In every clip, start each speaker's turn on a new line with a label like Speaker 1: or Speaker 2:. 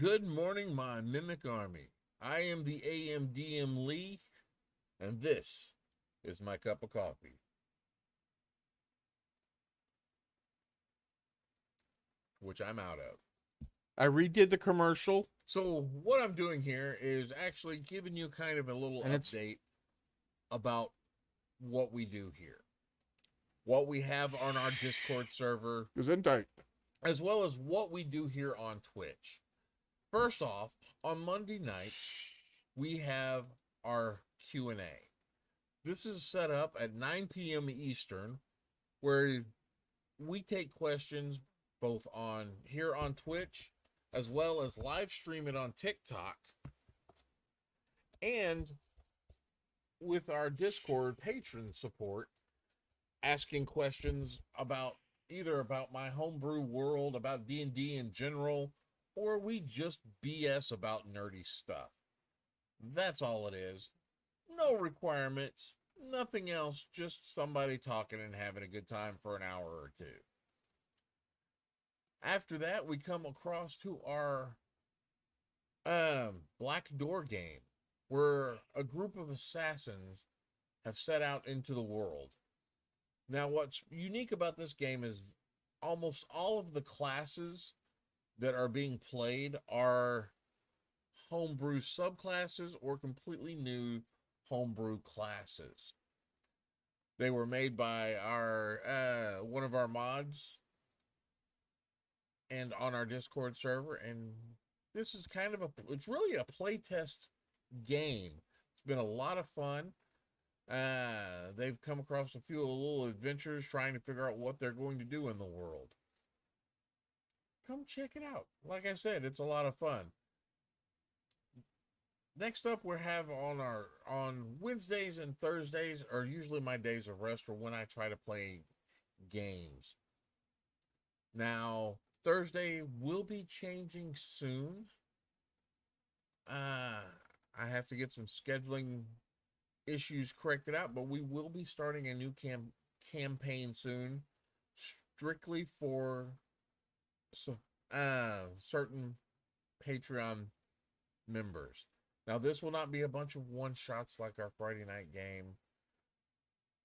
Speaker 1: Good morning, my Mimic Army. I am the AMDM Lee, and this is my cup of coffee, which I'm out of.
Speaker 2: I redid the commercial,
Speaker 1: So, what I'm doing here is actually giving you kind of a little
Speaker 2: and it's
Speaker 1: update about what we do here, what we have on our Discord server,
Speaker 2: Gesundheit.
Speaker 1: as well as what we do here on Twitch. First off, on Monday nights, we have our Q&A. This is set up at 9 p.m. Eastern, where we take questions both on here on Twitch as well as live stream it on TikTok and with our Discord patron support, asking questions about either about my homebrew world, about D&D in general, or we just BS about nerdy stuff. That's all it is. No requirements, nothing else, just somebody talking and having a good time for an hour or two. After that, we come across to our Black Door game, where a group of assassins have set out into the world. Now, what's unique about this game is almost all of the classes that are being played are homebrew subclasses or completely new homebrew classes. They were made by our one of our mods and on our Discord server, and this is kind of it's really a playtest game. It's been a lot of fun. They've come across a few little adventures trying to figure out what they're going to do in the world. Come check it out. Like I said, it's a lot of fun. Next up, we have on Wednesdays and Thursdays are usually my days of rest or when I try to play games. Now, Thursday will be changing soon. I have to get some scheduling issues corrected out, but we will be starting a new campaign soon, strictly for certain Patreon members. Now, this will not be a bunch of one shots like our Friday night game.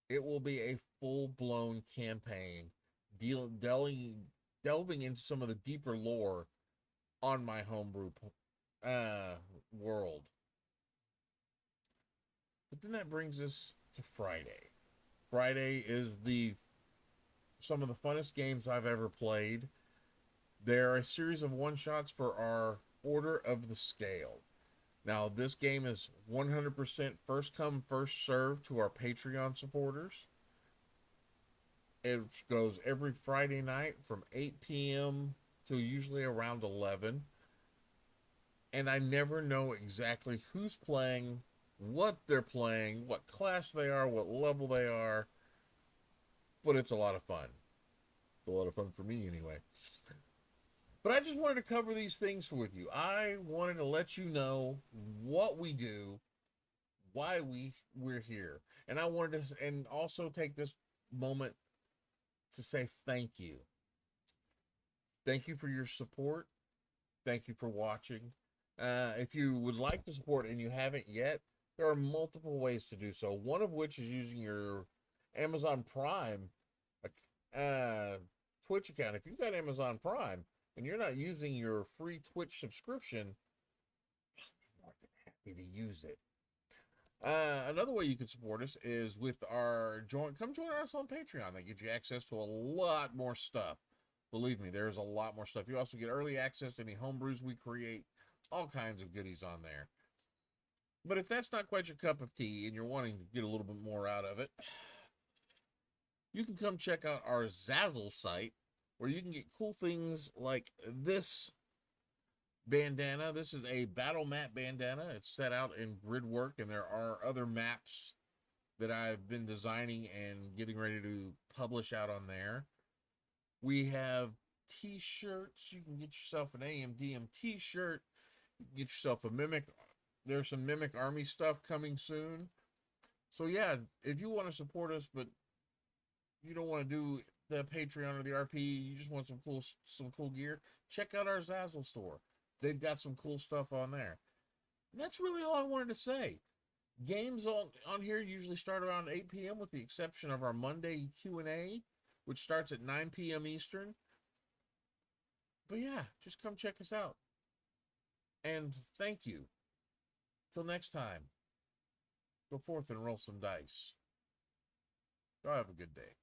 Speaker 1: It will be a full blown campaign, delving into some of the deeper lore on my homebrew world. But then that brings us to Friday. Friday is the some of the funnest games I've ever played. There are a series of one shots for our Order of the Scale. Now, this game is 100% first come, first serve to our Patreon supporters. It goes every Friday night from 8 p.m. to usually around 11. And I never know exactly who's playing, what they're playing, what class they are, what level they are. But it's a lot of fun. It's a lot of fun for me anyway. But I just wanted to cover these things with you. I wanted to let you know what we do, why we're here. And I wanted to and also take this moment to say thank you. Thank you for your support. Thank you for watching. If you would like to support and you haven't yet, there are multiple ways to do so. One of which is using your Amazon Prime uh, Twitch account. If you've got Amazon Prime and you're not using your free Twitch subscription, I'm more than happy to use it. Another way you can support us is with our come join us on Patreon. That gives you access to a lot more stuff. Believe me, there's a lot more stuff. You also get early access to any homebrews we create, all kinds of goodies on there. But if that's not quite your cup of tea and you're wanting to get a little bit more out of it, you can come check out our Zazzle site where you can get cool things like this bandana. This is a battle map bandana. It's set out in grid work, and there are other maps that I've been designing and getting ready to publish out on there. We have t-shirts. You can get yourself an AMDM t-shirt. You can get yourself a Mimic. There's some Mimic Army stuff coming soon. So yeah, if you want to support us, but you don't want to do the Patreon or the RP, you just want some cool gear, check out our Zazzle store. they've got some cool stuff on there. And that's really all I wanted to say. Games on here usually start around 8 p.m. with the exception of our Monday Q&A, which starts at 9 p.m. Eastern. But yeah, just come check us out. And thank you. Till next time, go forth and roll some dice. Y'all have a good day.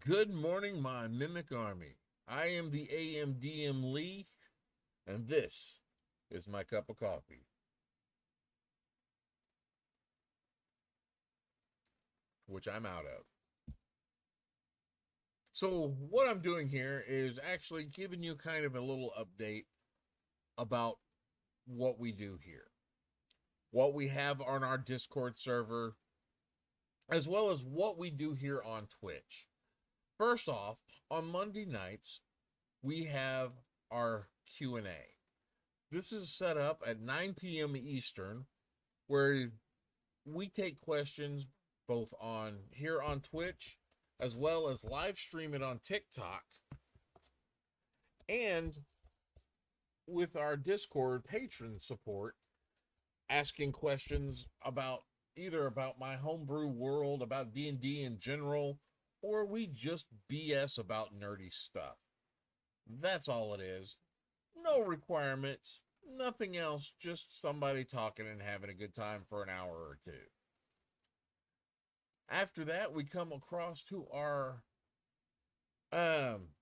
Speaker 1: Good morning, my mimic army. I am the AMDM Lee, and this is my cup of coffee, which I'm out of. So what I'm doing here is actually giving you kind of a little update about what we do here, what we have on our Discord server, as well as what we do here on Twitch. First off, on Monday nights, we have our Q&A. This is set up at 9 p.m. Eastern, where we take questions both on here on Twitch, as well as live stream it on TikTok, and with our Discord patron support, asking questions about either about my homebrew world, about D&D in general, or we just BS about nerdy stuff. That's all it is. No requirements, nothing else, just somebody talking and having a good time for an hour or two. After that, we come across to our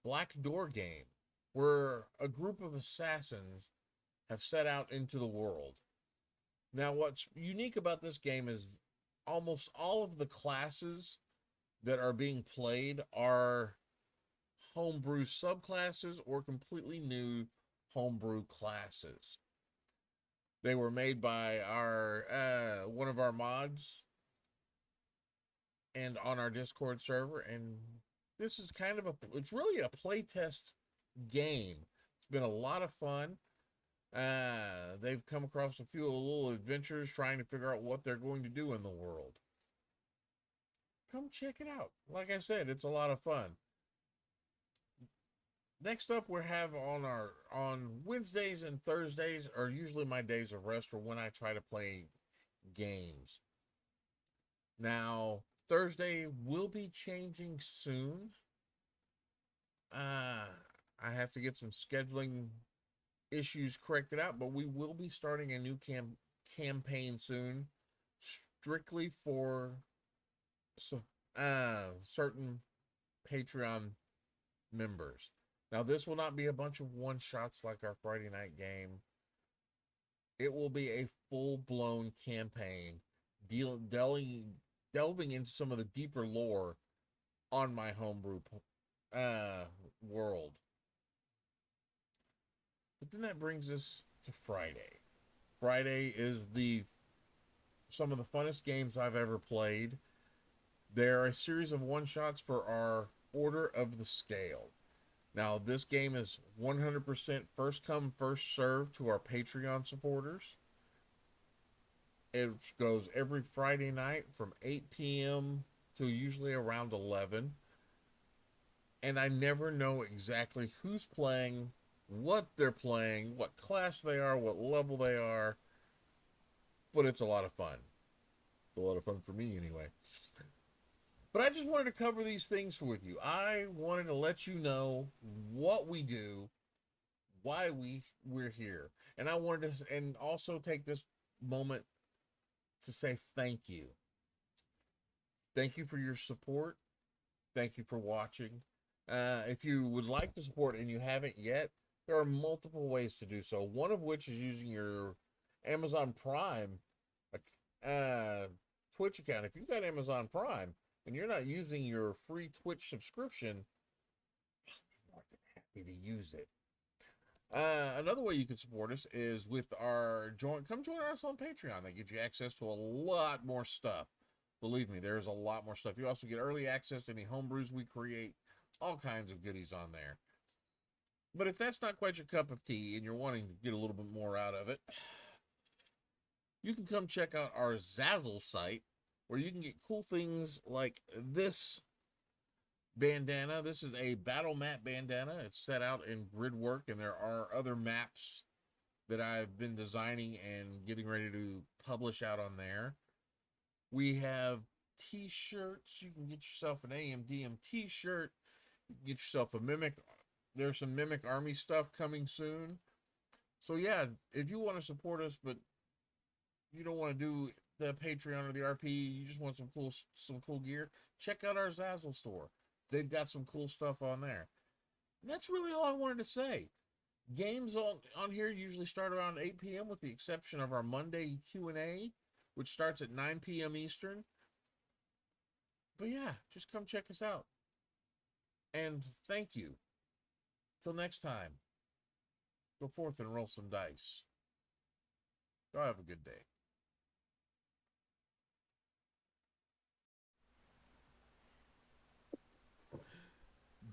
Speaker 1: Black Door game, where a group of assassins have set out into the world. Now, what's unique about this game is almost all of the classes that are being played are homebrew subclasses or completely new homebrew classes. They were made by our one of our mods and on our Discord server, and this is kind of it's really a playtest game. It's been a lot of fun. They've come across a few little adventures trying to figure out what they're going to do in the world. Come check it out. Like I said, it's a lot of fun. Next up, we have on Wednesdays and Thursdays are usually my days of rest or when I try to play games. Now, Thursday will be changing soon. I have to get some scheduling issues corrected out, but we will be starting a new campaign soon, strictly for certain Patreon members. Now, this will not be a bunch of one-shots like our Friday night game. It will be a full-blown campaign delving into some of the deeper lore on my homebrew world. But then that brings us to Friday. Friday is some of the funnest games I've ever played. They're a series of one-shots for our Order of the Scale. Now, this game is 100% first come, first served to our Patreon supporters. It goes every Friday night from 8 p.m. to usually around 11. And I never know exactly who's playing, what they're playing, what class they are, what level they are. But it's a lot of fun. It's a lot of fun for me anyway. But I just wanted to cover these things with you. I wanted to let you know what we do, why we're here. And I wanted to, and also take this moment to say thank you. Thank you for your support. Thank you for watching. If you would like to support and you haven't yet, there are multiple ways to do so. One of which is using your Amazon Prime Twitch account. If you've got Amazon Prime and you're not using your free Twitch subscription, I'm more than happy to use it. Another way you can support us is with our come join us on Patreon. That gives you access to a lot more stuff, Believe me, there's a lot more stuff. You also get early access to any homebrews we create, all kinds of goodies on there. But if that's not quite your cup of tea and you're wanting to get a little bit more out of it, you can come check out our Zazzle site where you can get cool things like this bandana. This is a battle map bandana. It's set out in grid work, and there are other maps that I've been designing and getting ready to publish out on there. We have t-shirts. You can get yourself an AMDM t-shirt. You can get yourself a Mimic. There's some Mimic Army stuff coming soon. So yeah, if you want to support us, but you don't want to do the Patreon or the RP, you just want some cool gear, check out our Zazzle store. They've got some cool stuff on there. And that's really all I wanted to say. Games on here usually start around 8 p.m. with the exception of our Monday Q&A, which starts at 9 p.m. Eastern. But yeah, just come check us out. And thank you. Till next time, go forth and roll some dice. Go have a good day.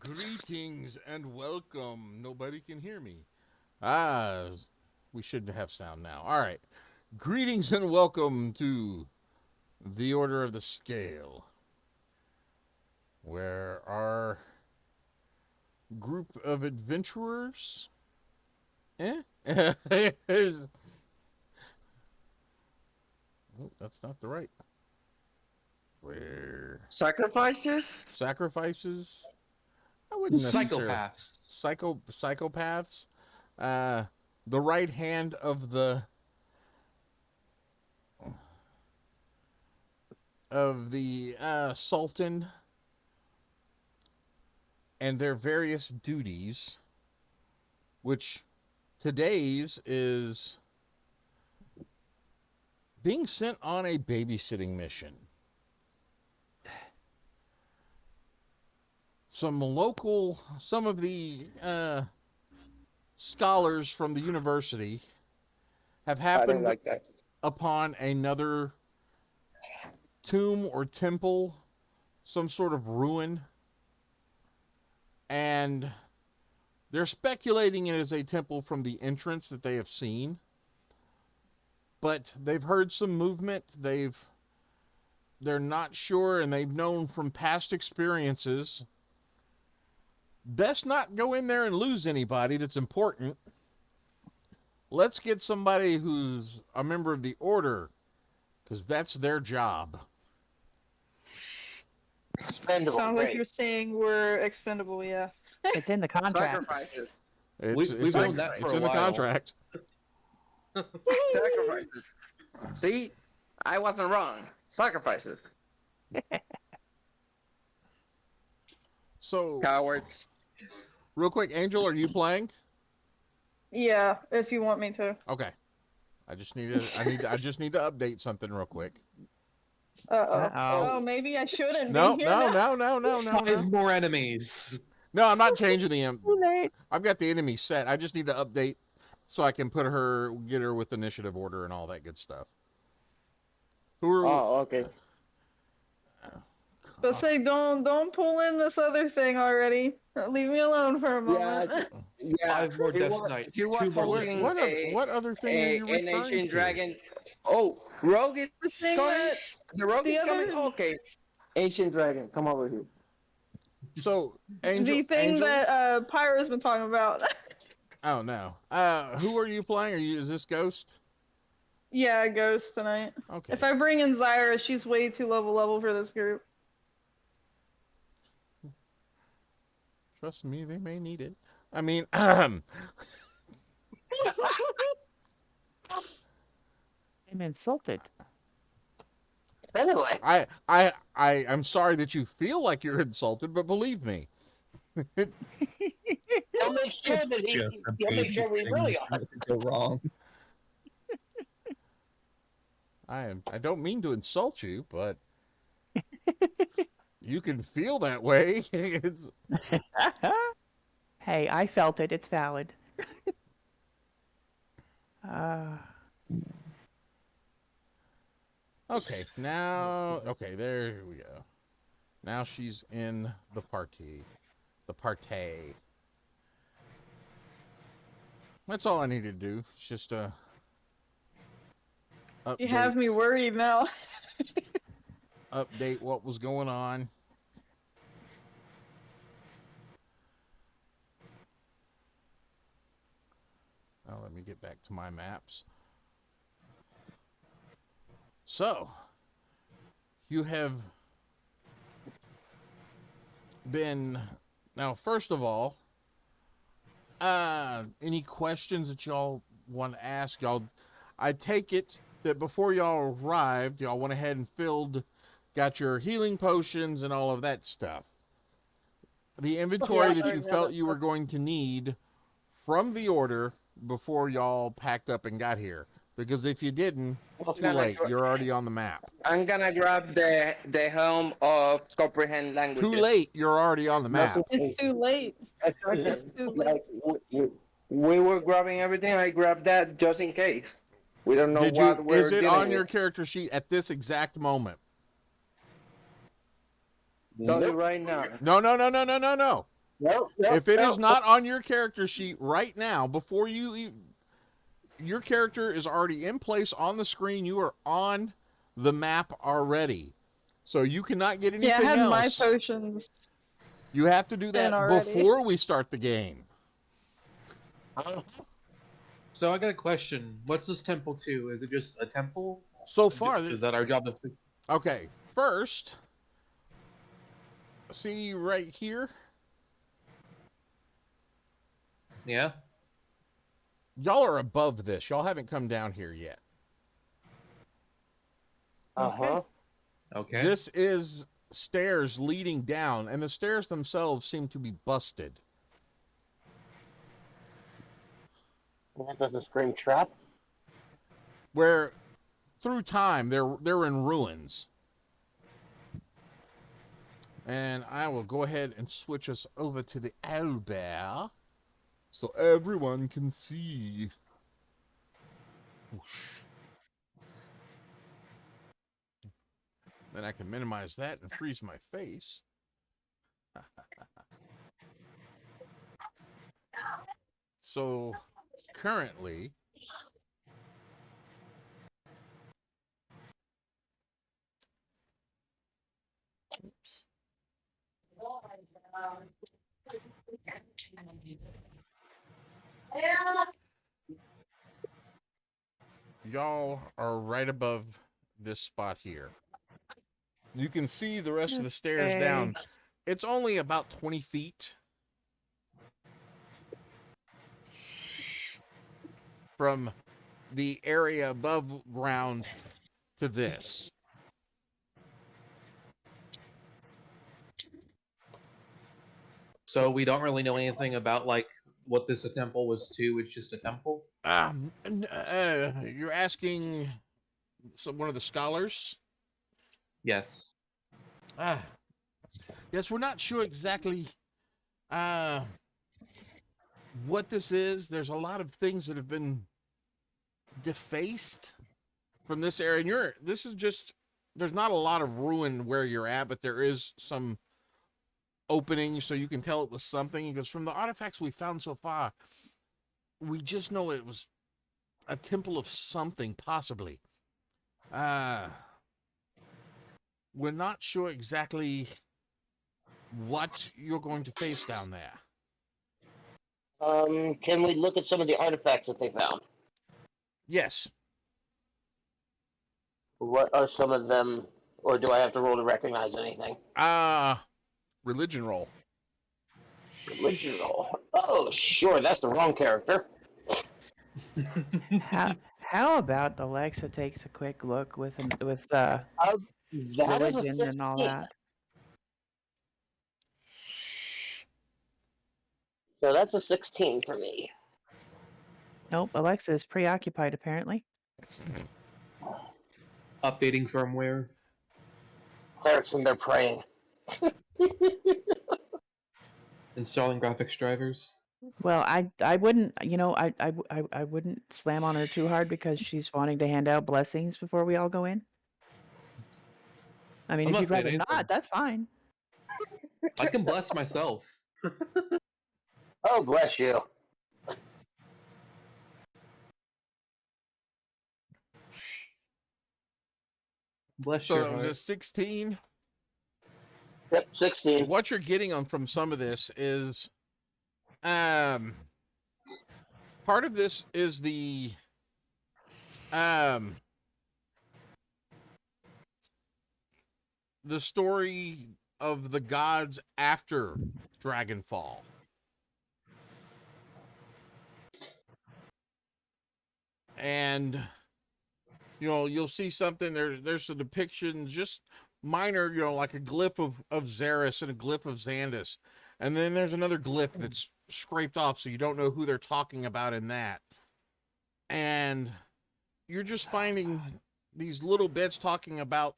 Speaker 2: Greetings and welcome. Nobody can hear me. We should have sound now. All right. Greetings and welcome to the Order of the Scale, where our group of adventurers is... Oh, that's not the right. Where
Speaker 3: Sacrifices?
Speaker 2: sacrifices? I wouldn't necessarily.
Speaker 4: Psychopaths.
Speaker 2: Psychopaths. The right hand of the Sultan and their various duties, which today's is being sent on a babysitting mission. Some of the scholars from the university have
Speaker 3: I
Speaker 2: happened
Speaker 3: don't like that.
Speaker 2: upon another tomb or temple, some sort of ruin, and they're speculating it is a temple from the entrance that they have seen. But they've heard some movement. They're not sure, and they've known from past experiences, best not go in there and lose anybody that's important. Let's get somebody who's a member of the order, because that's their job.
Speaker 3: Expendable.
Speaker 5: Sounds like
Speaker 3: great.
Speaker 5: you're saying we're expendable, yeah.
Speaker 6: It's in the contract.
Speaker 3: Sacrifices.
Speaker 4: We've known that for
Speaker 2: it's
Speaker 4: a
Speaker 2: in the
Speaker 4: while.
Speaker 2: contract.
Speaker 3: Sacrifices. See? I wasn't wrong. Sacrifices.
Speaker 2: So,
Speaker 3: Cowards.
Speaker 2: real quick, Angel, are you playing?
Speaker 5: Yeah, if you want me to.
Speaker 2: Okay. I just need to update something real quick.
Speaker 5: Uh-oh. Oh, maybe I shouldn't
Speaker 2: No,
Speaker 5: be here now.
Speaker 2: no.
Speaker 4: Five more enemies.
Speaker 2: No, I'm not changing the
Speaker 6: Too late.
Speaker 2: I've got the enemy set. I just need to update so I can get her with initiative order and all that good stuff. Who are
Speaker 3: Oh, okay.
Speaker 5: But say, don't pull in this other thing already. Leave me alone for a moment.
Speaker 3: Yeah.
Speaker 4: Five more
Speaker 3: he
Speaker 4: Death
Speaker 3: was-
Speaker 4: Knights,
Speaker 3: he was
Speaker 4: 2 more
Speaker 3: holding
Speaker 2: what other thing are you
Speaker 3: an
Speaker 2: referring
Speaker 3: ancient
Speaker 2: to?
Speaker 3: dragon. Oh, Rogue is
Speaker 5: The thing
Speaker 3: coming?
Speaker 5: that
Speaker 3: The Rogue
Speaker 5: the
Speaker 3: is coming?
Speaker 5: other-
Speaker 3: Okay. Ancient dragon, come over here.
Speaker 2: So, Angel,
Speaker 5: the thing
Speaker 2: Angel?
Speaker 5: that Pyro's been talking about.
Speaker 2: Oh no. Who are you playing? Is this Ghost?
Speaker 5: Yeah, Ghost tonight.
Speaker 2: Okay.
Speaker 5: If I bring in Zyra, she's way too level for this group.
Speaker 2: Trust me, they may need it. I mean,
Speaker 6: I'm insulted.
Speaker 3: Anyway.
Speaker 2: I'm sorry that you feel like you're insulted, but believe me.
Speaker 3: He'll make sure that he'll make sure we really are.
Speaker 4: Go wrong.
Speaker 2: I don't mean to insult you, but you can feel that way. It's,
Speaker 6: Hey, I felt it. It's valid.
Speaker 2: Okay, now, okay, there we go. Now she's in the party. The party. That's all I need to do. It's just
Speaker 5: You have me worried now.
Speaker 2: update what was going on. Now let me get back to my maps. So, you have been, now first of all, any questions that y'all want to ask? Y'all, I take it that before y'all arrived, y'all went ahead and got your healing potions and all of that stuff. The inventory that you felt you were going to need from the order before y'all packed up and got here. Because if you didn't, too late. You're already on the map.
Speaker 3: I'm gonna grab the helm of comprehend languages.
Speaker 2: Too late. You're already on the map.
Speaker 5: It's too late. It's too late.
Speaker 3: Like, we were grabbing everything. I grabbed that just in case. We don't know
Speaker 2: Did
Speaker 3: what
Speaker 2: you?
Speaker 3: we're
Speaker 2: Is it
Speaker 3: dealing
Speaker 2: on your
Speaker 3: with.
Speaker 2: character sheet at this exact moment?
Speaker 7: Tell you right now.
Speaker 2: No.
Speaker 7: No.
Speaker 2: If it is not on your character sheet right now, before your character is already in place on the screen. You are on the map already, so you cannot get anything
Speaker 5: Yeah, I had
Speaker 2: else.
Speaker 5: my potions.
Speaker 2: You have to do that
Speaker 5: already.
Speaker 2: before we start the game.
Speaker 4: So I got a question. What's this temple to? Is it just a temple?
Speaker 2: So far,
Speaker 4: Is that our job to fix?
Speaker 2: okay. First, see right here.
Speaker 4: Yeah.
Speaker 2: Y'all are above this. Y'all haven't come down here yet.
Speaker 4: Okay.
Speaker 2: This is stairs leading down, and the stairs themselves seem to be busted.
Speaker 7: That doesn't scream trap.
Speaker 2: Where, through time, they're in ruins. And I will go ahead and switch us over to the owlbear, so everyone can see. Whoosh. Then I can minimize that and freeze my face. So, currently, oops. Y'all are right above this spot here. You can see the rest of the stairs
Speaker 6: Okay.
Speaker 2: down. It's only about 20 feet from the area above ground to this.
Speaker 4: So we don't really know anything about like what this a temple was to. It's just a temple.
Speaker 2: You're asking one of the scholars?
Speaker 4: Yes.
Speaker 2: Yes, we're not sure exactly what this is. There's a lot of things that have been defaced from this area. And this is just, there's not a lot of ruin where you're at, but there is some opening, so you can tell it was something. Because from the artifacts we found so far, we just know it was a temple of something, possibly. We're not sure exactly what you're going to face down there.
Speaker 7: Can we look at some of the artifacts that they found?
Speaker 2: Yes.
Speaker 7: What are some of them, or do I have to roll to recognize anything?
Speaker 2: Religion roll.
Speaker 7: Religion roll. Oh, sure, that's the wrong character.
Speaker 6: How about Alexa takes a quick look with
Speaker 7: That is a
Speaker 6: religion and all
Speaker 7: 16.
Speaker 6: that?
Speaker 7: So that's a 16 for me.
Speaker 6: Nope, Alexa is preoccupied apparently.
Speaker 4: Updating firmware.
Speaker 7: Clerics and they're praying.
Speaker 4: Installing graphics drivers.
Speaker 6: Well, I wouldn't, I wouldn't slam on her too hard because she's wanting to hand out blessings before we all go in. I mean,
Speaker 4: I'm
Speaker 6: if
Speaker 4: not
Speaker 6: you'd rather
Speaker 4: saying
Speaker 6: not,
Speaker 4: anything.
Speaker 6: that's fine.
Speaker 4: I can bless myself.
Speaker 7: Oh, bless you.
Speaker 4: Bless
Speaker 2: So
Speaker 4: your
Speaker 2: that was a
Speaker 4: heart.
Speaker 2: 16.
Speaker 7: Yep, 16.
Speaker 2: What you're getting on from some of this is, part of this is the, the story of the gods after Dragonfall. And you'll see something there's a depiction, just minor, like a glyph of Xeris and a glyph of Xandus. And then there's another glyph that's scraped off, so you don't know who they're talking about in that. And you're just finding these little bits talking about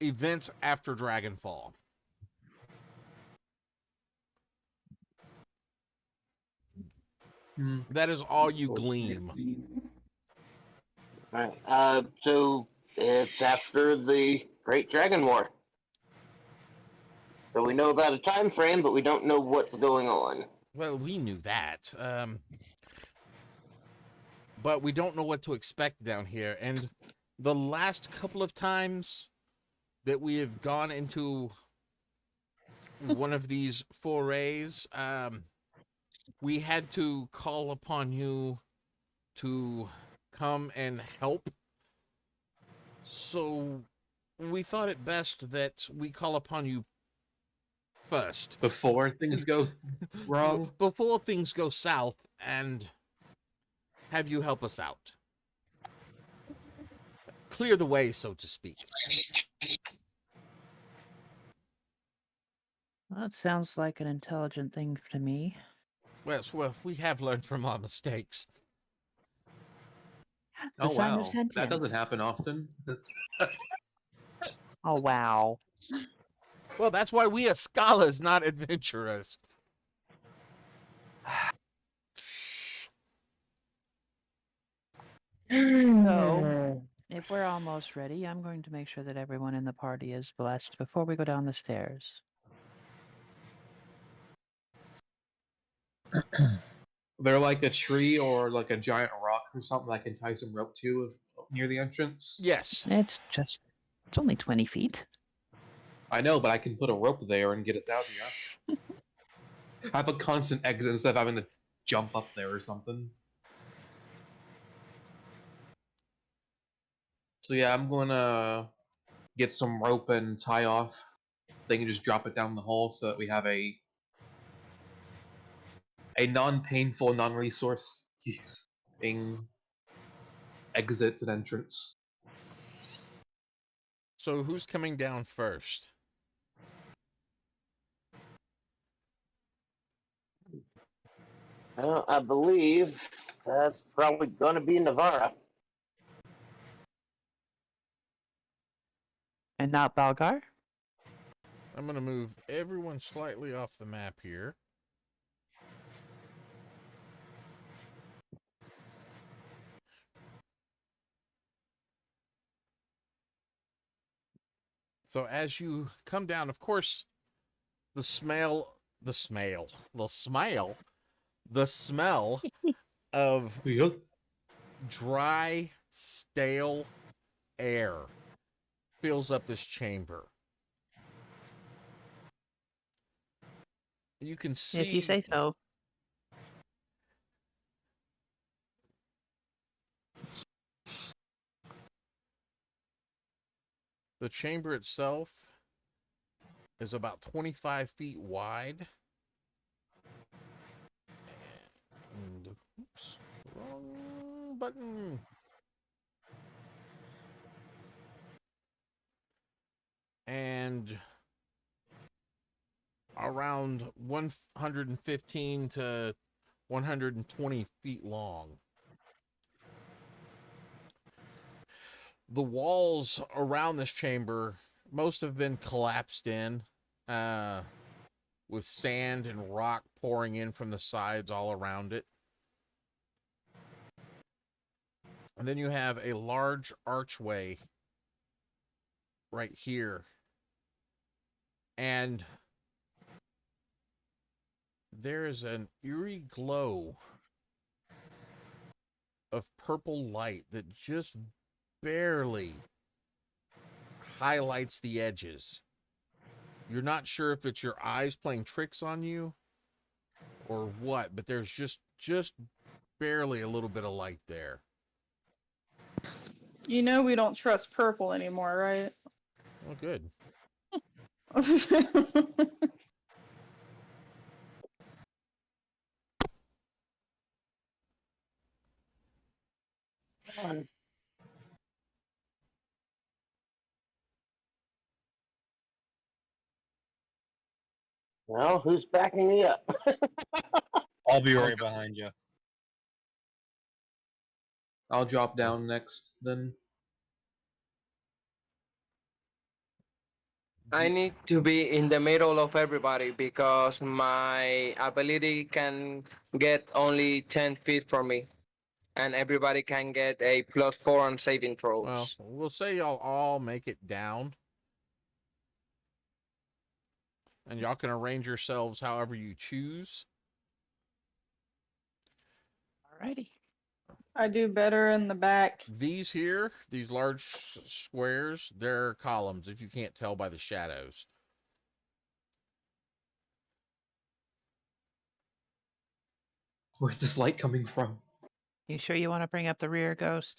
Speaker 2: events after Dragonfall.
Speaker 4: Hmm.
Speaker 2: That is all you glean.
Speaker 7: Alright, so it's after the Great Dragon War. So we know about a time frame, but we don't know what's going on.
Speaker 2: Well, we knew that. But we don't know what to expect down here. And the last couple of times that we have gone into one of these forays, we had to call upon you to come and help. So we thought it best that we call upon you first.
Speaker 4: Before things go wrong.
Speaker 2: Before things go south, and have you help us out. Clear the way, so to speak.
Speaker 6: Well, that sounds like an intelligent thing to me.
Speaker 2: Well, we have learned from our mistakes.
Speaker 6: The
Speaker 4: Oh
Speaker 6: sign
Speaker 4: wow,
Speaker 6: of
Speaker 4: that
Speaker 6: sentience.
Speaker 4: doesn't happen often.
Speaker 6: Oh, wow.
Speaker 2: Well, that's why we are scholars, not adventurers.
Speaker 6: So, if we're almost ready, I'm going to make sure that everyone in the party is blessed before we go down the stairs.
Speaker 4: They're like a tree or like a giant rock or something I can tie some rope to near the entrance.
Speaker 2: Yes.
Speaker 6: It's only 20 feet.
Speaker 4: I know, but I can put a rope there and get us out here. Have a constant exit instead of having to jump up there or something. So yeah, I'm gonna get some rope and tie off. They can just drop it down the hole so that we have a non-painful, non-resource using exit and entrance.
Speaker 2: So who's coming down first?
Speaker 7: Well, I believe that's probably going to be Navarra.
Speaker 6: And not Balgar?
Speaker 2: I'm going to move everyone slightly off the map here. So as you come down, of course, the smell of dry, stale air fills up this chamber. You can see,
Speaker 6: If you say so.
Speaker 2: the chamber itself is about 25 feet wide. And, oops, wrong button. And around 115 to 120 feet long. The walls around this chamber, most have been collapsed in, with sand and rock pouring in from the sides all around it. And then you have a large archway right here. And there is an eerie glow of purple light that just barely highlights the edges. You're not sure if it's your eyes playing tricks on you or what, but there's just barely a little bit of light there.
Speaker 5: You know we don't trust purple anymore, right?
Speaker 2: Well, good.
Speaker 7: Well, who's backing me up?
Speaker 8: I'll be right behind you.
Speaker 4: I'll drop down next then.
Speaker 3: I need to be in the middle of everybody because my ability can get only 10 feet from me. And everybody can get a +4 on saving throws.
Speaker 2: Well, we'll say y'all all make it down. And y'all can arrange yourselves however you choose.
Speaker 6: Alrighty.
Speaker 5: I do better in the back.
Speaker 2: These here, these large squares, they're columns, if you can't tell by the shadows.
Speaker 4: Where's this light coming from?
Speaker 6: You sure you want to bring up the rear, Ghost?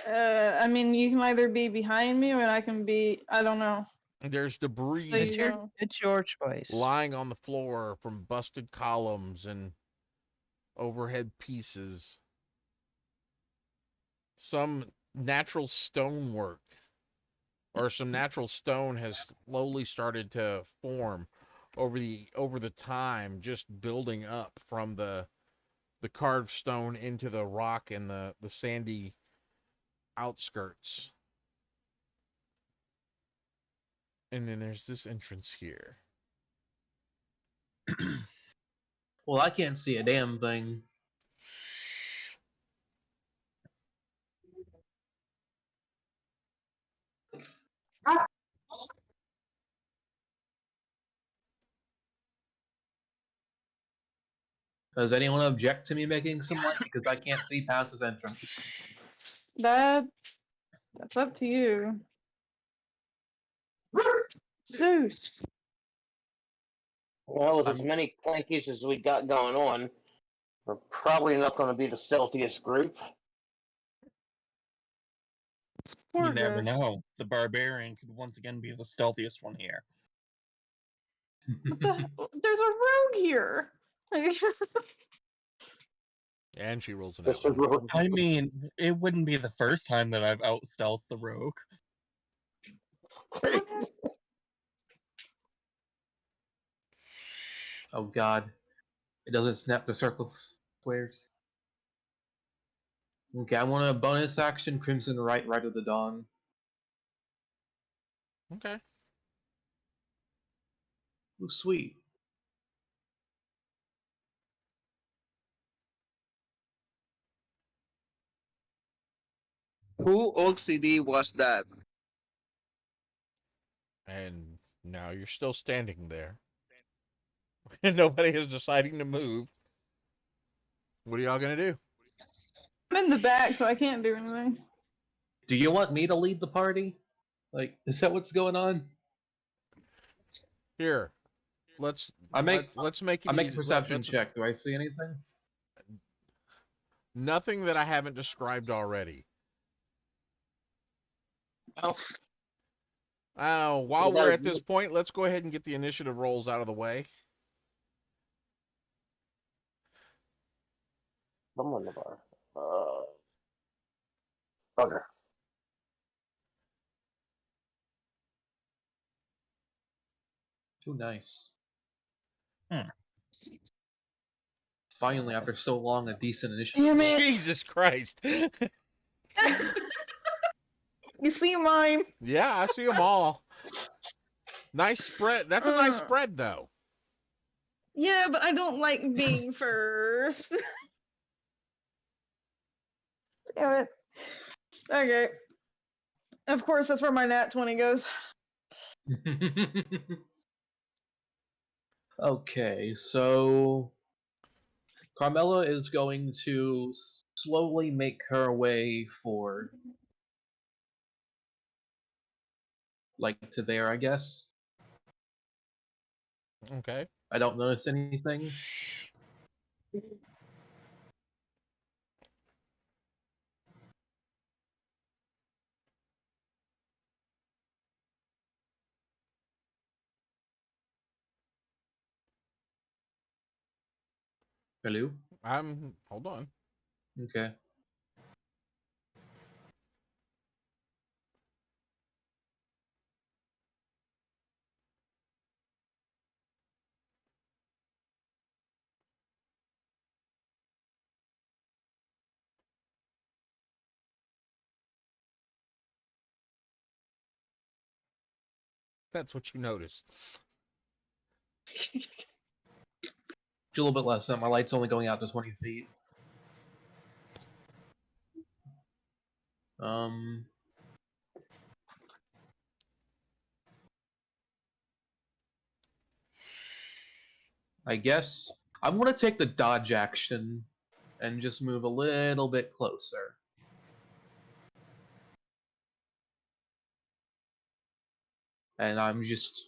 Speaker 5: I mean, you can either be behind me or I can be. I don't know.
Speaker 2: There's debris
Speaker 5: So you
Speaker 6: It's your,
Speaker 5: know.
Speaker 6: it's your choice.
Speaker 2: lying on the floor from busted columns and overhead pieces. Some natural stonework or some natural stone has slowly started to form over the time, just building up from the carved stone into the rock and the sandy outskirts. And then there's this entrance here.
Speaker 4: Well, I can't see a damn thing. Does anyone object to me making some light? Because I can't see past this entrance.
Speaker 5: That's up to you. Zeus.
Speaker 7: Well, with as many clankies as we got going on, we're probably not going to be the stealthiest group.
Speaker 5: Poor
Speaker 8: You never
Speaker 5: Ghost.
Speaker 8: know. The barbarian could once again be the stealthiest one here.
Speaker 5: There's a rogue here.
Speaker 2: And she rolls an
Speaker 7: Just
Speaker 2: out.
Speaker 7: a road.
Speaker 8: I mean, it wouldn't be the first time that I've out stealthed the rogue.
Speaker 4: Oh god. It doesn't snap the circle squares. Okay, I want a bonus action Crimson Right of the Dawn.
Speaker 2: Okay.
Speaker 4: Oh, sweet.
Speaker 3: Who OCD was that?
Speaker 2: And now you're still standing there. And nobody is deciding to move. What are y'all gonna do?
Speaker 5: I'm in the back, so I can't do anything.
Speaker 4: Do you want me to lead the party? Like, is that what's going on?
Speaker 2: Here, let's
Speaker 4: let's make
Speaker 2: it
Speaker 4: a
Speaker 2: easy.
Speaker 4: perception
Speaker 2: Let's-
Speaker 4: check. Do I see anything?
Speaker 2: Nothing that I haven't described already. While
Speaker 7: Well,
Speaker 2: we're
Speaker 7: that-
Speaker 2: at this point, let's go ahead and get the initiative rolls out of the way.
Speaker 7: Someone in the bar. Bugger.
Speaker 4: Too nice.
Speaker 8: Hmm.
Speaker 4: Finally, after so long, a decent initiative.
Speaker 5: Damn it.
Speaker 2: Jesus Christ.
Speaker 5: You see mine?
Speaker 2: Yeah, I see them all. Nice spread. That's a nice spread, though.
Speaker 5: Yeah, but I don't like being first. Damn it. Okay. Of course, that's where my nat 20 goes.
Speaker 4: Okay, so Carmela is going to slowly make her way forward. Like to there, I guess.
Speaker 2: Okay.
Speaker 4: I don't notice anything. Hello?
Speaker 2: Hold on.
Speaker 4: Okay.
Speaker 2: That's what you noticed.
Speaker 4: Just a little bit less. My light's only going out to 20 feet. I guess I'm gonna take the dodge action and just move a little bit closer. And I'm just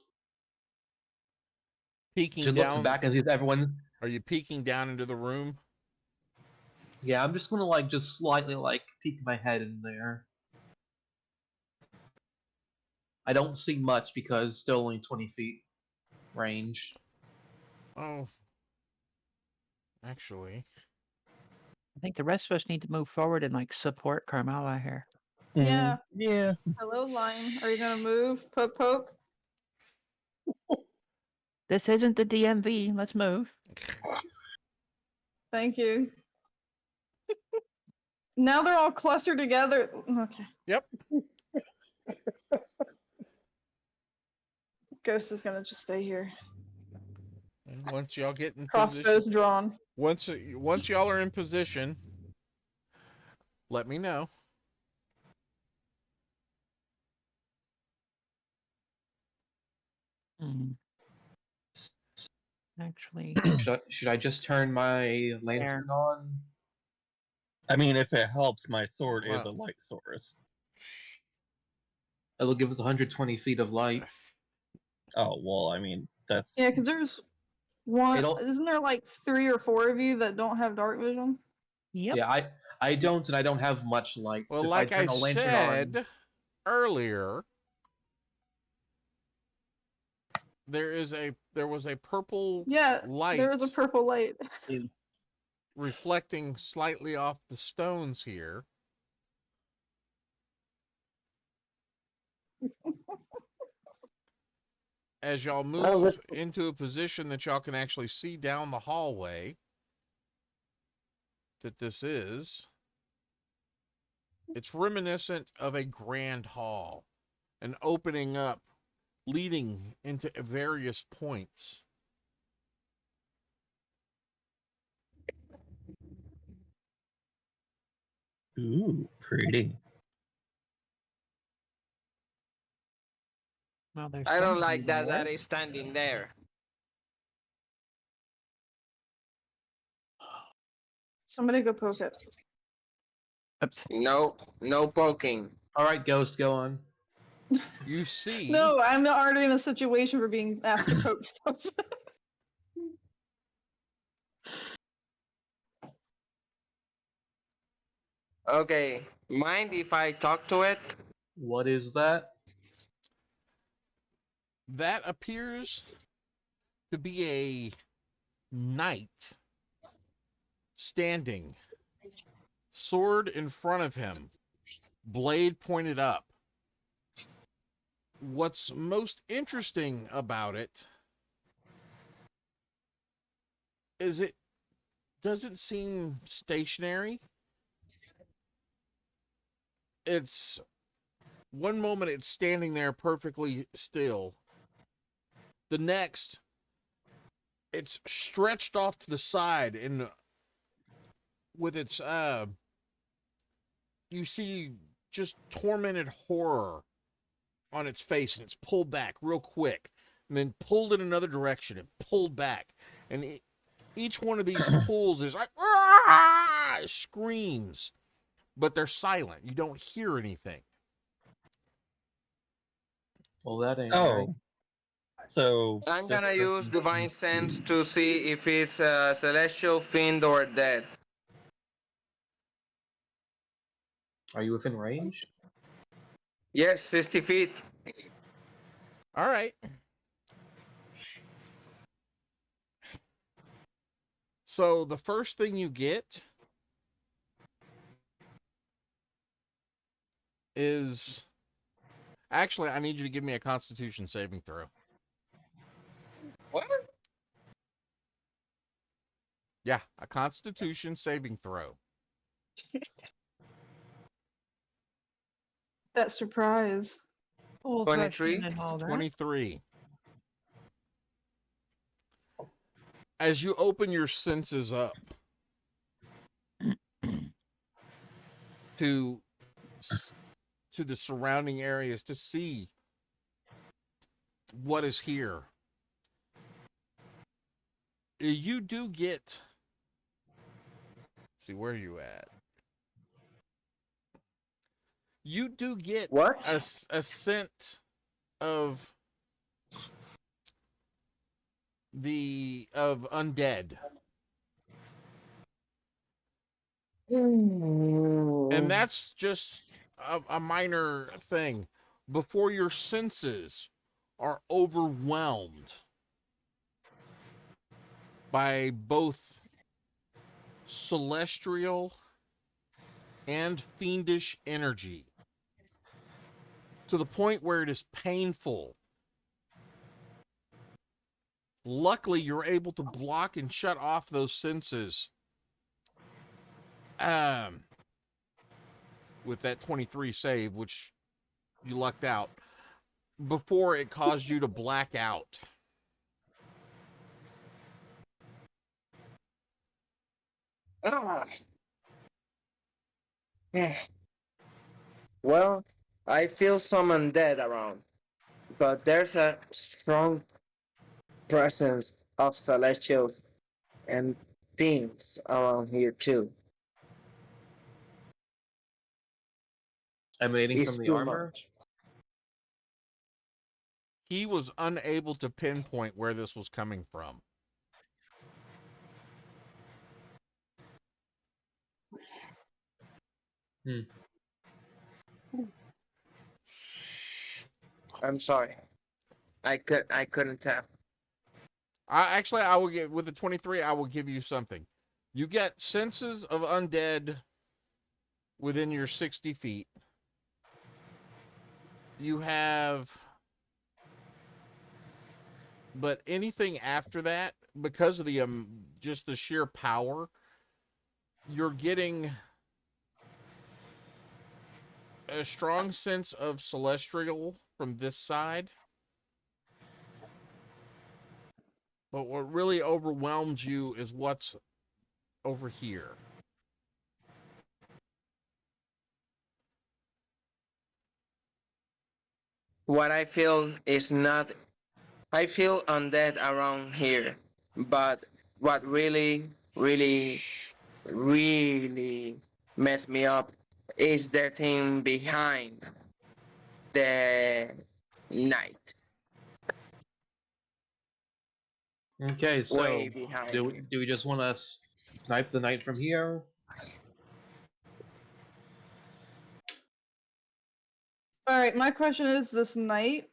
Speaker 2: Peeking
Speaker 4: she looks
Speaker 2: down.
Speaker 4: back and sees everyone.
Speaker 2: Are you peeking down into the room?
Speaker 4: Yeah, I'm just gonna like just slightly like peek my head in there. I don't see much because still only 20 feet range.
Speaker 2: Oh. Actually.
Speaker 6: I think the rest of us need to move forward and like support Carmela here.
Speaker 5: Yeah.
Speaker 8: Yeah.
Speaker 5: Hello, Lime. Are you gonna move? Poke, poke.
Speaker 6: This isn't the DMV. Let's move.
Speaker 5: Thank you. Now they're all clustered together. Okay.
Speaker 2: Yep.
Speaker 5: Ghost is gonna just stay here.
Speaker 2: And once y'all get in
Speaker 5: Crossbows
Speaker 2: position,
Speaker 5: drawn.
Speaker 2: once y'all are in position, let me know.
Speaker 6: Actually,
Speaker 4: Should I just turn my lantern on?
Speaker 8: I mean, if it helps, my sword is
Speaker 2: Wow.
Speaker 8: a light source.
Speaker 4: It'll give us 120 feet of light.
Speaker 8: Oh well, I mean that's
Speaker 5: Yeah, because there's one.
Speaker 4: It'll-
Speaker 5: Isn't there like 3 or 4 of you that don't have dark vision?
Speaker 6: yep.
Speaker 4: Yeah, I don't, and I don't have much light.
Speaker 2: Well,
Speaker 4: so if
Speaker 2: like
Speaker 4: I turn
Speaker 2: I
Speaker 4: a lantern
Speaker 2: said
Speaker 4: on,
Speaker 2: earlier, there was a purple
Speaker 5: Yeah,
Speaker 2: light
Speaker 5: there was a purple light.
Speaker 2: reflecting slightly off the stones here. As y'all
Speaker 7: Well,
Speaker 2: move into a position that y'all can actually see down the hallway that this is, it's reminiscent of a grand hall, an opening up leading into various points.
Speaker 8: ooh pretty.
Speaker 6: Well, there's
Speaker 3: I don't
Speaker 6: some
Speaker 3: like that
Speaker 6: there.
Speaker 3: that is standing there.
Speaker 5: Somebody go poke it.
Speaker 6: Oops.
Speaker 3: No, no poking.
Speaker 4: all right, Ghost, go on.
Speaker 2: You see,
Speaker 5: No, I'm already in a situation for being asked to poke stuff.
Speaker 3: Okay, mind if I talk to it?
Speaker 4: What is that?
Speaker 2: that appears to be a knight standing, sword in front of him, blade pointed up. What's most interesting about it is it doesn't seem stationary. It's one moment it's standing there perfectly still. The next, it's stretched off to the side and with its you see just tormented horror on its face, and it's pulled back real quick, and then pulled in another direction and pulled back. And each one of these pulls is like, "Ah!" Screams, but they're silent. You don't hear anything.
Speaker 4: Well, that ain't
Speaker 8: Oh.
Speaker 4: right.
Speaker 8: So
Speaker 3: I'm
Speaker 8: just
Speaker 3: gonna use Divine Sense to see if it's a celestial, fiend, or dead.
Speaker 4: Are you within range?
Speaker 3: Yes, 60 feet.
Speaker 2: All right. So the first thing you get is... Actually, I need you to give me a Constitution saving throw.
Speaker 3: What?
Speaker 2: Yeah, a Constitution saving throw.
Speaker 5: That surprise.
Speaker 6: Full
Speaker 3: 23?
Speaker 6: freshman and all that.
Speaker 2: 23. As you open your senses up to the surrounding areas to see what is here, you do get... Let's see, where are you at? You do get
Speaker 3: What?
Speaker 2: a scent of undead, and that's just a minor thing before your senses are overwhelmed by both celestial and fiendish energy, to the point where it is painful. Luckily, you're able to block and shut off those senses with that 23 save, which you lucked out, before it caused you to black out.
Speaker 3: Ah. Well, I feel some undead around, but there's a strong presence of celestials and fiends around here too.
Speaker 4: Emanating
Speaker 3: It's
Speaker 4: from the
Speaker 3: too
Speaker 4: armor?
Speaker 3: much.
Speaker 2: He was unable to pinpoint where this was coming from.
Speaker 3: I'm sorry. I couldn't tell.
Speaker 2: I will give, with the 23, I will give you something. You get senses of undead within your 60 feet. You have, but anything after that, because of the just the sheer power, you're getting a strong sense of celestial from this side. But what really overwhelms you is what's over here.
Speaker 3: What I feel is not. I feel undead around here, but what really messed me up is the thing behind the night.
Speaker 4: Okay, so
Speaker 3: Way behind.
Speaker 4: do we just want to snipe the knight from here?
Speaker 5: All right, my question is, this knight,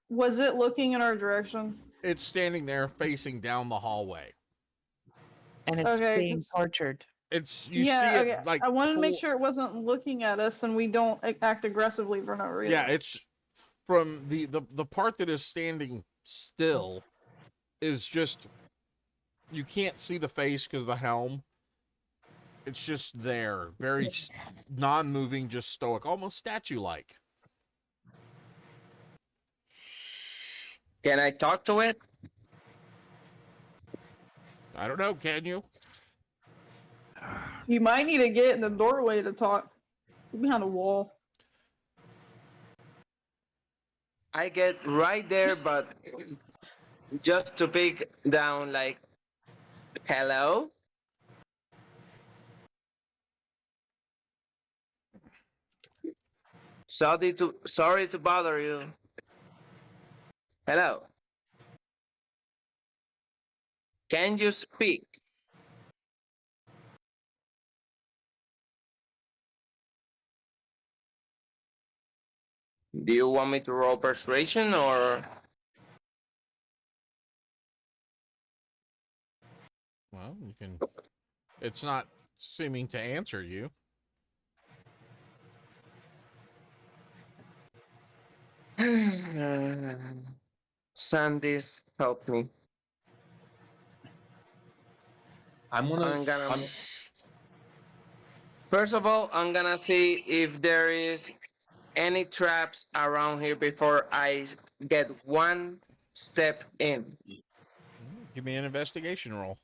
Speaker 5: was it looking in our direction?
Speaker 2: It's standing there facing down the hallway.
Speaker 6: And it's
Speaker 5: Okay,
Speaker 6: being
Speaker 5: 'cause-
Speaker 6: tortured.
Speaker 2: It's you
Speaker 5: Yeah,
Speaker 2: see it
Speaker 5: okay.
Speaker 2: like
Speaker 5: I wanted to make
Speaker 2: pull-
Speaker 5: sure it wasn't looking at us and we don't act aggressively for no reason.
Speaker 2: Yeah, it's from the part that is standing still is just, you can't see the face because of the helm. It's just there, very non-moving, just stoic, almost statue-like.
Speaker 3: Can I talk to it?
Speaker 2: I don't know, can you?
Speaker 5: You might need to get in the doorway to talk. Behind a wall.
Speaker 3: I get right there, but just to pick down, like, hello? Sorry to bother you. Hello. Can you speak? Do you want me to roll persuasion or?
Speaker 2: Well, you can. It's not seeming to answer you.
Speaker 3: Sandy's help me.
Speaker 4: I'm gonna.
Speaker 3: I'm gonna.
Speaker 4: I'm,
Speaker 3: First of all, I'm gonna see if there is any traps around here before I get one step in.
Speaker 2: Give me an investigation roll.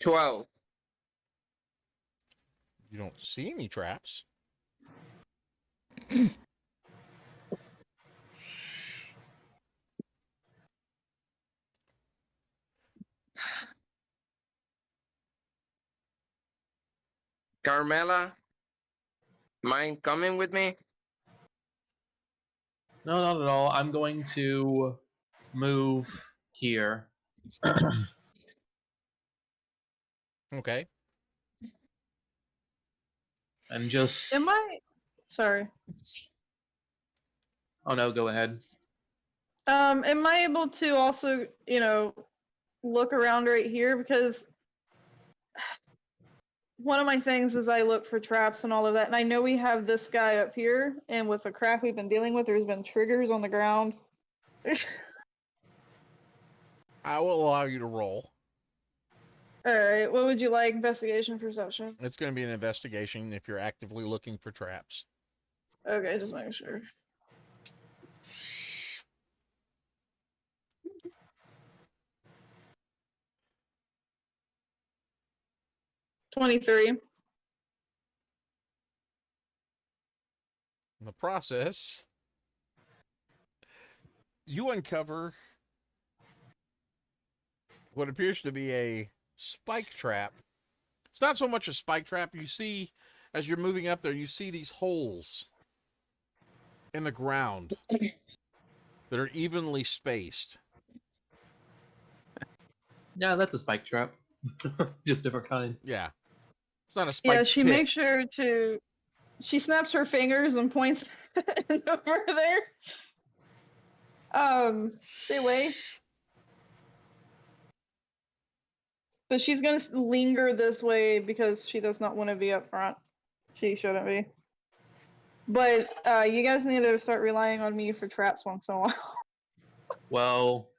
Speaker 3: $12.
Speaker 2: You don't see any traps.
Speaker 3: Carmela, mind coming with me?
Speaker 4: no, not at all. I'm going to move here.
Speaker 2: Okay.
Speaker 4: And just.
Speaker 5: Am I? Sorry.
Speaker 4: Oh no, go ahead.
Speaker 5: Am I able to also, look around right here? Because one of my things is I look for traps and all of that, and I know we have this guy up here, and with the crap we've been dealing with, there's been triggers on the ground.
Speaker 2: I will allow you to roll.
Speaker 5: Alright, what would you like? Investigation, perception?
Speaker 2: It's going to be an investigation if you're actively looking for traps.
Speaker 5: Okay, just making sure. $23.
Speaker 2: In the process, you uncover what appears to be a spike trap. It's not so much a spike trap. You see, as you're moving up there, you see these holes in the ground that are evenly spaced.
Speaker 4: Yeah, that's a spike trap. Just different kinds.
Speaker 2: Yeah. It's not a spike
Speaker 5: Yeah, she
Speaker 2: pit.
Speaker 5: makes sure to. She snaps her fingers and points over there. Stay away. But she's gonna linger this way because she does not want to be up front. She shouldn't be. But you guys need to start relying on me for traps once in a while.
Speaker 4: Well,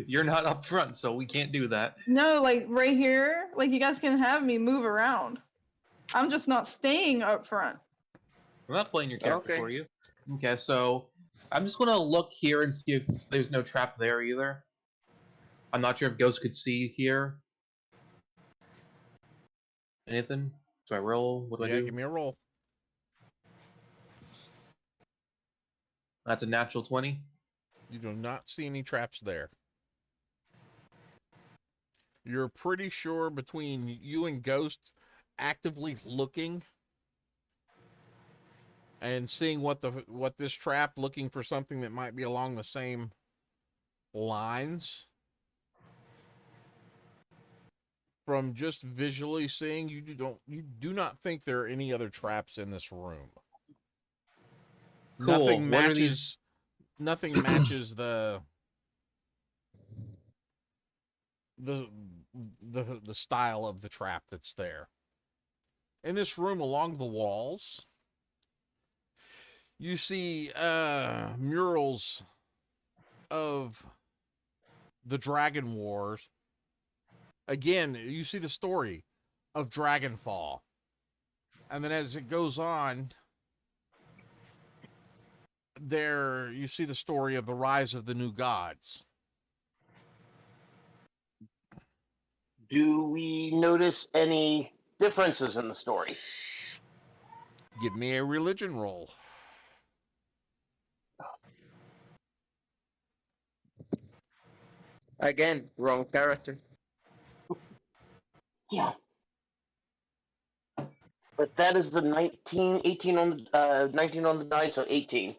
Speaker 4: you're not up front, so we can't do that.
Speaker 5: No, like right here, like you guys can have me move around. I'm just not staying up front.
Speaker 4: I'm not playing your character
Speaker 3: Okay.
Speaker 4: for you. Okay, so I'm just gonna look here and see if there's no trap there either. I'm not sure if Ghost could see here. Anything? Do I roll? What do I
Speaker 2: Yeah,
Speaker 4: do?
Speaker 2: give me a roll.
Speaker 4: That's a natural 20.
Speaker 2: You do not see any traps there. You're pretty sure between you and Ghost actively looking and seeing what this trap, looking for something that might be along the same lines. From just visually seeing, you do not think there are any other traps in this room.
Speaker 4: Cool.
Speaker 2: Nothing
Speaker 4: What are
Speaker 2: matches.
Speaker 4: these?
Speaker 2: Nothing matches the style of the trap that's there. In this room, along the walls, you see murals of the Dragon Wars. Again, you see the story of Dragonfall. And then as it goes on, there you see the story of the rise of the new gods.
Speaker 7: do we notice any differences in the story?
Speaker 2: Give me a religion roll.
Speaker 3: Again, wrong character.
Speaker 7: Yeah. But that is the 18 on the 19 on the die, so 18.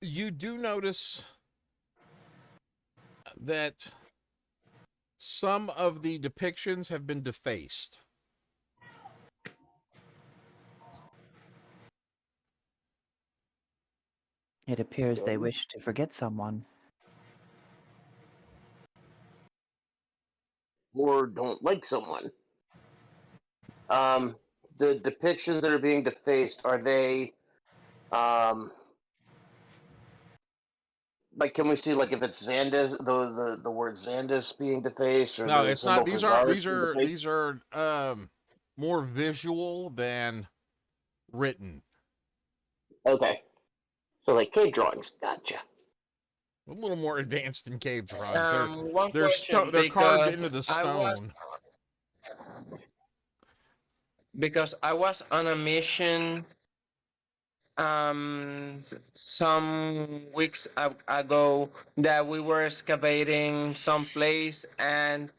Speaker 2: You do notice that some of the depictions have been defaced.
Speaker 6: It appears they wish to forget someone.
Speaker 7: Or don't like someone. The depictions that are being defaced, are they like, can we see, like, if it's Xandas, the word Xandas being defaced, or
Speaker 2: No,
Speaker 7: the
Speaker 2: it's not.
Speaker 7: symbol
Speaker 2: These
Speaker 7: for
Speaker 2: are
Speaker 7: Zara
Speaker 2: these
Speaker 7: being
Speaker 2: are
Speaker 7: defaced?
Speaker 2: these are more visual than written.
Speaker 7: Okay. So, like, cave drawings. Gotcha.
Speaker 2: A little more advanced than cave drawings.
Speaker 3: One question
Speaker 2: They're carved
Speaker 3: because
Speaker 2: into the
Speaker 3: I was
Speaker 2: stone.
Speaker 3: because I was on a mission some weeks ago that we were excavating some place and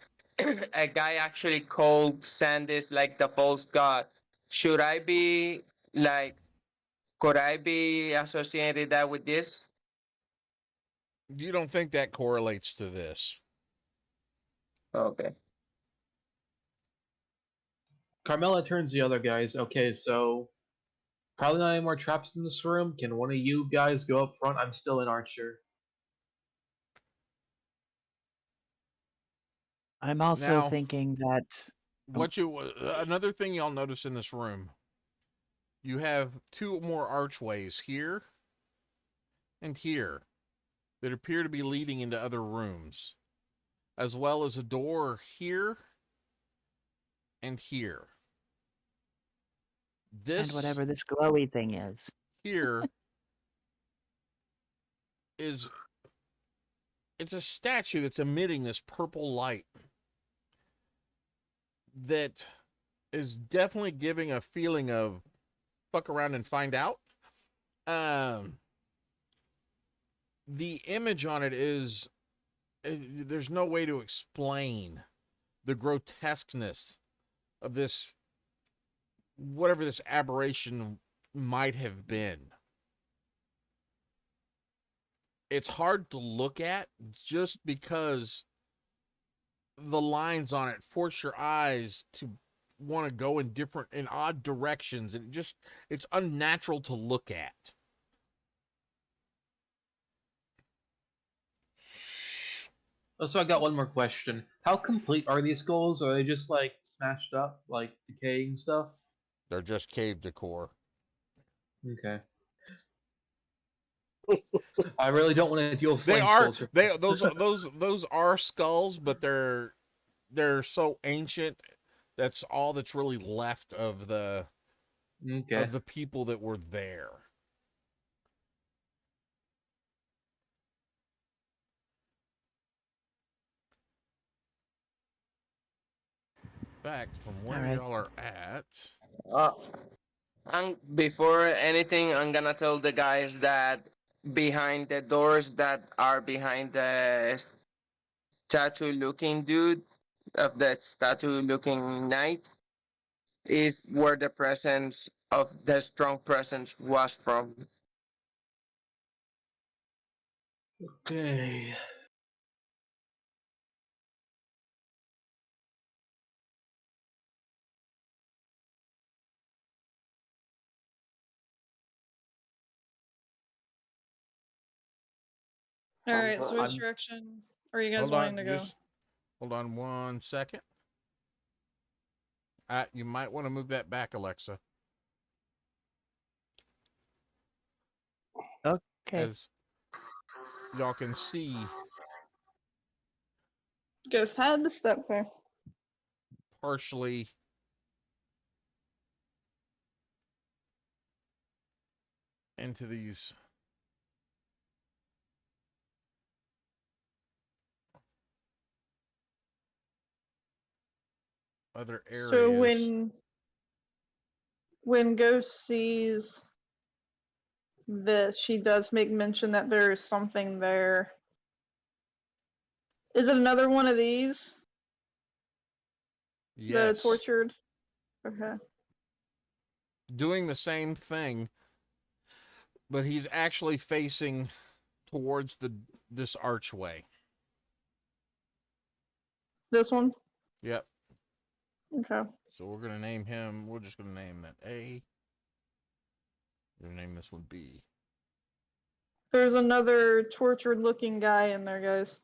Speaker 3: a guy actually called Sandis like the false god. Should I be like could I be associated that with this?
Speaker 2: You don't think that correlates to this?
Speaker 3: Okay.
Speaker 4: Carmela turns to the other guys. Okay, so probably not any more traps in this room. Can one of you guys go up front? I'm still in Archer.
Speaker 6: I'm also
Speaker 2: Now-
Speaker 6: thinking that
Speaker 2: Another thing y'all notice in this room, you have two more archways here and here that appear to be leading into other rooms, as well as a door here and here. This
Speaker 6: and whatever this glowy thing is.
Speaker 2: here is it's a statue that's emitting this purple light that is definitely giving a feeling of fuck around and find out. The image on it is there's no way to explain the grotesqueness of this, whatever this aberration might have been. It's hard to look at just because the lines on it force your eyes to want to go in odd directions, and it's unnatural to look at.
Speaker 4: Also, I got one more question. How complete are these skulls? Are they just like smashed up, like decaying stuff?
Speaker 2: They're just cave decor.
Speaker 4: Okay. I really don't want to deal with
Speaker 2: They
Speaker 4: flame
Speaker 2: are
Speaker 4: skulls.
Speaker 2: those are skulls, but they're so ancient. That's all that's really left of the
Speaker 4: Okay.
Speaker 2: of the people that were there. Back from where
Speaker 6: All right.
Speaker 2: y'all are at.
Speaker 3: And before anything, I'm gonna tell the guys that behind the doors that are behind the statue-looking dude of the statue-looking knight is where the presence of the strong presence was from.
Speaker 4: Okay.
Speaker 5: All right, so which
Speaker 4: I'm-
Speaker 5: direction are you guys
Speaker 2: Hold
Speaker 5: wanting
Speaker 2: on,
Speaker 5: to go?
Speaker 2: just hold on 1 second. You might want to move that back, Alexa.
Speaker 6: Okay.
Speaker 2: As y'all can see,
Speaker 5: Ghost had the step there.
Speaker 2: partially into these other areas.
Speaker 5: So when Ghost sees this, she does make mention that there is something there. Is it another one of these?
Speaker 2: Yes,
Speaker 5: The tortured? Okay.
Speaker 2: doing the same thing, but he's actually facing towards this archway.
Speaker 5: This one?
Speaker 2: Yep.
Speaker 5: Okay.
Speaker 2: So we're gonna name him. We're just gonna name that A. We're gonna name this one B.
Speaker 5: There's another tortured looking guy in there, guys.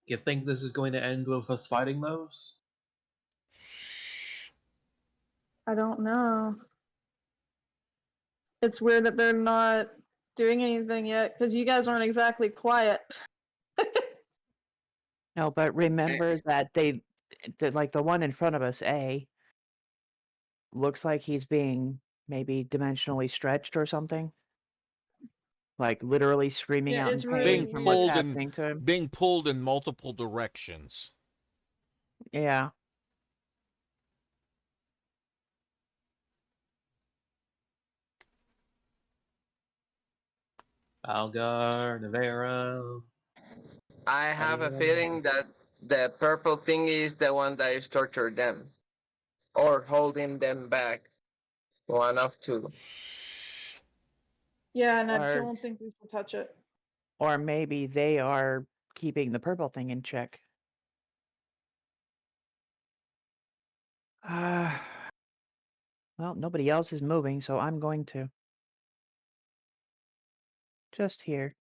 Speaker 4: You think this is going to end with us fighting those?
Speaker 5: I don't know. It's weird that they're not doing anything yet because you guys aren't exactly quiet.
Speaker 6: No, but remember that like the one in front of us, A, looks like he's being maybe dimensionally stretched or something. Like literally screaming
Speaker 5: Yeah,
Speaker 6: out in
Speaker 5: it's
Speaker 6: pain
Speaker 5: really
Speaker 6: from
Speaker 5: weird.
Speaker 6: what's
Speaker 2: Pulled in-
Speaker 6: happening to him.
Speaker 2: Being pulled in multiple directions.
Speaker 6: Yeah.
Speaker 4: Algar, Nevera.
Speaker 3: I have a
Speaker 4: Anyone?
Speaker 3: feeling that the purple thing is the one that is torturing them or holding them back. One of two.
Speaker 5: Yeah, and I
Speaker 6: Or-
Speaker 5: don't think we should touch it.
Speaker 6: Or maybe they are keeping the purple thing in check. Well, nobody else is moving, so I'm going to. Just here.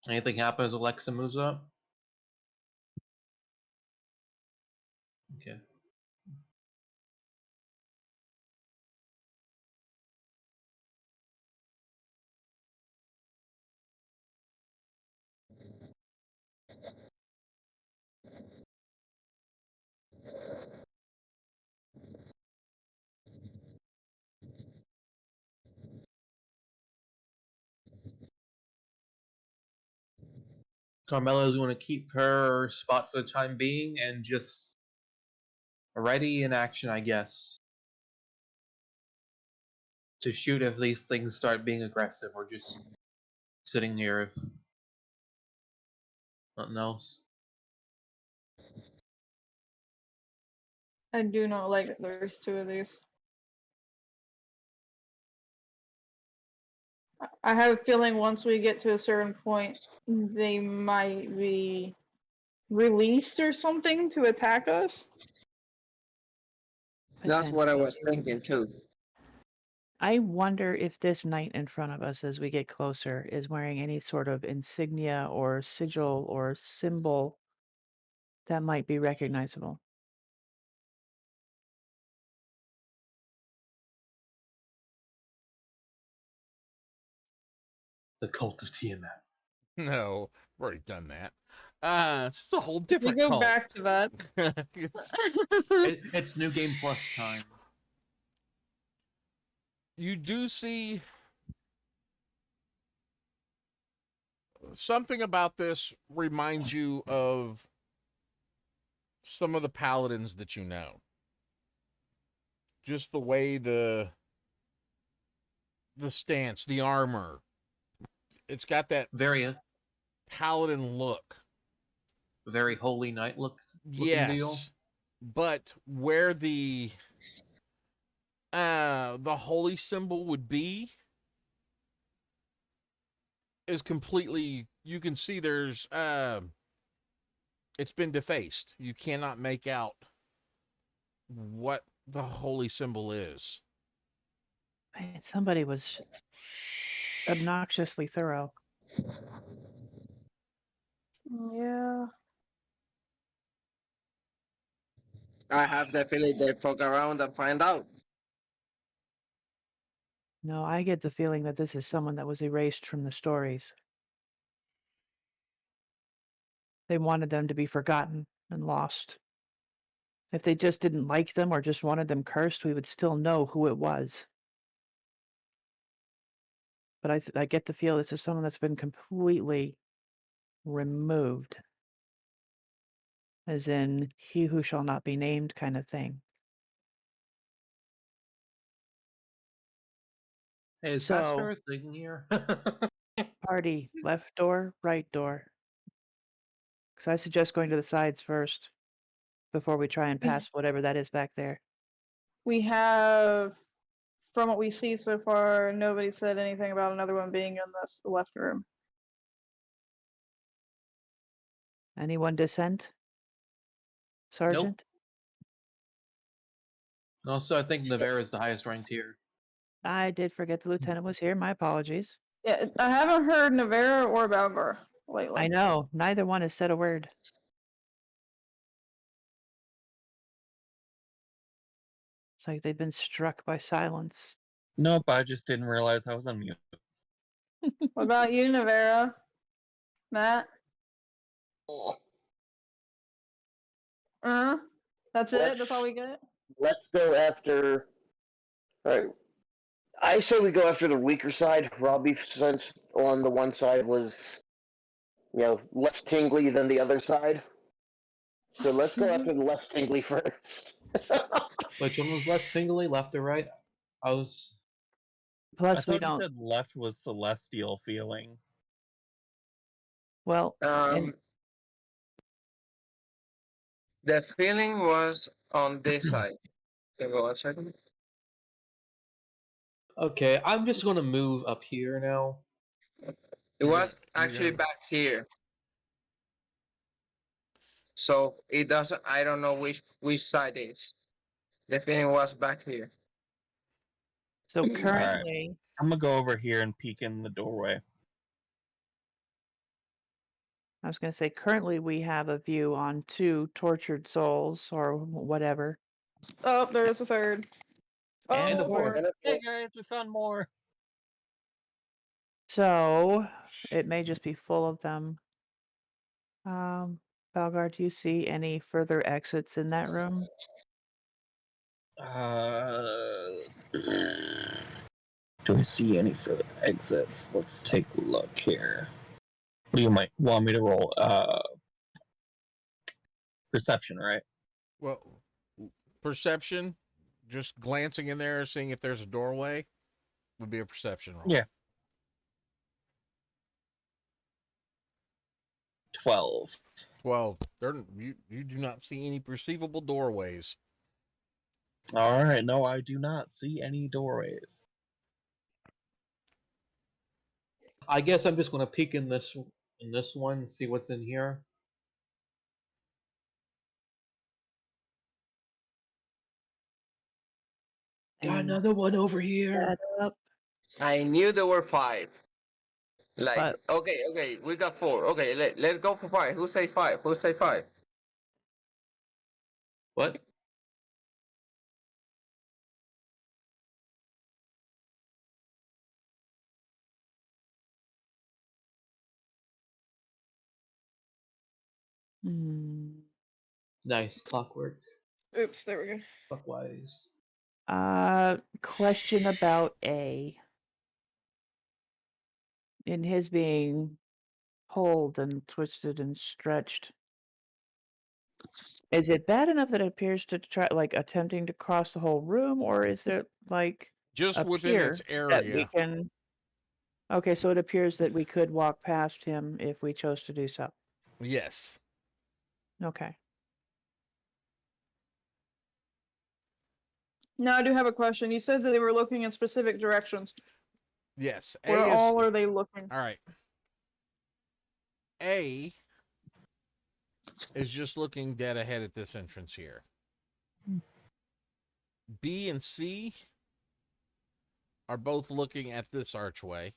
Speaker 4: Anything happens, Alexa moves up? Okay. Carmela's going to keep her spot for the time being and just ready in action, I guess, to shoot if these things start being aggressive, or just sitting here if nothing else.
Speaker 5: I do not like that there's two of these. I have a feeling once we get to a certain point, they might be released or something to attack us.
Speaker 3: That's what I
Speaker 6: Potentially.
Speaker 3: was thinking too.
Speaker 6: I wonder if this knight in front of us as we get closer is wearing any sort of insignia or sigil or symbol that might be recognizable.
Speaker 4: The cult of Tiamat.
Speaker 2: No, we've already done that. It's a whole
Speaker 5: We
Speaker 2: different
Speaker 5: go
Speaker 2: cult.
Speaker 5: back to that.
Speaker 4: It's New Game Plus time.
Speaker 2: You do see something about this reminds you of some of the paladins that you know. Just the way the stance, the armor. It's got that
Speaker 4: Very
Speaker 2: paladin look.
Speaker 4: very holy knight looking
Speaker 2: Yes.
Speaker 4: deal.
Speaker 2: But where the holy symbol would be is completely, you can see there's it's been defaced. You cannot make out what the holy symbol is.
Speaker 6: Man, somebody was obnoxiously thorough.
Speaker 5: Yeah.
Speaker 3: I have the feeling they fuck around and find out.
Speaker 6: No, I get the feeling that this is someone that was erased from the stories. They wanted them to be forgotten and lost. If they just didn't like them or just wanted them cursed, we would still know who it was. but I get the feel this is someone that's been completely removed, as in he who shall not be named kind of thing.
Speaker 4: Hey, is
Speaker 6: So-
Speaker 4: Pastor thing here?
Speaker 6: Party, left door, right door. Because I suggest going to the sides first before we try and
Speaker 5: We-
Speaker 6: pass whatever that is back there.
Speaker 5: We have, from what we see so far, nobody said anything about another one being in this left room.
Speaker 6: Anyone dissent? Sergeant?
Speaker 4: Also, I think Navarre is the highest ranked here.
Speaker 6: I did forget the lieutenant was here. My apologies.
Speaker 5: Yeah, I haven't heard Navarra or Balgar lately.
Speaker 6: I know, neither one has said a word. It's like they've been struck by silence.
Speaker 8: Nope, I just didn't realize I was on mute.
Speaker 5: What about you, Navarra? Matt? That's it? That's all we get?
Speaker 7: Let's go after. Alright. I say we go after the weaker side. Robbie, since on the one side was, less tingly than the other side. So let's go after the less tingly first.
Speaker 4: Which one was less tingly, left or right? I was.
Speaker 6: Plus,
Speaker 8: I
Speaker 6: we
Speaker 8: thought you
Speaker 6: don't.
Speaker 8: said left was celestial feeling.
Speaker 6: Well, and
Speaker 3: The feeling was on this side. Give me 1 second.
Speaker 4: Okay, I'm just gonna move up here now.
Speaker 3: It was
Speaker 1: you're
Speaker 3: actually
Speaker 1: gonna-
Speaker 3: back here. So it doesn't. I don't know which side is. The feeling was back here.
Speaker 6: so currently,
Speaker 8: I'm gonna go over here and peek in the doorway.
Speaker 6: I was going to say, currently we have a view on 2 tortured souls or whatever.
Speaker 5: Oh, there's a third.
Speaker 6: And
Speaker 5: Oh,
Speaker 6: a fourth.
Speaker 5: Lord.
Speaker 8: Hey guys, we found more.
Speaker 6: So it may just be full of them. Balgar, do you see any further exits in that room?
Speaker 8: Do I see any further exits? Let's take a look here. What do you might want me to roll? Perception, right?
Speaker 2: Well, perception, just glancing in there, seeing if there's a doorway, would be a perception roll.
Speaker 8: Yeah. 12.
Speaker 2: 12. You do not see any perceivable doorways.
Speaker 8: All right. No, I do not see any doorways.
Speaker 4: I guess I'm just gonna peek in this one, see what's in here. Got
Speaker 6: And
Speaker 4: another one over here.
Speaker 6: that up.
Speaker 3: I knew there were 5. Like,
Speaker 6: But-
Speaker 3: okay, we got 4. Okay, let's go for 5. Who say 5? Who say 5?
Speaker 4: What?
Speaker 6: Hmm.
Speaker 4: Nice clockwork.
Speaker 5: Oops, there we go.
Speaker 4: Clockwise.
Speaker 6: Question about A. In his being pulled and twisted and stretched, is it bad enough that it appears to try, like, attempting to cross the whole room, or is it like
Speaker 2: Just within
Speaker 6: appear
Speaker 2: its
Speaker 6: that we
Speaker 2: area.
Speaker 6: can? Okay, so it appears that we could walk past him if we chose to do so.
Speaker 2: Yes.
Speaker 6: Okay.
Speaker 5: Now I do have a question. You said that they were looking in specific directions.
Speaker 2: Yes.
Speaker 5: Where
Speaker 2: A is,
Speaker 5: all are they looking?
Speaker 2: all right. A is just looking dead ahead at this entrance here. B and C are both looking at this archway.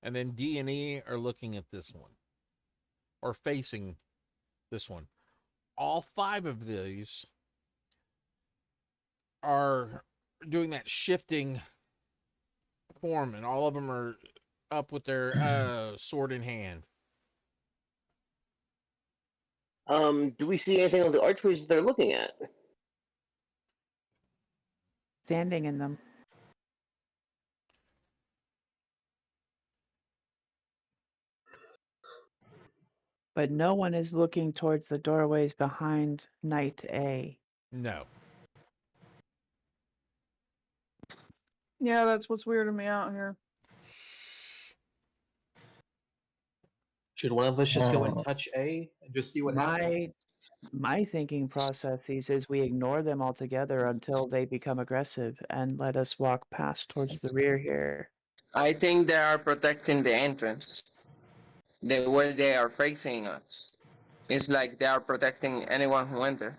Speaker 2: And then D and E are looking at this one. Or facing this one. All 5 of these are doing that shifting form, and all of them are up with their sword in hand.
Speaker 7: Do we see anything on the archways they're looking at?
Speaker 6: Standing in them. But no one is looking towards the doorways behind Knight A.
Speaker 2: No.
Speaker 5: Yeah, that's what's weirding me out here.
Speaker 4: Should one of us just go and
Speaker 8: Oh.
Speaker 4: touch A and just see what happens?
Speaker 6: My thinking processes is we ignore them altogether until they become aggressive and let us walk past towards the rear here.
Speaker 3: I think they are protecting the entrance. The way they are facing us. It's like they are protecting anyone who enter.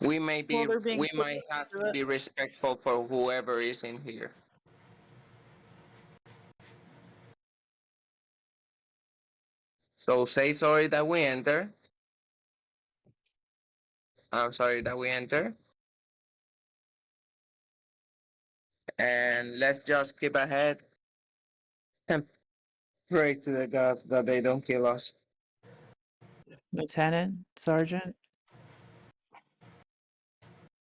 Speaker 3: We may be
Speaker 5: Well, they're being
Speaker 3: we
Speaker 5: forced
Speaker 3: might have
Speaker 5: to
Speaker 3: to
Speaker 5: it.
Speaker 3: be respectful for whoever is in here. So say sorry that we enter. I'm sorry that we enter. And let's just keep ahead and pray to the gods that they don't kill us.
Speaker 6: Lieutenant, Sergeant,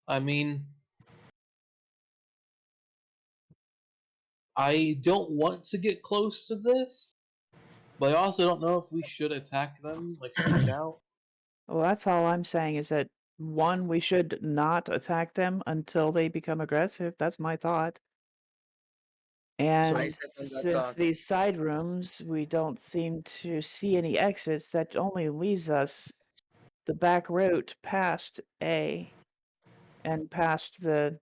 Speaker 4: I mean, I don't want to get close to this, but I also don't know if we should attack them, like straight out.
Speaker 6: well, that's all I'm saying is that one, we should not attack them until they become aggressive. That's my thought.
Speaker 3: I
Speaker 6: And
Speaker 3: second that
Speaker 6: since
Speaker 3: thought.
Speaker 6: these side rooms, we don't seem to see any exits, that only leaves us the back route past A and past the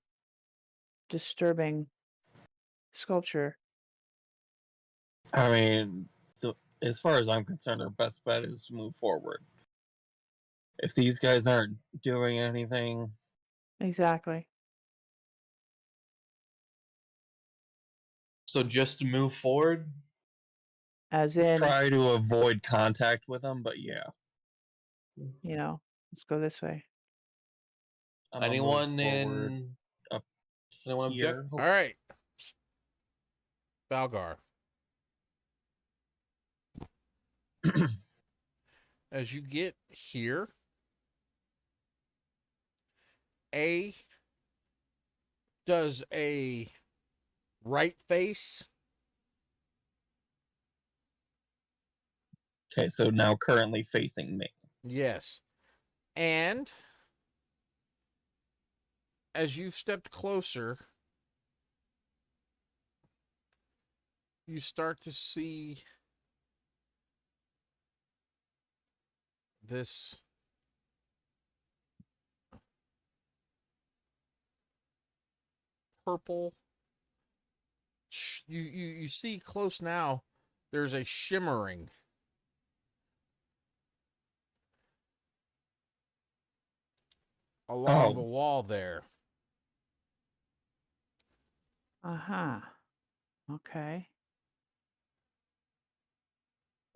Speaker 6: disturbing sculpture.
Speaker 8: I mean, as far as I'm concerned, our best bet is to move forward. If these guys aren't doing anything,
Speaker 6: Exactly.
Speaker 4: So just to move forward.
Speaker 6: As in,
Speaker 8: try to avoid contact with them. But yeah,
Speaker 6: you know, let's go this way.
Speaker 8: I'm gonna move
Speaker 4: Anyone
Speaker 8: forward
Speaker 4: in?
Speaker 8: up
Speaker 4: Anyone
Speaker 8: here.
Speaker 4: object?
Speaker 2: All right. Balgar. As you get here, A does a right face.
Speaker 8: Okay, so now currently facing me.
Speaker 2: Yes. And as you've stepped closer, you start to see this purple. You see close now, there's a shimmering along the wall there.
Speaker 6: Uh-huh. Okay.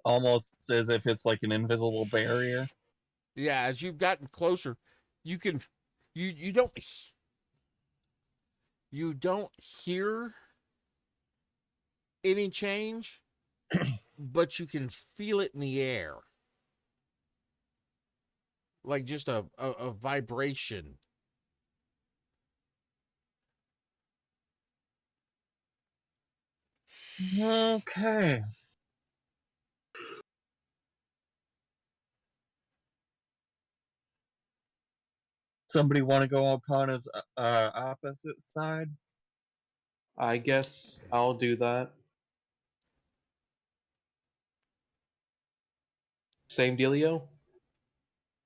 Speaker 8: Almost as if it's like an invisible barrier.
Speaker 2: Yeah, as you've gotten closer, you can you don't hear any change, but you can feel it in the air. Like just a vibration.
Speaker 8: Okay. Somebody want to go upon his opposite side?
Speaker 4: I guess I'll do that. Same dealio.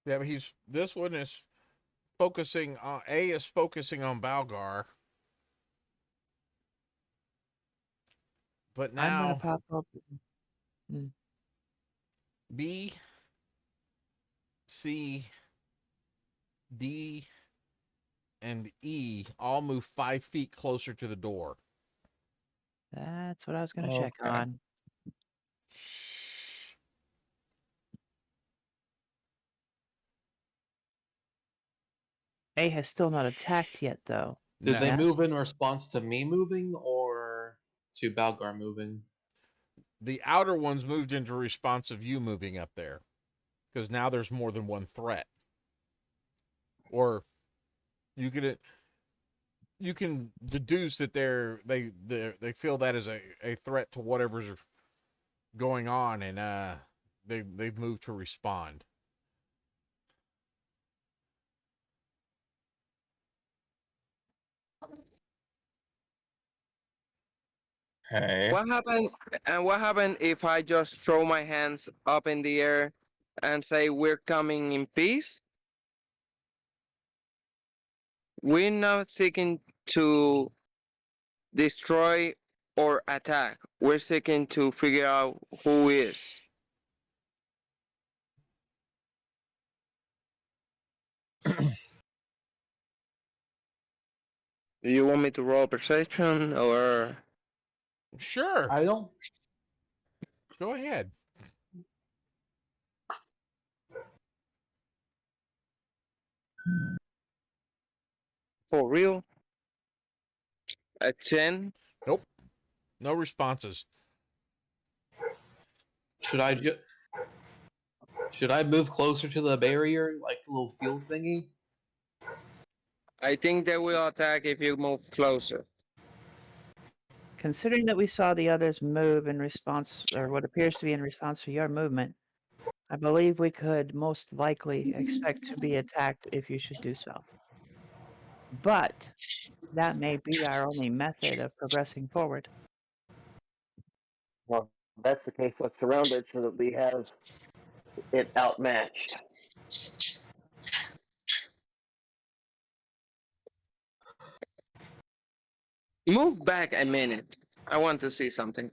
Speaker 2: Yeah, but this one is focusing on A is focusing on Balgar. But
Speaker 6: I'm gonna
Speaker 2: now
Speaker 6: pop up.
Speaker 2: B, C, D, and E all move 5 feet closer to the door.
Speaker 6: That's what I was gonna check
Speaker 8: Okay.
Speaker 6: on. A has still not attacked yet, though.
Speaker 4: Did
Speaker 2: No.
Speaker 4: they move in response to me moving or to Balgar moving?
Speaker 2: The outer ones moved into response of you moving up there, because now there's more than one threat. Or you can deduce that they feel that is a threat to whatever's going on, and they've moved to respond.
Speaker 8: Okay.
Speaker 3: What happened? And what happened if I just throw my hands up in the air and say we're coming in peace? We're not seeking to destroy or attack. We're seeking to figure out who is. Do you want me to roll perception or?
Speaker 2: Sure,
Speaker 4: I don't.
Speaker 2: go ahead.
Speaker 3: For real? A 10?
Speaker 2: Nope, no responses.
Speaker 4: Should I just? Should I move closer to the barrier, like a little field thingy?
Speaker 3: I think they will attack if you move closer.
Speaker 6: Considering that we saw the others move in response, or what appears to be in response to your movement, I believe we could most likely expect to be attacked if you should do so. But that may be our only method of progressing forward.
Speaker 7: Well, if that's the case. Let's surround it so that we have it outmatched.
Speaker 3: Move back a minute. I want to see something.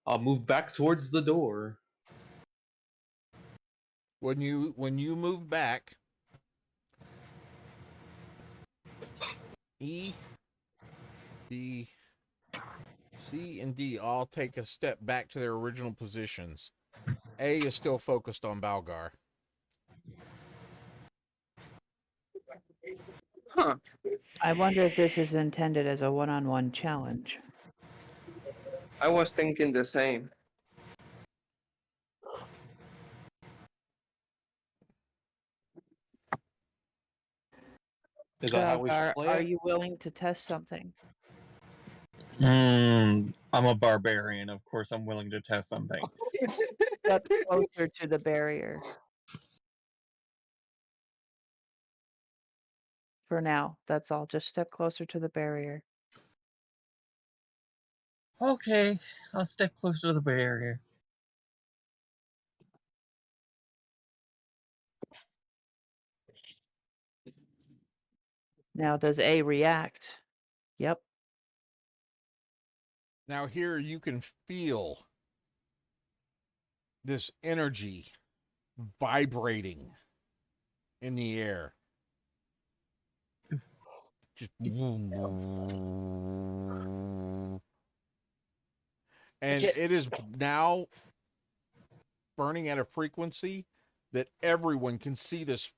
Speaker 4: I'll move back towards the door.
Speaker 2: When you move back, E, B, C, and D all take a step back to their original positions. A is still focused on Balgar.
Speaker 3: Huh.
Speaker 6: I wonder if this is intended as a one-on-one challenge.
Speaker 3: I was thinking the same.
Speaker 4: Is that how we should
Speaker 6: Balgar,
Speaker 4: play
Speaker 6: are
Speaker 4: it?
Speaker 6: you willing to test something?
Speaker 8: I'm a barbarian. Of course, I'm willing to test something.
Speaker 6: Step closer to the barrier. For now, that's all. Just step closer to the barrier.
Speaker 8: Okay, I'll step closer to the barrier.
Speaker 6: Now, does A react? Yep.
Speaker 2: Now here you can feel this energy vibrating in the air. Just and it is now burning at a frequency that everyone can see this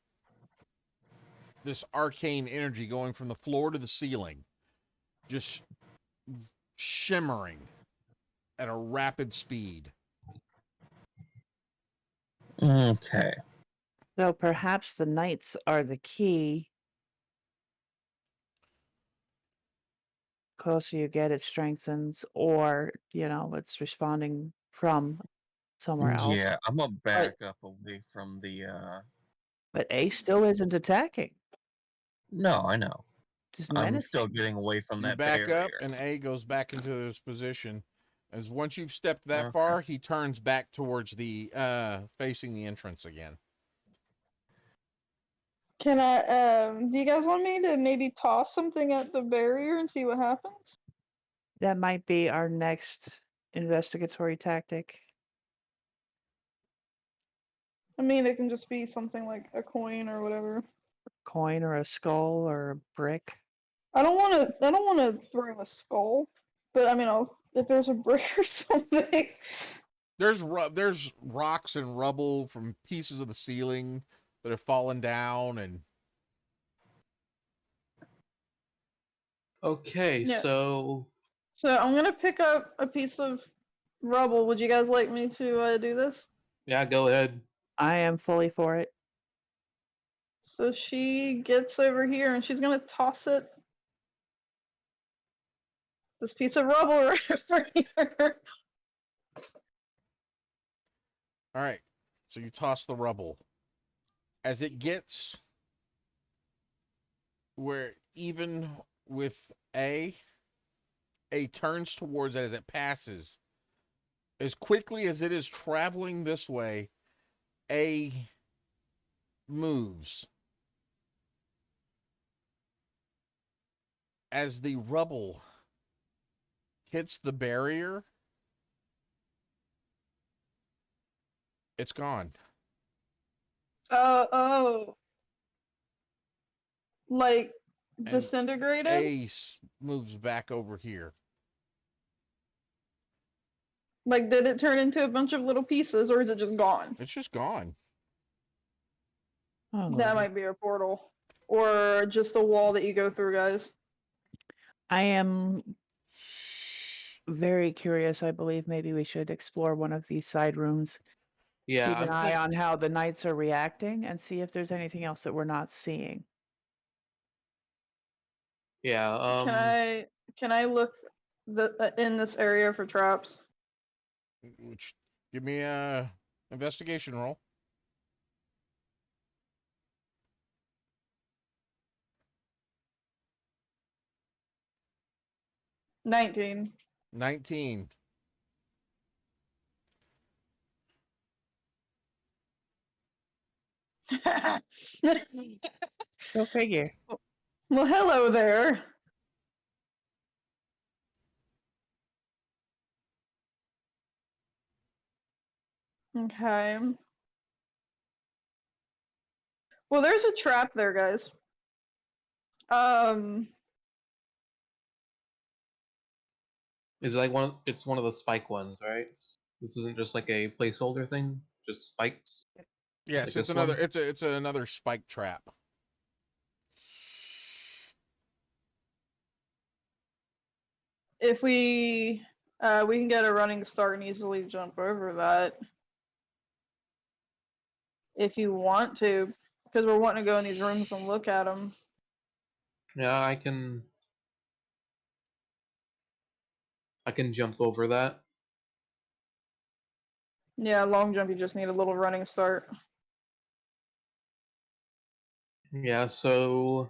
Speaker 2: arcane energy going from the floor to the ceiling, just shimmering at a rapid speed.
Speaker 8: Okay.
Speaker 6: So perhaps the knights are the key. Closer you get, it strengthens, or, it's responding from somewhere else.
Speaker 8: Yeah, I'm gonna back up away from the.
Speaker 6: But A still isn't attacking.
Speaker 8: No, I know.
Speaker 6: Just
Speaker 8: I'm
Speaker 6: menacing.
Speaker 8: still getting away from
Speaker 2: You
Speaker 8: that
Speaker 2: back
Speaker 8: barrier.
Speaker 2: up, and A goes back into his position. As once you've stepped that
Speaker 8: Okay.
Speaker 2: far, he turns back towards the facing the entrance again.
Speaker 5: Can I? Do you guys want me to maybe toss something at the barrier and see what happens?
Speaker 6: That might be our next investigatory tactic.
Speaker 5: I mean, it can just be something like a coin or whatever.
Speaker 6: Coin or a skull or a brick.
Speaker 5: I don't want to. I don't want to throw a skull, but I mean, if there's a brick or something.
Speaker 2: There's rocks and rubble from pieces of the ceiling that have fallen down, and
Speaker 4: Okay,
Speaker 5: Yeah.
Speaker 4: so
Speaker 5: So I'm gonna pick up a piece of rubble. Would you guys like me to do this?
Speaker 4: yeah, go ahead.
Speaker 6: I am fully for it.
Speaker 5: So she gets over here and she's gonna toss it. This piece of rubble right over here.
Speaker 2: All right. So you toss the rubble. As it gets where even with A turns towards it as it passes. As quickly as it is traveling this way, A moves. As the rubble hits the barrier, it's gone.
Speaker 5: Oh. Like
Speaker 2: And
Speaker 5: disintegrated?
Speaker 2: Ace moves back over here.
Speaker 5: Like, did it turn into a bunch of little pieces, or is it just gone?
Speaker 2: It's just gone.
Speaker 6: Oh,
Speaker 5: That
Speaker 6: Lordy.
Speaker 5: might be a portal. Or just a wall that you go through, guys.
Speaker 6: I am very curious. I believe maybe we should explore one of these side rooms.
Speaker 4: Yeah,
Speaker 6: Keep an
Speaker 4: I'm
Speaker 6: eye
Speaker 4: think-
Speaker 6: on how the knights are reacting and see if there's anything else that we're not seeing.
Speaker 4: yeah.
Speaker 5: Can I look in this area for traps?
Speaker 2: Which give me a investigation roll.
Speaker 5: $19.
Speaker 2: 19.
Speaker 6: Go figure.
Speaker 5: Well, hello there. Okay. Well, there's a trap there, guys.
Speaker 4: Is it like it's one of the spike ones, right? This isn't just like a placeholder thing, just spikes.
Speaker 2: Yes,
Speaker 4: Like
Speaker 2: it's
Speaker 4: this
Speaker 2: another
Speaker 4: one?
Speaker 2: it's another spike trap.
Speaker 5: If we can get a running start and easily jump over that. If you want to, because we're wanting to go in these rooms and look at them.
Speaker 4: Yeah, I can jump over that.
Speaker 5: Yeah, long jump, you just need a little running start.
Speaker 4: Yeah, so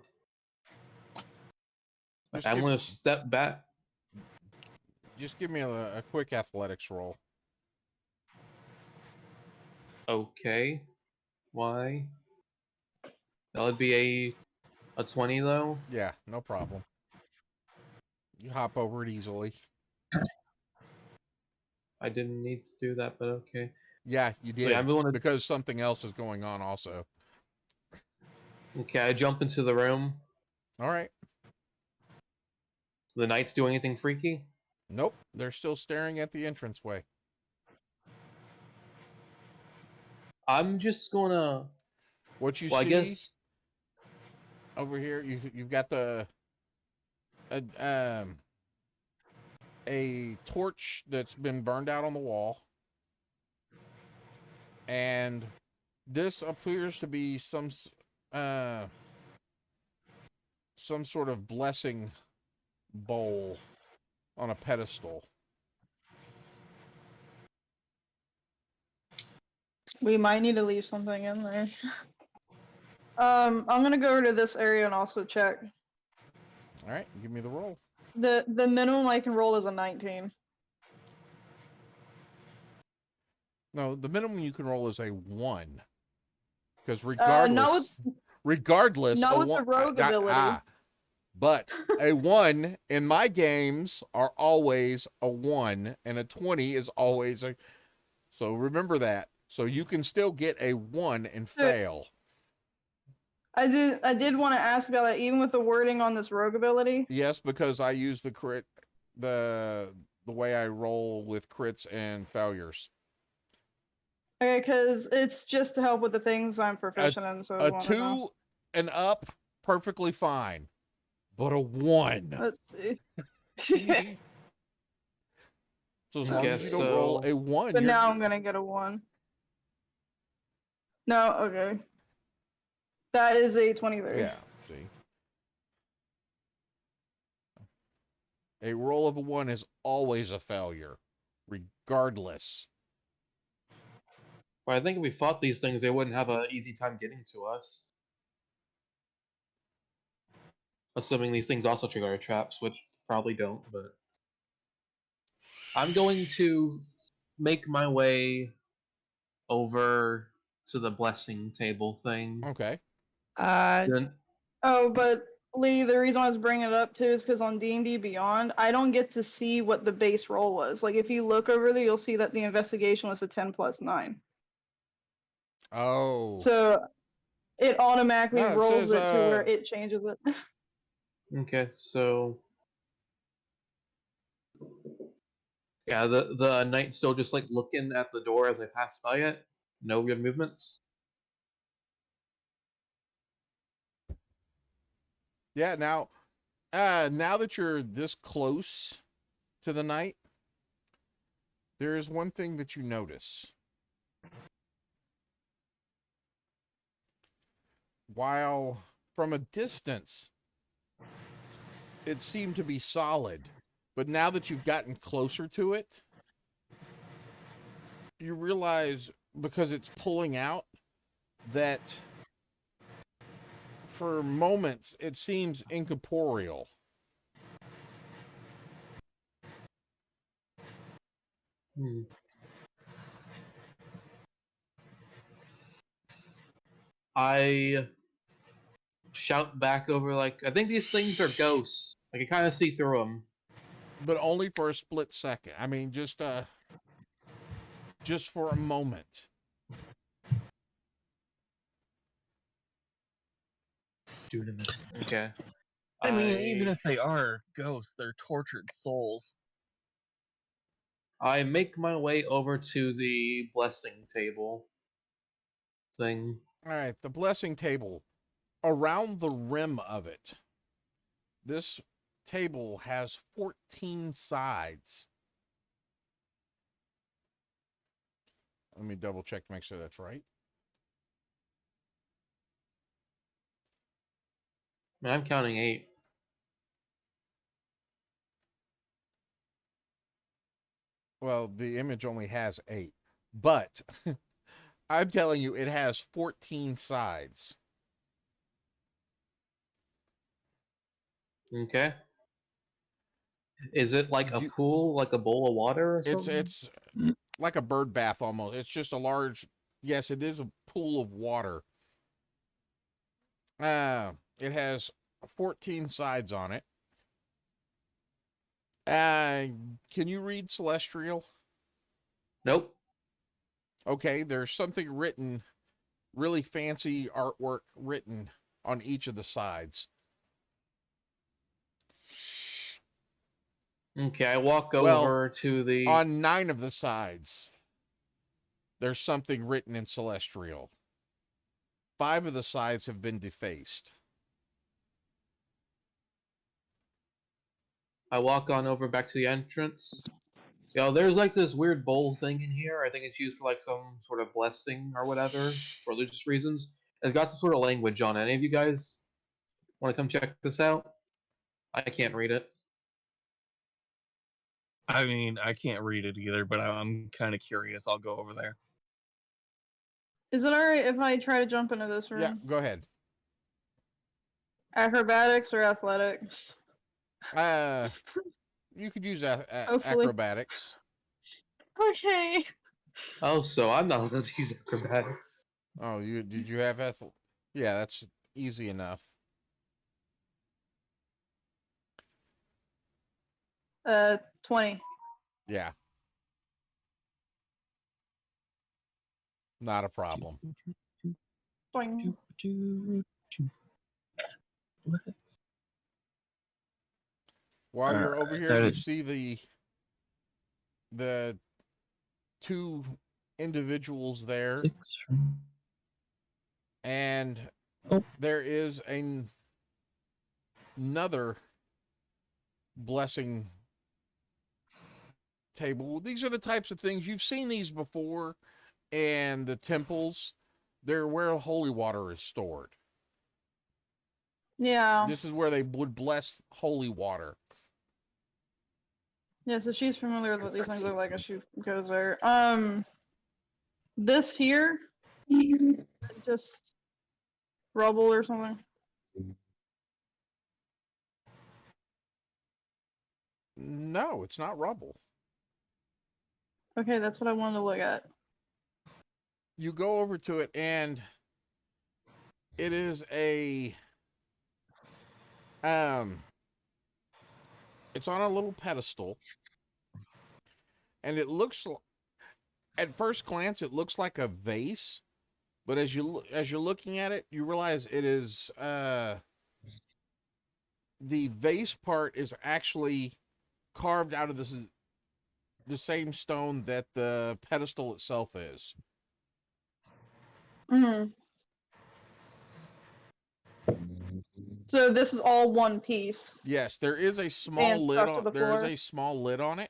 Speaker 2: Just
Speaker 4: I'm
Speaker 2: give,
Speaker 4: gonna step back.
Speaker 2: just give me a quick athletics roll.
Speaker 4: Okay. Why? That would be a 20 though.
Speaker 2: Yeah, no problem. You hop over it easily.
Speaker 4: I didn't need to do that, but okay.
Speaker 2: Yeah, you
Speaker 4: So
Speaker 2: did.
Speaker 4: yeah, I'm going to.
Speaker 2: Because something else is going on also.
Speaker 4: Okay, I jump into the room.
Speaker 2: All right.
Speaker 4: The knights do anything freaky?
Speaker 2: Nope. They're still staring at the entranceway.
Speaker 4: I'm just gonna.
Speaker 2: What you
Speaker 4: Well, I
Speaker 2: see
Speaker 4: guess.
Speaker 2: over here, you've got a torch that's been burned out on the wall. And this appears to be some sort of blessing bowl on a pedestal.
Speaker 5: We might need to leave something in there. I'm gonna go over to this area and also check.
Speaker 2: All right, give me the roll.
Speaker 5: The minimum I can roll is a 19.
Speaker 2: No, the minimum you can roll is a 1. Because
Speaker 5: Not
Speaker 2: regardless,
Speaker 5: not
Speaker 2: a
Speaker 5: with the
Speaker 2: one-
Speaker 5: rogue ability.
Speaker 2: but a 1 in my games are always a 1, and a 20 is always a. So remember that. So you can still get a 1 and fail.
Speaker 5: I did want to ask about that, even with the wording on this rogue ability.
Speaker 2: Yes, because I use the crit, the way I roll with crits and failures.
Speaker 5: Okay, because it's just to help with the things I'm proficient in. So I
Speaker 2: A
Speaker 5: wanna know.
Speaker 2: 2 and up, perfectly fine. But a 1.
Speaker 5: Let's see.
Speaker 2: So as long as
Speaker 4: Guess
Speaker 2: you don't roll
Speaker 4: so.
Speaker 2: a 1,
Speaker 5: But
Speaker 2: you're
Speaker 5: now I'm gonna get a 1. No, okay. That is a 23.
Speaker 2: yeah. See, a roll of a 1 is always a failure, regardless.
Speaker 4: But I think if we fought these things, they wouldn't have an easy time getting to us. Assuming these things also trigger our traps, which probably don't, but I'm going to make my way over to the blessing table thing.
Speaker 2: Okay.
Speaker 4: Then
Speaker 5: Oh, but Lee, the reason I was bringing it up too is because on D&D Beyond, I don't get to see what the base roll was. Like, if you look over there, you'll see that the investigation was a 10 plus 9.
Speaker 2: Oh.
Speaker 5: So it automatically
Speaker 2: No, it
Speaker 5: rolls
Speaker 2: says,
Speaker 5: it to where it changes it.
Speaker 4: okay, so yeah, the knight's still just like looking at the door as I pass by it. No good movements.
Speaker 2: Yeah, now that you're this close to the knight, there is one thing that you notice. While from a distance it seemed to be solid, but now that you've gotten closer to it, you realize, because it's pulling out, that for moments it seems incorporeal.
Speaker 4: I shout back over like, I think these things are ghosts. I can kind of see through them.
Speaker 2: But only for a split second. I mean, just for a moment.
Speaker 4: Dunamis. Okay.
Speaker 8: I mean, even if they are ghosts, they're tortured souls.
Speaker 4: I make my way over to the blessing table thing.
Speaker 2: All right, the blessing table. Around the rim of it, this table has 14 sides. Let me double check to make sure that's right.
Speaker 4: And I'm counting 8.
Speaker 2: Well, the image only has 8, but I'm telling you, it has 14 sides.
Speaker 4: Okay. Is it like a pool, like a bowl of water or something?
Speaker 2: It's like a bird bath almost. It's just a large, yes, it is a pool of water. It has 14 sides on it. Can you read Celestial?
Speaker 4: Nope.
Speaker 2: Okay, there's something written, really fancy artwork written on each of the sides.
Speaker 4: Okay, I walk over to the...
Speaker 2: On 9 of the sides, there's something written in Celestial. 5 of the sides have been defaced.
Speaker 4: I walk on over back to the entrance. There's like this weird bowl thing in here. I think it's used for like some sort of blessing or whatever, for religious reasons. It's got some sort of language on it. Any of you guys want to come check this out? I can't read it.
Speaker 8: I mean, I can't read it either, but I'm kind of curious. I'll go over there.
Speaker 5: Is it alright if I try to jump into this room?
Speaker 2: Yeah, go ahead.
Speaker 5: Acrobatics or athletics?
Speaker 2: You could use
Speaker 5: Hopefully.
Speaker 2: acrobatics.
Speaker 5: Okay.
Speaker 4: Oh, so I'm not allowed to use acrobatics.
Speaker 2: Oh, did you have Yeah, that's easy enough.
Speaker 5: 20.
Speaker 2: Yeah. Not a problem.
Speaker 5: Boing.
Speaker 2: While you're over here, you see the 2 individuals there. And there is another blessing table. These are the types of things you've seen these before, and the temples, they're where holy water is stored.
Speaker 5: Yeah.
Speaker 2: This is where they would bless holy water.
Speaker 5: Yeah, so she's familiar with what these things look like as she goes there. This here, just rubble or something.
Speaker 2: No, it's not rubble.
Speaker 5: Okay, that's what I wanted to look at.
Speaker 2: You go over to it, and it is it's on a little pedestal, and it looks, at first glance, it looks like a vase, but as you're looking at it, you realize it is the vase part is actually carved out of the same stone that the pedestal itself is.
Speaker 5: Hmm. So this is all one piece.
Speaker 2: Yes, there is a small
Speaker 5: And
Speaker 2: lid
Speaker 5: stuck to
Speaker 2: on
Speaker 5: the
Speaker 2: there is
Speaker 5: floor.
Speaker 2: a small lid on it,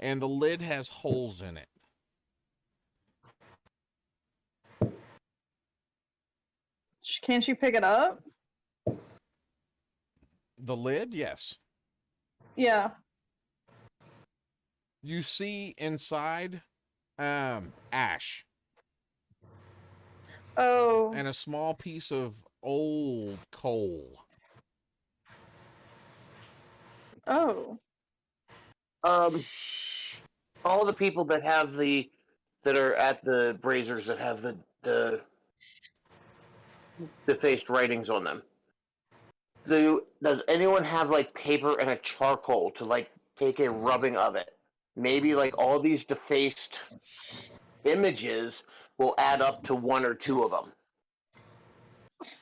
Speaker 2: and the lid has holes in it.
Speaker 5: Can she pick it up?
Speaker 2: The lid, yes.
Speaker 5: Yeah.
Speaker 2: You see inside ash
Speaker 5: Oh.
Speaker 2: and a small piece of old coal.
Speaker 5: Oh.
Speaker 7: All the people that are at the braziers that have the defaced writings on them. Does anyone have like paper and a charcoal to like take a rubbing of it? Maybe like all these defaced images will add up to one or two of them.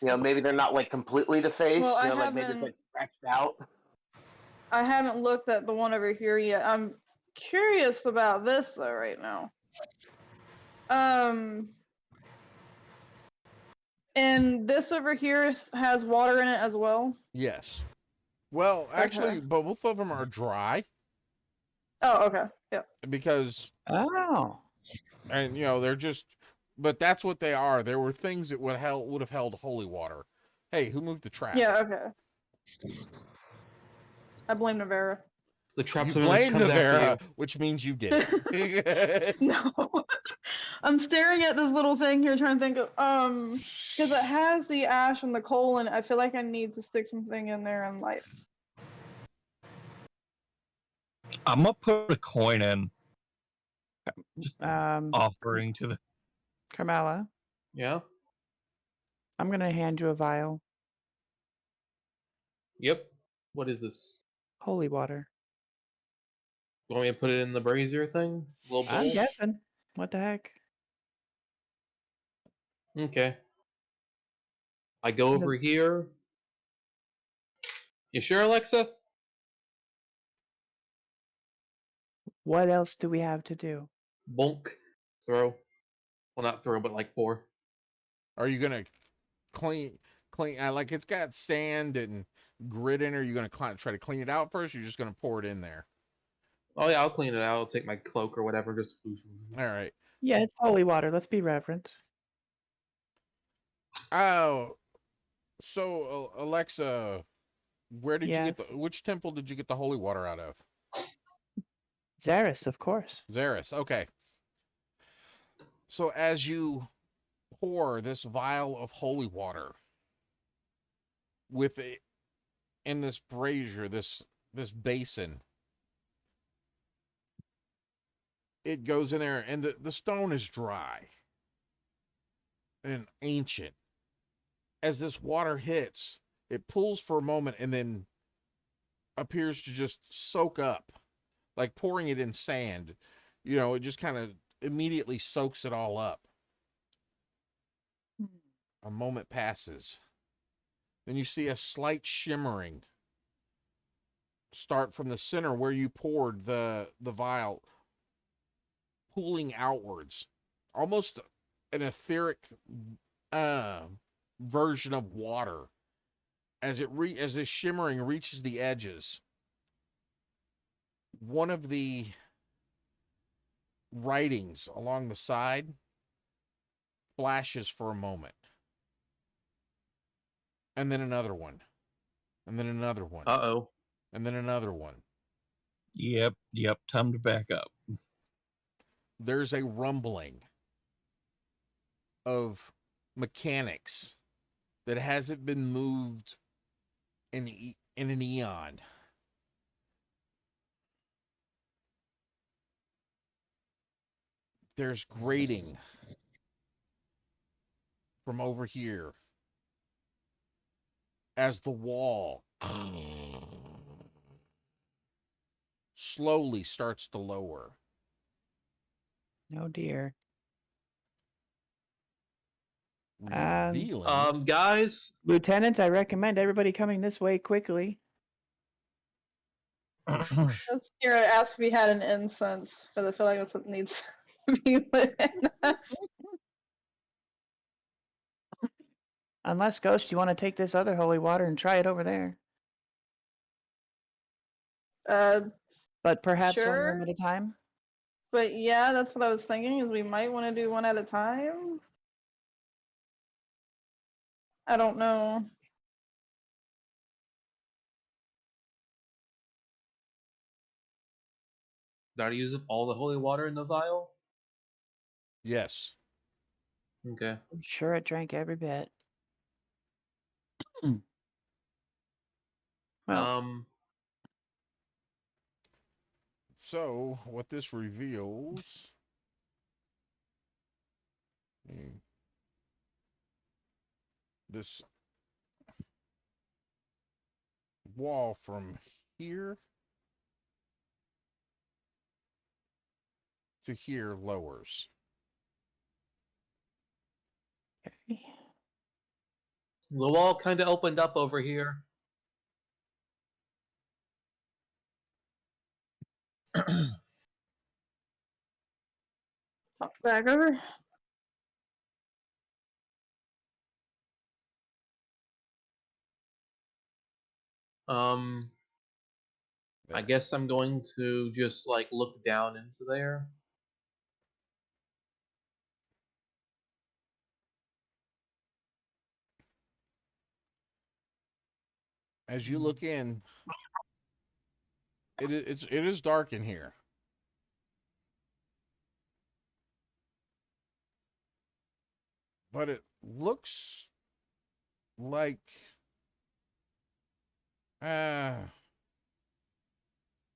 Speaker 7: You know, maybe they're not like completely defaced.
Speaker 5: Well,
Speaker 7: you know, like maybe it's like scratched out.
Speaker 5: I haven't looked at the one over here yet. I'm curious about this though right now. And this over here has water in it as well.
Speaker 2: Yes. Well, actually,
Speaker 5: Okay.
Speaker 2: both of them are dry
Speaker 5: Oh, okay. Yeah.
Speaker 2: because,
Speaker 6: Oh.
Speaker 2: and they're just, but that's what they are. There were things that would have held holy water. Hey, who moved the trap?
Speaker 5: Yeah. Okay. I blame Navera.
Speaker 4: The traps
Speaker 2: You
Speaker 4: are
Speaker 2: blame
Speaker 4: coming after
Speaker 2: Navera,
Speaker 4: you.
Speaker 2: which means you did it.
Speaker 5: No. I'm staring at this little thing here trying to think of because it has the ash and the coal and I feel like I need to stick something in there and light.
Speaker 8: I'm gonna put a coin in,
Speaker 6: Um,
Speaker 8: offering to the.
Speaker 6: Carmela,
Speaker 4: Yeah.
Speaker 6: I'm gonna hand you a vial.
Speaker 4: Yep. What is this?
Speaker 6: Holy water.
Speaker 4: You want me to put it in the brazier thing? Little bowl?
Speaker 6: I'm guessing. What the heck?
Speaker 4: Okay. I go over here. You sure, Alexa?
Speaker 6: What else do we have to do?
Speaker 4: Bonk. Throw. Well, not throw, but like pour.
Speaker 2: Are you gonna clean? Like it's got sand and grit in it. Are you gonna try to clean it out first? Or you're just gonna pour it in there?
Speaker 4: Oh yeah, I'll clean it out. I'll take my cloak or whatever. Just.
Speaker 2: All right.
Speaker 6: Yeah, it's holy water. Let's be reverent.
Speaker 2: Oh, so Alexa, where did you
Speaker 6: Yes.
Speaker 2: get which temple did you get the holy water out of?
Speaker 6: Zaris, of course.
Speaker 2: Zaris. Okay. So as you pour this vial of holy water in this brazier, this basin, it goes in there, and the stone is dry and ancient. As this water hits, it pulls for a moment and then appears to just soak up, like pouring it in sand. It just kind of immediately soaks it all up. A moment passes. Then you see a slight shimmering start from the center where you poured the vial, pooling outwards, almost an etheric version of water. As this shimmering reaches the edges, one of the writings along the side flashes for a moment, and then another one, and then another one,
Speaker 4: Uh-oh.
Speaker 2: and then another one.
Speaker 8: Yep. Time to back up.
Speaker 2: There's a rumbling of mechanics that hasn't been moved in an eon. There's grating from over here as the wall slowly starts to lower.
Speaker 6: Oh dear.
Speaker 2: Revealing
Speaker 4: Guys,
Speaker 6: Lieutenant, I recommend everybody coming this way quickly.
Speaker 5: Let's hear it. Ask if we had an incense, because I feel like that's what needs to be lit.
Speaker 6: Unless, Ghost, you want to take this other holy water and try it over there. But perhaps one
Speaker 5: Sure.
Speaker 6: room at a time.
Speaker 5: But yeah, that's what I was thinking. Is we might want to do one at a time. I don't know.
Speaker 4: did I use up all the holy water in the vial?
Speaker 2: yes.
Speaker 4: Okay.
Speaker 6: I'm sure it drank every bit. Well,
Speaker 2: So what this reveals, this wall from here to here lowers.
Speaker 6: okay.
Speaker 4: The wall kind of opened up over here.
Speaker 5: Hop back over.
Speaker 4: I guess I'm going to just like look down into there.
Speaker 2: As you look in, it is dark in here. But it looks like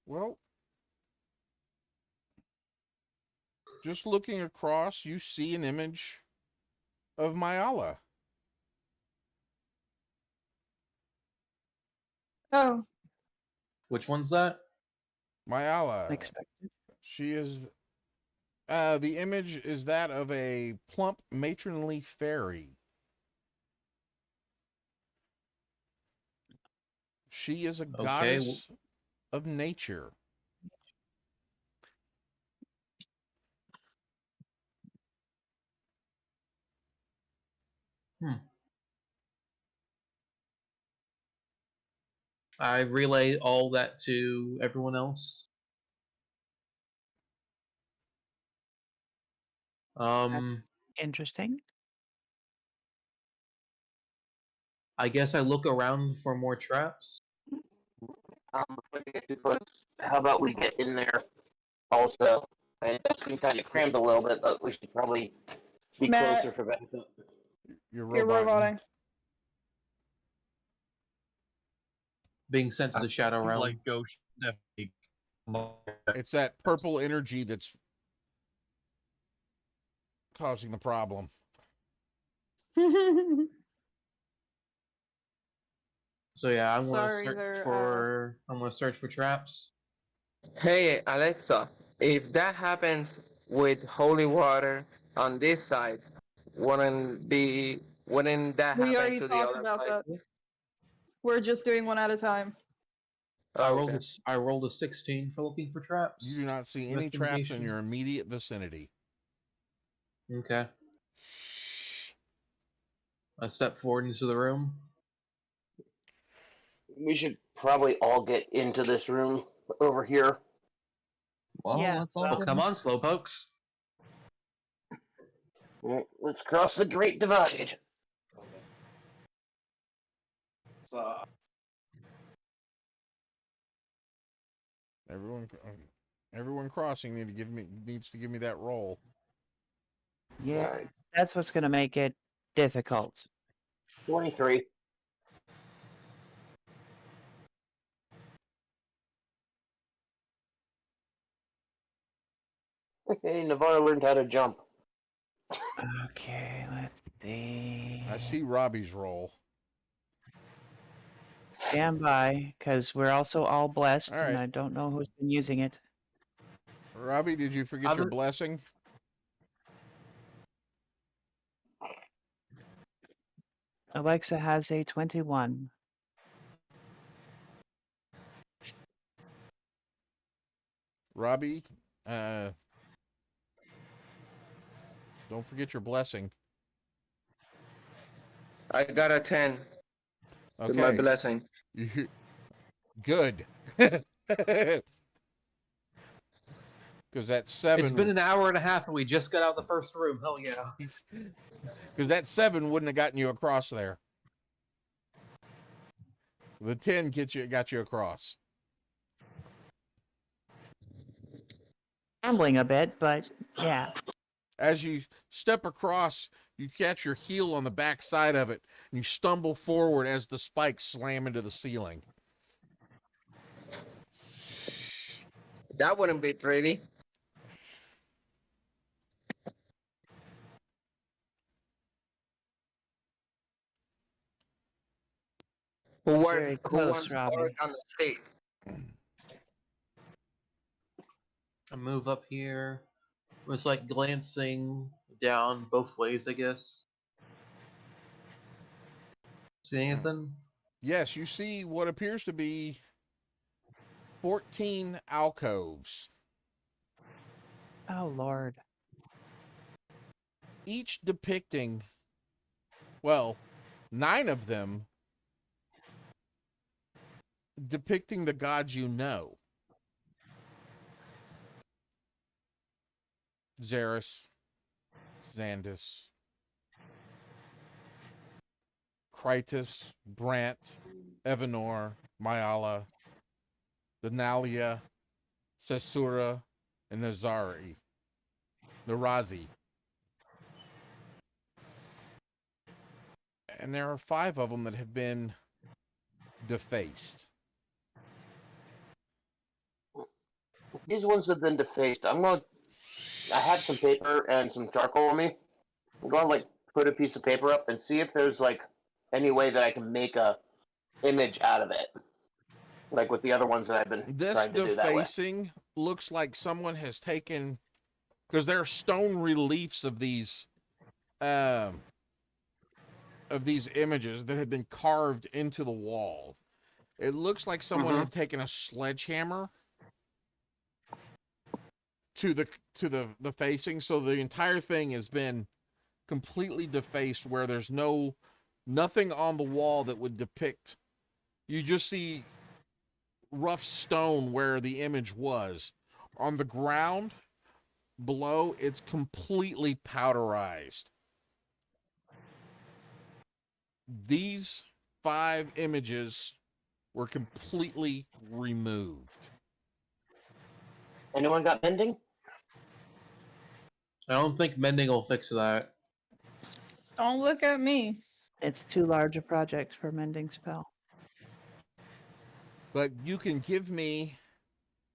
Speaker 2: well, just looking across, you see an image of Myala.
Speaker 5: Oh,
Speaker 4: Which one's that?
Speaker 2: Myala.
Speaker 6: Unexpected.
Speaker 2: She is the image is that of a plump matronly fairy. She is a goddess of nature.
Speaker 4: I relay all that to everyone else.
Speaker 6: Interesting.
Speaker 4: I guess I look around for more traps.
Speaker 7: How about we get in there also? And it's been kind of crammed a little bit, but we should probably be
Speaker 5: Matt.
Speaker 7: closer for backup.
Speaker 2: You're
Speaker 5: you're roboting.
Speaker 4: Being sent to the Shadow Realm.
Speaker 8: Like Ghost definitely.
Speaker 2: It's that purple energy that's causing the problem.
Speaker 4: So yeah, I'm
Speaker 5: Sorry,
Speaker 4: gonna
Speaker 5: they're,
Speaker 4: search for. I'm gonna search for traps.
Speaker 3: Hey Alexa, if that happens with holy water on this side, wouldn't that
Speaker 5: We
Speaker 3: happen
Speaker 5: already
Speaker 3: to the
Speaker 5: talked
Speaker 3: other
Speaker 5: about
Speaker 3: side?
Speaker 5: that. We're just doing one at a time.
Speaker 4: I
Speaker 3: Oh,
Speaker 4: rolled
Speaker 3: okay.
Speaker 4: I rolled a 16 for looking for traps.
Speaker 2: You do not see any traps in your immediate vicinity.
Speaker 4: Okay. I step forward into the room.
Speaker 7: We should probably all get into this room over here.
Speaker 8: Well,
Speaker 6: Yeah,
Speaker 8: let's all
Speaker 4: Oh,
Speaker 8: get
Speaker 4: come
Speaker 8: in-
Speaker 4: on, slowpokes.
Speaker 7: Let's cross the Great Divide.
Speaker 2: Everyone crossing needs to give me that roll.
Speaker 6: Yeah.
Speaker 7: Alright.
Speaker 6: That's what's going to make it difficult.
Speaker 7: 23. Okay, Navarro learned how to jump.
Speaker 6: Okay, let's see.
Speaker 2: I see Robbie's roll.
Speaker 6: Stand by, because we're also all blessed,
Speaker 2: All
Speaker 6: and
Speaker 2: right.
Speaker 6: I don't know who's been using it.
Speaker 2: Robbie, did you forget your
Speaker 4: I'm-
Speaker 2: blessing?
Speaker 6: Alexa has a 21.
Speaker 2: Robbie, don't forget your blessing.
Speaker 3: I got a 10 with my
Speaker 2: Okay.
Speaker 3: blessing.
Speaker 2: Good. Because that 7.
Speaker 4: It's been an hour and a half, and we just got out the first room. Hell yeah!
Speaker 2: Because that 7 wouldn't have gotten you across there. The 10 got you across.
Speaker 6: Gambling a bit, but yeah.
Speaker 2: As you step across, you catch your heel on the back side of it, and you stumble forward as the spikes slam into the ceiling.
Speaker 3: That wouldn't be pretty.
Speaker 6: Very
Speaker 3: Who
Speaker 6: close,
Speaker 3: wants
Speaker 6: Robbie.
Speaker 3: pork on the stick?
Speaker 4: I move up here. It was like glancing down both ways, I guess. See anything?
Speaker 2: Yes, you see what appears to be 14 alcoves,
Speaker 6: Oh, Lord.
Speaker 2: each depicting, well, 9 of them depicting the gods you know. Xeris, Xandus, Krytus, Brant, Evanor, Myala, Denalia, Sesura, and Nazari. Narazi. And there are 5 of them that have been defaced.
Speaker 7: These ones have been defaced. I had some paper and some charcoal on me. I'm gonna like put a piece of paper up and see if there's like any way that I can make a image out of it, like with the other ones that I've been
Speaker 2: This
Speaker 7: trying to do that way.
Speaker 2: defacing looks like someone has taken, because there are stone reliefs of these images that have been carved into the wall. It looks like someone had taken a sledgehammer to the facing, so the entire thing has been completely defaced, where there's nothing on the wall that would depict. You just see rough stone where the image was. On the ground below, it's completely powderized. These 5 images were completely removed.
Speaker 7: Anyone got mending?
Speaker 4: I don't think mending will fix that.
Speaker 5: Don't look at me.
Speaker 6: It's too large a project for mending spell.
Speaker 2: But you can give me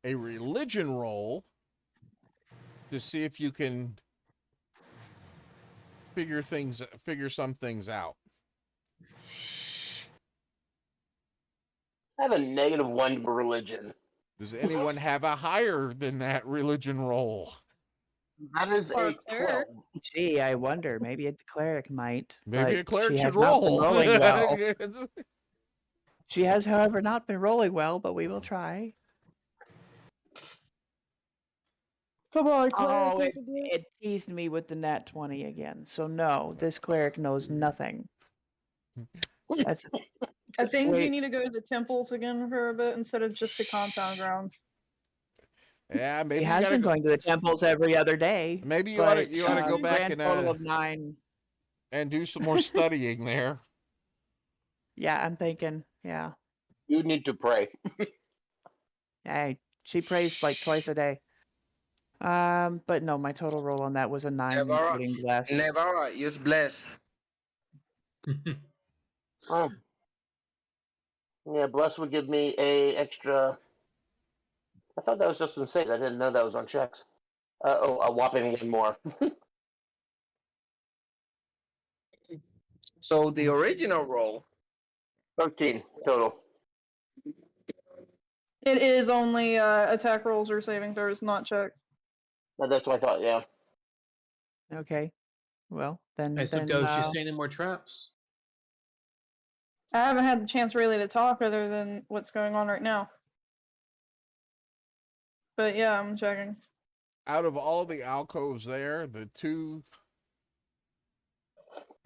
Speaker 2: a religion roll to see if you can figure some things out.
Speaker 7: I have a -1 religion.
Speaker 2: Does anyone have a higher than that religion roll?
Speaker 7: That is
Speaker 5: Or
Speaker 7: a
Speaker 5: cleric.
Speaker 7: 12.
Speaker 6: Gee, I wonder. Maybe a cleric might.
Speaker 2: Maybe
Speaker 6: but
Speaker 2: a cleric
Speaker 6: she
Speaker 2: should
Speaker 6: has not been
Speaker 2: roll.
Speaker 6: rolling well.
Speaker 2: It's-
Speaker 6: She has, however, not been rolling well, but we will try.
Speaker 7: Come on,
Speaker 6: Oh, it teased me with the nat 20 again. So no, this cleric knows nothing. That's
Speaker 5: I think you
Speaker 6: Wait.
Speaker 5: need to go to the temples again for a bit instead of just the compound grounds.
Speaker 2: yeah, maybe
Speaker 6: he
Speaker 2: you
Speaker 6: has
Speaker 2: gotta
Speaker 6: been
Speaker 2: go.
Speaker 6: going to the temples every other day.
Speaker 2: Maybe you ought to
Speaker 6: but,
Speaker 2: go back
Speaker 6: grand
Speaker 2: and
Speaker 6: total of 9.
Speaker 2: do some more studying there.
Speaker 6: Yeah, I'm thinking. Yeah,
Speaker 7: You need to pray.
Speaker 6: hey, she prays like twice a day. But no, my total roll on that was a 9,
Speaker 3: Never,
Speaker 6: including bless.
Speaker 3: never use bless.
Speaker 7: Oh. Yeah, bless would give me a extra. I thought that was just in saves. I didn't know that was on checks. A whopping one more.
Speaker 3: So the original roll.
Speaker 7: 13 total.
Speaker 5: It is only attack rolls or saving throws, not checks.
Speaker 7: That's what I thought. Yeah.
Speaker 6: Okay. Well, then.
Speaker 4: Hey, so
Speaker 6: then
Speaker 4: Ghost, you see any more traps?
Speaker 5: I haven't had the chance really to talk other than what's going on right now. But yeah, I'm checking.
Speaker 2: Out of all the alcoves there, the two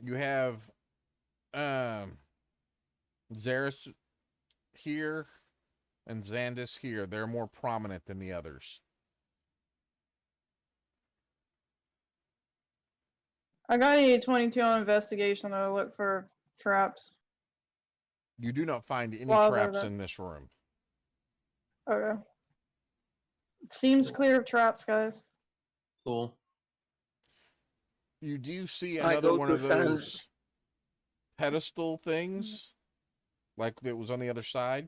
Speaker 2: you have Xeris here and Xandis here. They're more prominent than the others.
Speaker 5: I got a 22 on investigation to look for traps.
Speaker 2: You do not find any
Speaker 5: Well, they're
Speaker 2: traps
Speaker 5: the-
Speaker 2: in this room.
Speaker 5: Okay. Seems clear of traps, guys.
Speaker 4: Cool.
Speaker 2: You do see
Speaker 3: I
Speaker 2: another
Speaker 3: go
Speaker 2: one
Speaker 3: to
Speaker 2: of
Speaker 3: San-
Speaker 2: those pedestal things, like it was on the other side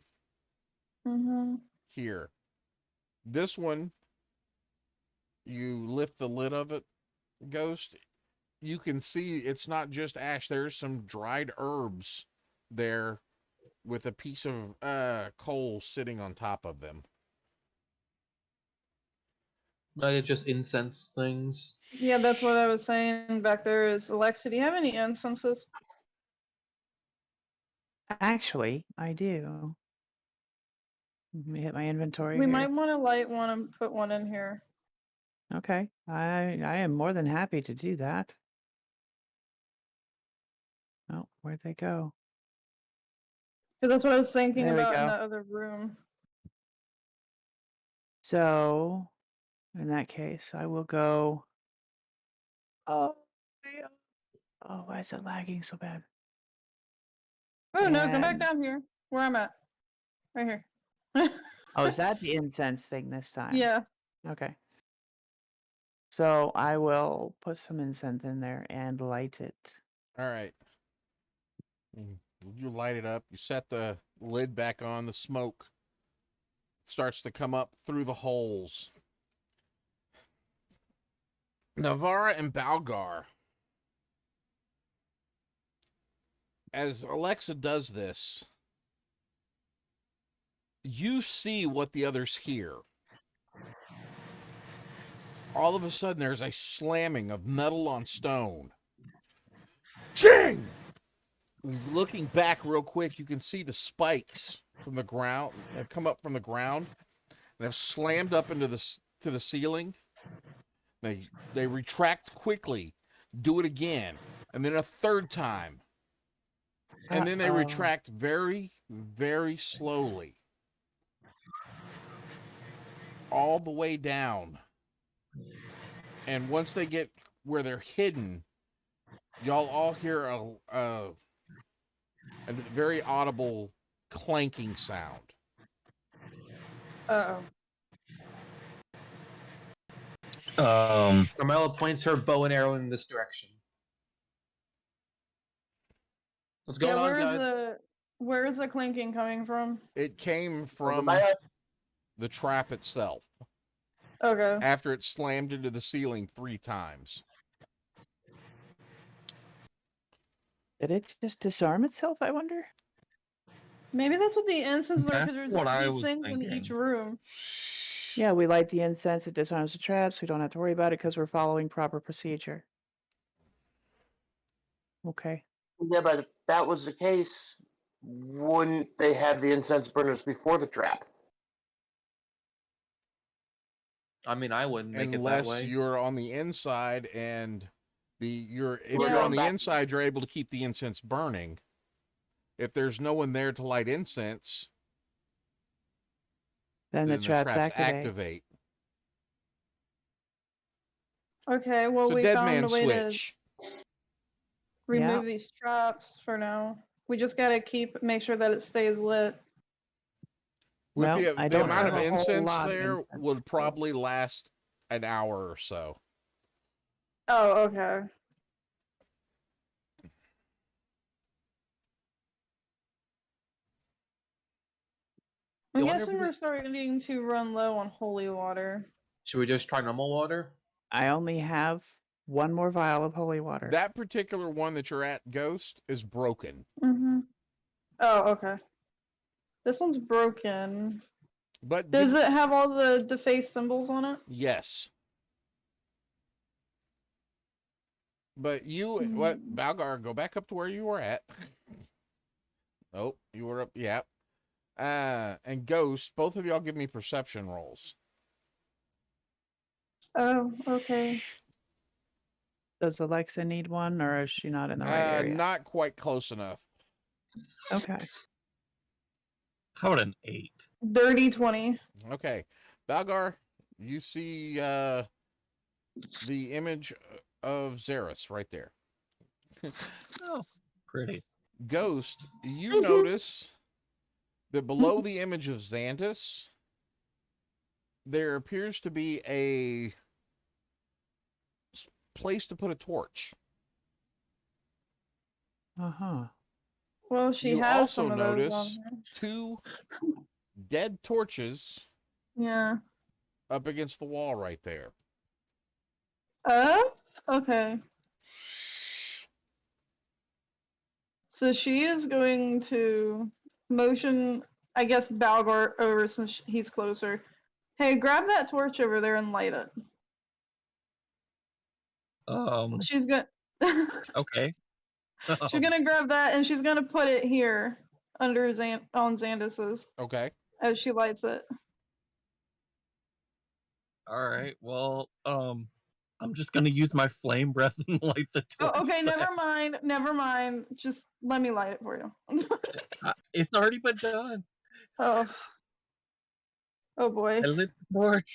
Speaker 5: Mm-hmm.
Speaker 2: here. This one, you lift the lid of it, Ghost. You can see it's not just ash. There's some dried herbs there with a piece of coal sitting on top of them.
Speaker 4: Like it's just incense things.
Speaker 5: Yeah, that's what I was saying back there is, Alexa, do you have any incenses?
Speaker 6: Actually, I do. Let me hit my inventory.
Speaker 5: We
Speaker 6: here.
Speaker 5: might want to light one and put one in here.
Speaker 6: Okay. I am more than happy to do that. Oh, where'd they go?
Speaker 5: Because that's what I was thinking
Speaker 6: There we
Speaker 5: about in
Speaker 6: go.
Speaker 5: that other room.
Speaker 6: So, in that case, I will go. Oh, yeah. Oh, why is it lagging so bad?
Speaker 5: Oh no, come back
Speaker 6: And-
Speaker 5: down here. Where I'm at. Right here.
Speaker 6: Oh, is that the incense thing this time?
Speaker 5: Yeah.
Speaker 6: Okay. So I will put some incense in there and light it.
Speaker 2: All right. You light it up. You set the lid back on. The smoke starts to come up through the holes. Navarra and Balgar. As Alexa does this, you see what the others hear. All of a sudden, there's a slamming of metal on stone. Ching! Looking back real quick, you can see the spikes from the ground have come up from the ground and have slammed up into the ceiling. They retract quickly, do it again, and then a third time. And then they
Speaker 6: Uh-oh.
Speaker 2: retract very, very slowly. All the way down. And once they get where they're hidden, y'all all hear a very audible clanking sound.
Speaker 5: Uh-oh.
Speaker 4: Carmela points her bow and arrow in this direction. What's going
Speaker 5: Yeah,
Speaker 4: on, guys?
Speaker 5: where is the clinking coming from?
Speaker 2: It came from
Speaker 7: My
Speaker 2: the trap itself
Speaker 5: Okay.
Speaker 2: after it slammed into the ceiling 3 times.
Speaker 6: Did it just disarm itself, I wonder?
Speaker 5: Maybe that's what the incenses are,
Speaker 8: That's
Speaker 5: because there's
Speaker 8: what I
Speaker 5: these
Speaker 8: was
Speaker 5: things in
Speaker 8: thinking.
Speaker 5: each room.
Speaker 6: Yeah, we light the incense, it disarms the traps. We don't have to worry about it because we're following proper procedure. Okay.
Speaker 7: Yeah, but if that was the case, wouldn't they have the incense burners before the trap?
Speaker 4: I mean, I wouldn't make it that
Speaker 2: Unless
Speaker 4: way.
Speaker 2: you're on the inside and if
Speaker 5: Yeah.
Speaker 2: you're on the
Speaker 7: Back-
Speaker 2: inside, you're able to keep the incense burning. If there's no one there to light incense,
Speaker 6: Then the
Speaker 2: then
Speaker 6: traps activate.
Speaker 5: Okay, well,
Speaker 2: It's a
Speaker 5: we
Speaker 2: dead
Speaker 5: found
Speaker 2: man
Speaker 5: a way
Speaker 2: switch.
Speaker 5: to remove
Speaker 6: Yeah.
Speaker 5: these traps for now. We just gotta make sure that it stays lit.
Speaker 2: With
Speaker 6: Well, I
Speaker 2: the
Speaker 6: don't
Speaker 2: amount of
Speaker 6: have a whole
Speaker 2: incense
Speaker 6: lot of
Speaker 2: there
Speaker 6: incense,
Speaker 2: would
Speaker 6: so-
Speaker 2: probably last an hour or so.
Speaker 5: Oh, okay.
Speaker 4: Yeah,
Speaker 5: I'm
Speaker 4: I wonder if
Speaker 5: guessing
Speaker 4: we-
Speaker 5: we're starting to run low on holy water.
Speaker 4: Should we just try normal water?
Speaker 6: I only have one more vial of holy water.
Speaker 2: That particular one that you're at, Ghost, is broken.
Speaker 5: Mm-hmm. Oh, okay. This one's broken.
Speaker 2: But
Speaker 5: Does it have all the face symbols on it?
Speaker 2: Yes. But you, what, Balgar, go back up to where you were at. Oh, you were up, yeah. And Ghost, both of y'all give me perception rolls.
Speaker 5: Oh, okay.
Speaker 6: Does Alexa need one, or is she not in the right area?
Speaker 2: Not quite close enough.
Speaker 6: Okay.
Speaker 8: How about an 8?
Speaker 5: Dirty 20.
Speaker 2: Okay. Balgar, you see the image of Xeris right there.
Speaker 8: Oh, pretty.
Speaker 2: Ghost, you notice that below the image of Xantus, there appears to be a place to put a torch.
Speaker 6: Uh-huh.
Speaker 5: Well, she
Speaker 2: You
Speaker 5: has
Speaker 2: also
Speaker 5: some of those on
Speaker 2: notice
Speaker 5: her.
Speaker 2: 2 dead torches
Speaker 5: Yeah.
Speaker 2: up against the wall right there.
Speaker 5: Okay. So she is going to motion, I guess, Balgar over since he's closer. Hey, grab that torch over there and light it. She's gonna.
Speaker 8: Okay.
Speaker 5: She's gonna grab that and she's gonna put it here under on Xandus's
Speaker 2: Okay.
Speaker 5: as she lights it.
Speaker 8: All right. Well, I'm just gonna use my flame breath and light the torch.
Speaker 5: Oh, okay,
Speaker 8: then.
Speaker 5: never mind. Just let me light it for you.
Speaker 8: It's already been done.
Speaker 5: Oh. Oh boy.
Speaker 8: I lit the torch.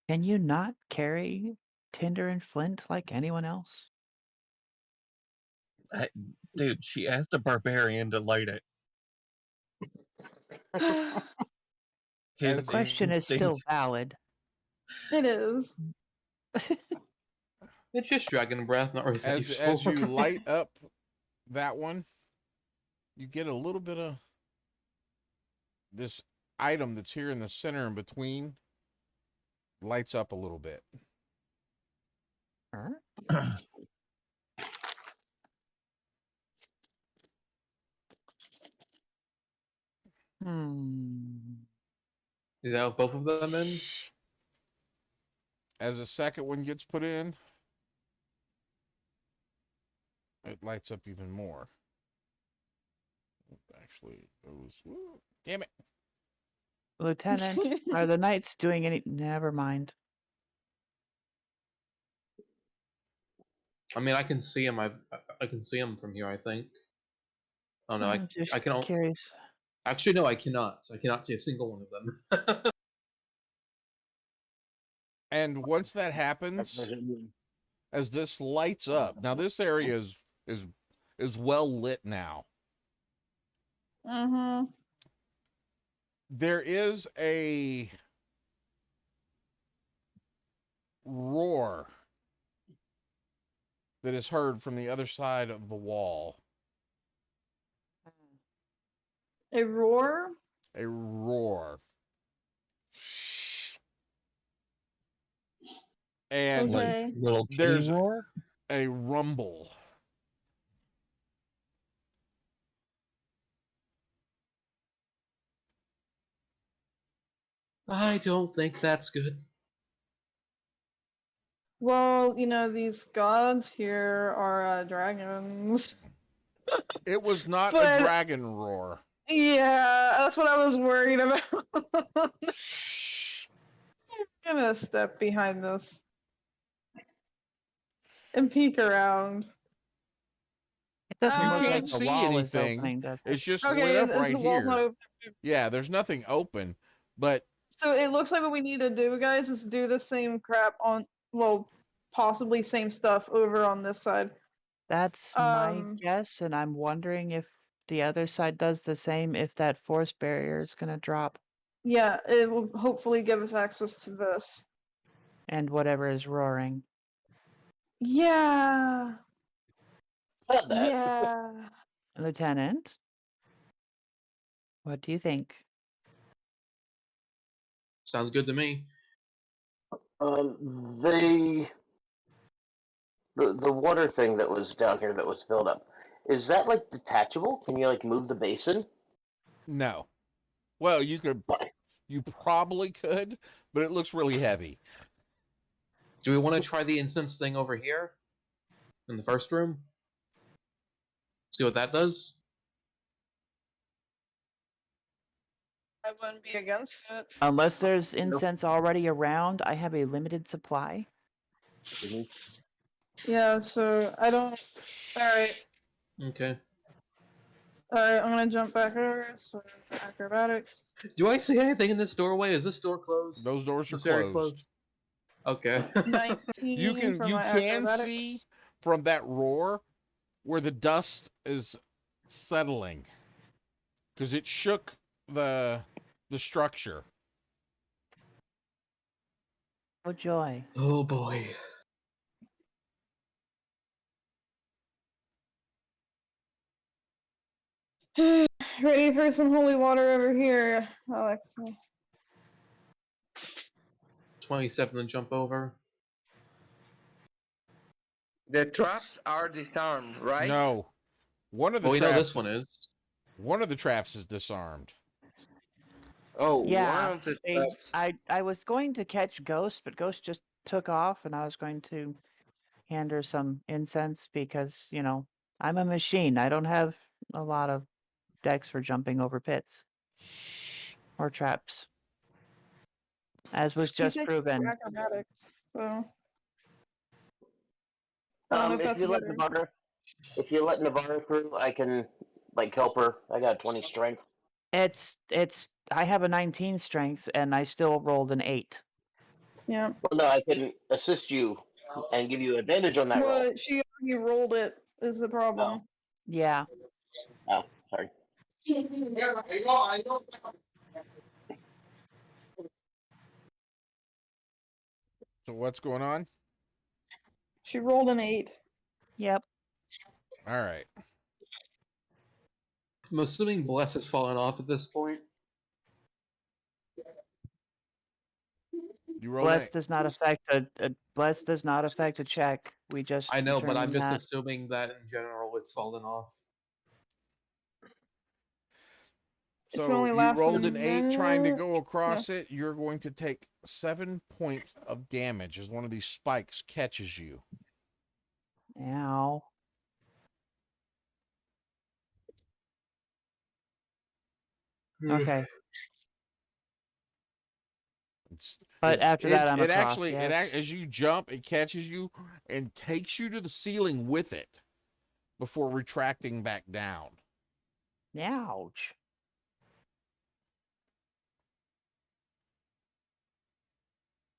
Speaker 6: Can you not carry tinder and flint like anyone else?
Speaker 8: Dude, she asked a barbarian to light it.
Speaker 5: It
Speaker 6: The
Speaker 8: His
Speaker 6: question is still
Speaker 8: instinct-
Speaker 6: valid.
Speaker 5: is.
Speaker 4: It's just dragon breath, not really that
Speaker 2: As you
Speaker 4: useful.
Speaker 2: light up that one, you get a little bit of this item that's here in the center in between lights up a little bit.
Speaker 4: Is that both of them in?
Speaker 2: As a second one gets put in, it lights up even more. Actually, it was. Damn it.
Speaker 6: Lieutenant, are the knights doing any? Never mind.
Speaker 4: I mean, I can see him. I can see him from here. I think. Oh no,
Speaker 6: I'm just
Speaker 4: I can.
Speaker 6: curious.
Speaker 4: Actually, no, I cannot. I cannot see a single one of them.
Speaker 2: And once that happens, as this lights up, now this area is well lit now.
Speaker 5: Mm-hmm.
Speaker 2: There is a roar that is heard from the other side of the wall.
Speaker 5: A roar?
Speaker 2: A roar. And
Speaker 5: Okay.
Speaker 8: Little
Speaker 2: There's-
Speaker 8: roar.
Speaker 2: a rumble.
Speaker 4: I don't think that's good.
Speaker 5: Well, these gods here are dragons.
Speaker 2: It was not
Speaker 5: But-
Speaker 2: a dragon roar.
Speaker 5: Yeah, that's what I was worried about. I'm gonna step behind this and peek around.
Speaker 6: It doesn't
Speaker 5: You
Speaker 6: look
Speaker 5: can't
Speaker 6: like the
Speaker 2: see
Speaker 6: wall is
Speaker 2: anything.
Speaker 6: opening, does it?
Speaker 2: It's just
Speaker 5: Okay,
Speaker 2: lit up
Speaker 5: is
Speaker 2: right
Speaker 5: the wall's not
Speaker 2: here.
Speaker 5: open?
Speaker 2: Yeah, there's nothing open, but
Speaker 5: So it looks like what we need to do, guys, is do the same crap on, well, possibly same stuff over on this side.
Speaker 6: That's my
Speaker 5: Um,
Speaker 6: guess, and I'm wondering if the other side does the same, if that force barrier is going to drop.
Speaker 5: Yeah, it will hopefully give us access to this.
Speaker 6: And whatever is roaring.
Speaker 5: Yeah.
Speaker 7: Not that.
Speaker 5: Yeah.
Speaker 6: Lieutenant, what do you think?
Speaker 4: Sounds good to me.
Speaker 7: The water thing that was down here that was filled up, is that like detachable? Can you like move the basin?
Speaker 2: No. Well,
Speaker 7: Why?
Speaker 2: you probably could, but it looks really heavy.
Speaker 4: Do we want to try the incense thing over here in the first room? See what that does.
Speaker 5: I wouldn't be against it.
Speaker 6: Unless there's incense already around, I have a limited supply.
Speaker 7: Mhm.
Speaker 5: Yeah, so I don't. Alright.
Speaker 4: Okay.
Speaker 5: Alright, I'm gonna jump back over. So, acrobatics.
Speaker 4: Do I see anything in this doorway? Is this door closed?
Speaker 2: Those doors are
Speaker 4: It's very
Speaker 2: closed.
Speaker 4: Okay.
Speaker 5: 19
Speaker 2: You
Speaker 5: for my
Speaker 2: can
Speaker 5: acrobatics.
Speaker 2: see from that roar where the dust is settling because it shook the structure.
Speaker 6: Oh joy.
Speaker 4: Oh boy.
Speaker 5: Ready for some holy water over here, Alex.
Speaker 4: 27 to jump over.
Speaker 3: The traps are disarmed, right?
Speaker 2: No, one of the
Speaker 4: Well, we know
Speaker 2: traps.
Speaker 4: this one is.
Speaker 2: One of the traps is disarmed.
Speaker 3: Oh,
Speaker 6: Yeah,
Speaker 3: one of the
Speaker 6: they-
Speaker 3: traps.
Speaker 6: I was going to catch Ghost, but Ghost just took off, and I was going to hand her some incense because, you know, I'm a machine. I don't have a lot of decks for jumping over pits or traps, as was
Speaker 5: She
Speaker 6: just
Speaker 5: takes
Speaker 6: proven.
Speaker 5: acrobatics, so. I don't know if
Speaker 7: If
Speaker 5: that's
Speaker 7: you let
Speaker 5: better.
Speaker 7: Navarro through, I can like help her. I got 20 strength.
Speaker 6: It's I have a 19 strength and I still rolled an 8.
Speaker 5: Yeah.
Speaker 7: Well, no, I can assist you and give you advantage on that roll.
Speaker 5: Well, she already rolled it, is the problem.
Speaker 6: Yeah.
Speaker 7: Oh, sorry.
Speaker 2: So what's going on?
Speaker 5: She rolled an 8.
Speaker 6: Yep.
Speaker 2: All right.
Speaker 4: I'm assuming Bless has fallen off at this point.
Speaker 2: You roll
Speaker 6: Bless
Speaker 2: it.
Speaker 6: does not affect bless does not affect a check. We just
Speaker 4: I know, but I'm
Speaker 6: determined
Speaker 4: just
Speaker 6: that.
Speaker 4: assuming that in general it's fallen off.
Speaker 5: It can
Speaker 2: So
Speaker 5: only
Speaker 2: you
Speaker 5: last
Speaker 2: rolled
Speaker 5: a
Speaker 2: an 8 trying to
Speaker 5: minute.
Speaker 2: go across it. You're going to take 7 points of damage as one of these spikes catches you.
Speaker 6: Ow. Okay. But after that, I'm across.
Speaker 2: Actually,
Speaker 6: Yes.
Speaker 2: as you jump, it catches you and takes you to the ceiling with it before retracting back down.
Speaker 6: Ouch.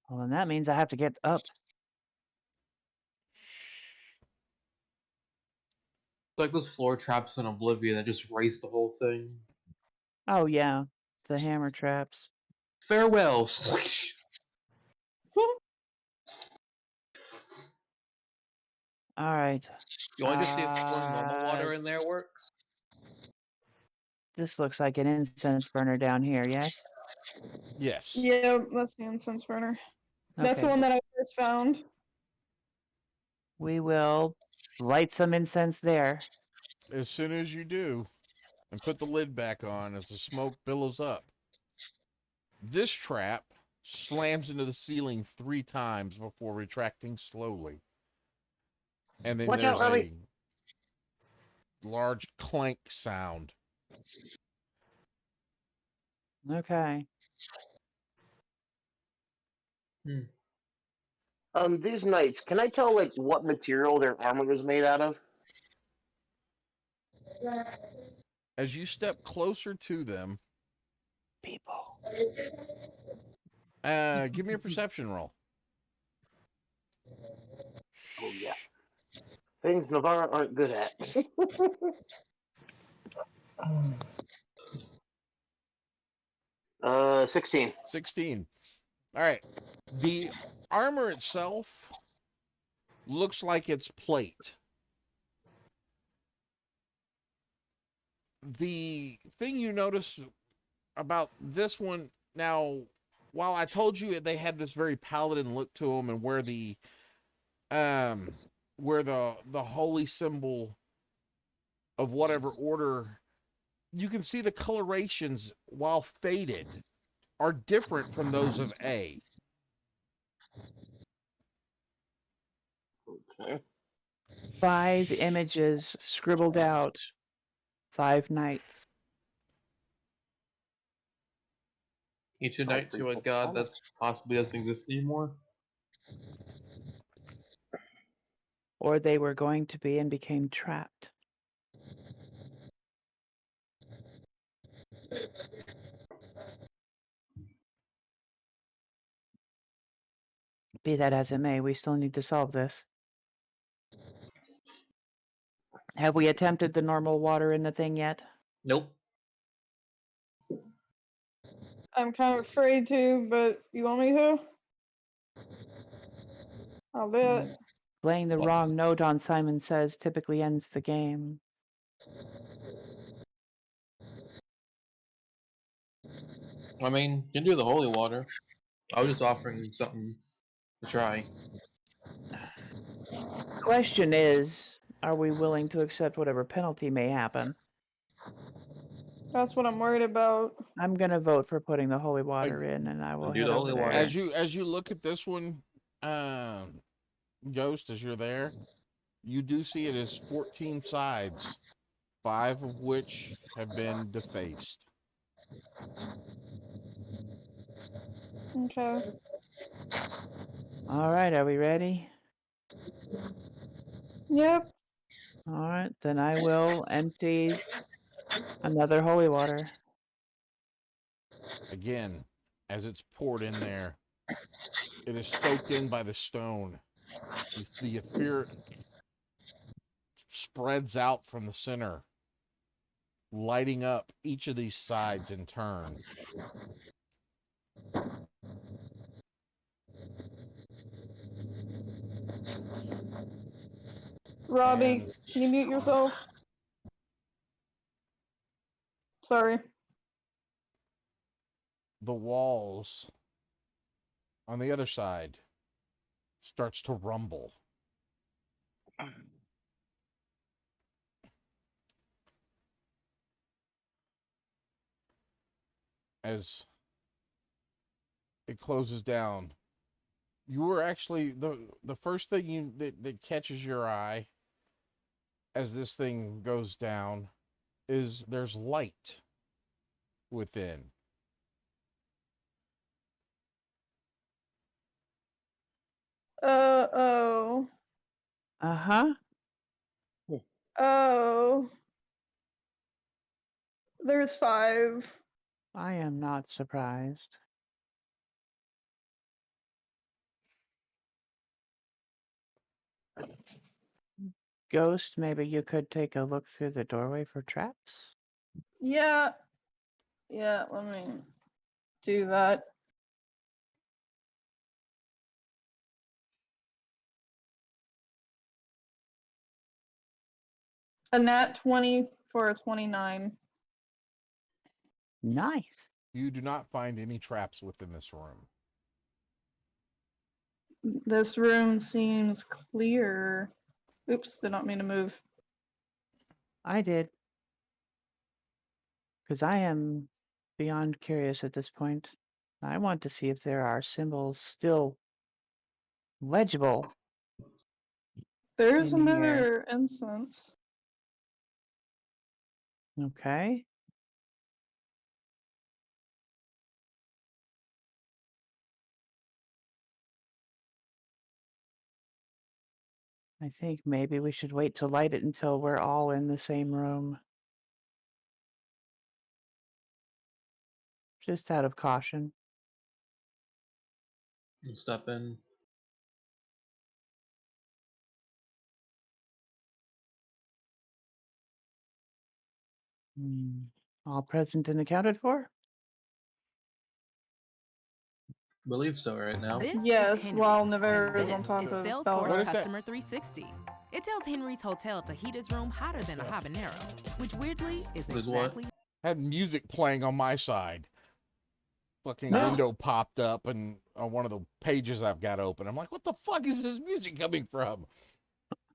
Speaker 6: Well, then that means I have to get up.
Speaker 4: It's like those floor traps in Oblivion that just raise the whole thing.
Speaker 6: Oh yeah, the hammer traps.
Speaker 4: Farewell.
Speaker 6: All right.
Speaker 4: You want to see if pouring normal water in there works?
Speaker 6: This looks like an incense burner down here. Yes.
Speaker 2: Yes.
Speaker 5: Yeah, that's the incense burner. That's the
Speaker 6: Okay.
Speaker 5: one that I first found.
Speaker 6: We will light some incense there.
Speaker 2: As soon as you do, and put the lid back on as the smoke billows up. This trap slams into the ceiling 3 times before retracting slowly. And then
Speaker 7: Watch out,
Speaker 2: there's
Speaker 7: Robbie.
Speaker 2: a large clank sound.
Speaker 6: Okay.
Speaker 7: These knights, can I tell like what material their armor is made out of?
Speaker 2: As you step closer to them,
Speaker 6: People.
Speaker 2: give me a perception roll.
Speaker 7: Oh yeah. Things Navarro aren't good at. 16.
Speaker 2: 16. All right. The armor itself looks like it's plate. The thing you notice about this one now, while I told you they had this very paladin look to them, and where the holy symbol of whatever order, you can see the colorations, while faded, are different from those of A.
Speaker 7: Okay.
Speaker 6: 5 images scribbled out. 5 knights.
Speaker 4: Ancient
Speaker 7: Oh,
Speaker 4: knight to a
Speaker 7: beautiful
Speaker 4: god that
Speaker 7: promise.
Speaker 4: possibly doesn't exist anymore.
Speaker 6: Or they were going to be and became trapped. Be that as it may, we still need to solve this. Have we attempted the normal water in the thing yet?
Speaker 4: Nope.
Speaker 5: I'm kind of afraid to, but you want me to? I'll do it.
Speaker 6: Playing the wrong note on Simon Says typically ends the game.
Speaker 4: I mean, you can do the holy water. I was just offering something to try.
Speaker 6: Question is, are we willing to accept whatever penalty may happen?
Speaker 5: That's what I'm worried about.
Speaker 6: I'm gonna vote for putting the holy water in, and I will
Speaker 4: do
Speaker 6: head
Speaker 4: the
Speaker 6: over
Speaker 4: holy
Speaker 6: there.
Speaker 4: water.
Speaker 2: As you look at this one, Ghost, as you're there, you do see it as 14 sides, 5 of which have been defaced.
Speaker 5: Okay.
Speaker 6: All right, are we ready?
Speaker 5: Yep.
Speaker 6: All right, then I will empty another holy water.
Speaker 2: Again, as it's poured in there, it is soaked in by the stone. The fear spreads out from the center, lighting up each of these sides in turn.
Speaker 5: Robbie,
Speaker 2: And
Speaker 5: can you mute yourself? Sorry.
Speaker 2: the walls on the other side starts to rumble. As it closes down, you were actually the first thing that catches your eye as this thing goes down is there's light within.
Speaker 5: Oh.
Speaker 6: Uh-huh.
Speaker 5: Oh. There's 5.
Speaker 6: I am not surprised. Ghost, maybe you could take a look through the doorway for traps?
Speaker 5: Yeah. Yeah, let me do that. A nat 20 for a 29.
Speaker 6: Nice.
Speaker 2: You do not find any traps within this room.
Speaker 5: This room seems clear. Oops, did not mean to move.
Speaker 6: I did. Because I am beyond curious at this point. I want to see if there are symbols still legible.
Speaker 5: There's
Speaker 6: In here.
Speaker 5: another incense.
Speaker 6: Okay. I think maybe we should wait to light it until we're all in the same room. Just out of caution.
Speaker 4: Step in.
Speaker 6: All present and accounted for?
Speaker 4: believe so right now.
Speaker 9: This
Speaker 5: Yes,
Speaker 9: is Henry,
Speaker 5: while
Speaker 9: and
Speaker 5: Navarre is
Speaker 9: this
Speaker 5: on top
Speaker 9: is
Speaker 5: of
Speaker 9: Salesforce
Speaker 5: Belra.
Speaker 2: What is that?
Speaker 9: Customer 360. It tells Henry's hotel to heat his room hotter than a habanero, which weirdly is
Speaker 4: What is what?
Speaker 9: exactly
Speaker 2: Had music playing on my side. Fucking
Speaker 5: No.
Speaker 2: window popped up and on one of the pages I've got open. I'm like, what the fuck is this music coming from?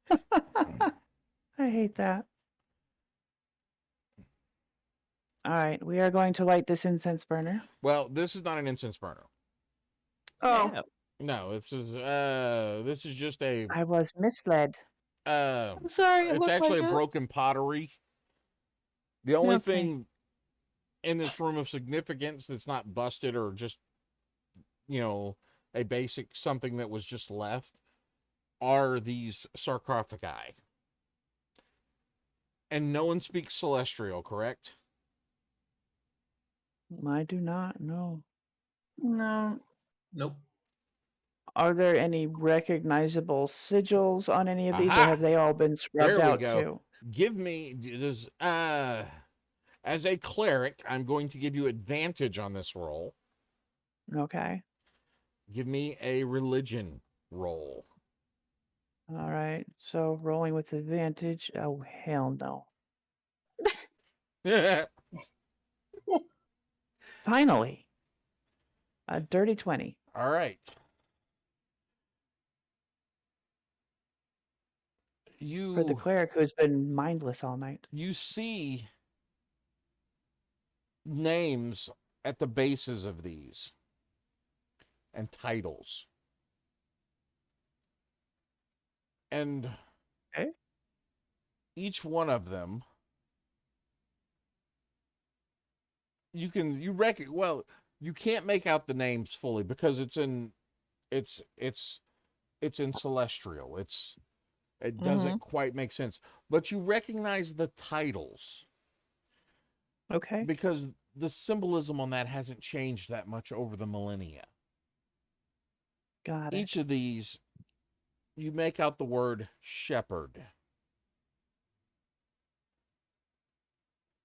Speaker 6: I hate that. All right, we are going to light this incense burner.
Speaker 2: Well, this is not an incense burner.
Speaker 5: Oh,
Speaker 6: No,
Speaker 2: No, this is just a
Speaker 6: I was misled.
Speaker 5: I'm sorry. It
Speaker 2: it's
Speaker 5: looked
Speaker 2: actually
Speaker 5: like
Speaker 2: a
Speaker 5: it.
Speaker 2: broken pottery. The only
Speaker 6: Okay.
Speaker 2: thing in this room of significance that's not busted or just, a basic something that was just left are these sarcophagi. And no one speaks Celestial, correct?
Speaker 6: I do not know.
Speaker 5: No.
Speaker 4: Nope.
Speaker 6: Are there any recognizable sigils on any of these, or
Speaker 2: Aha!
Speaker 6: have they all been scrubbed
Speaker 2: There we
Speaker 6: out
Speaker 2: go.
Speaker 6: too?
Speaker 2: Give me this as a cleric, I'm going to give you advantage on this roll.
Speaker 6: Okay.
Speaker 2: Give me a religion roll.
Speaker 6: All right. So rolling with advantage. Oh hell no! Finally, a dirty 20.
Speaker 2: All right.
Speaker 6: For the
Speaker 2: You
Speaker 6: cleric who's been mindless all night.
Speaker 2: you see names at the bases of these and titles. And
Speaker 6: Okay.
Speaker 2: each one of them you can't make out the names fully because it's in celestial. It doesn't quite make sense. But you recognize the titles
Speaker 6: Okay.
Speaker 2: because the symbolism on that hasn't changed that much over the millennia.
Speaker 6: Got it.
Speaker 2: Each of these, you make out the word shepherd.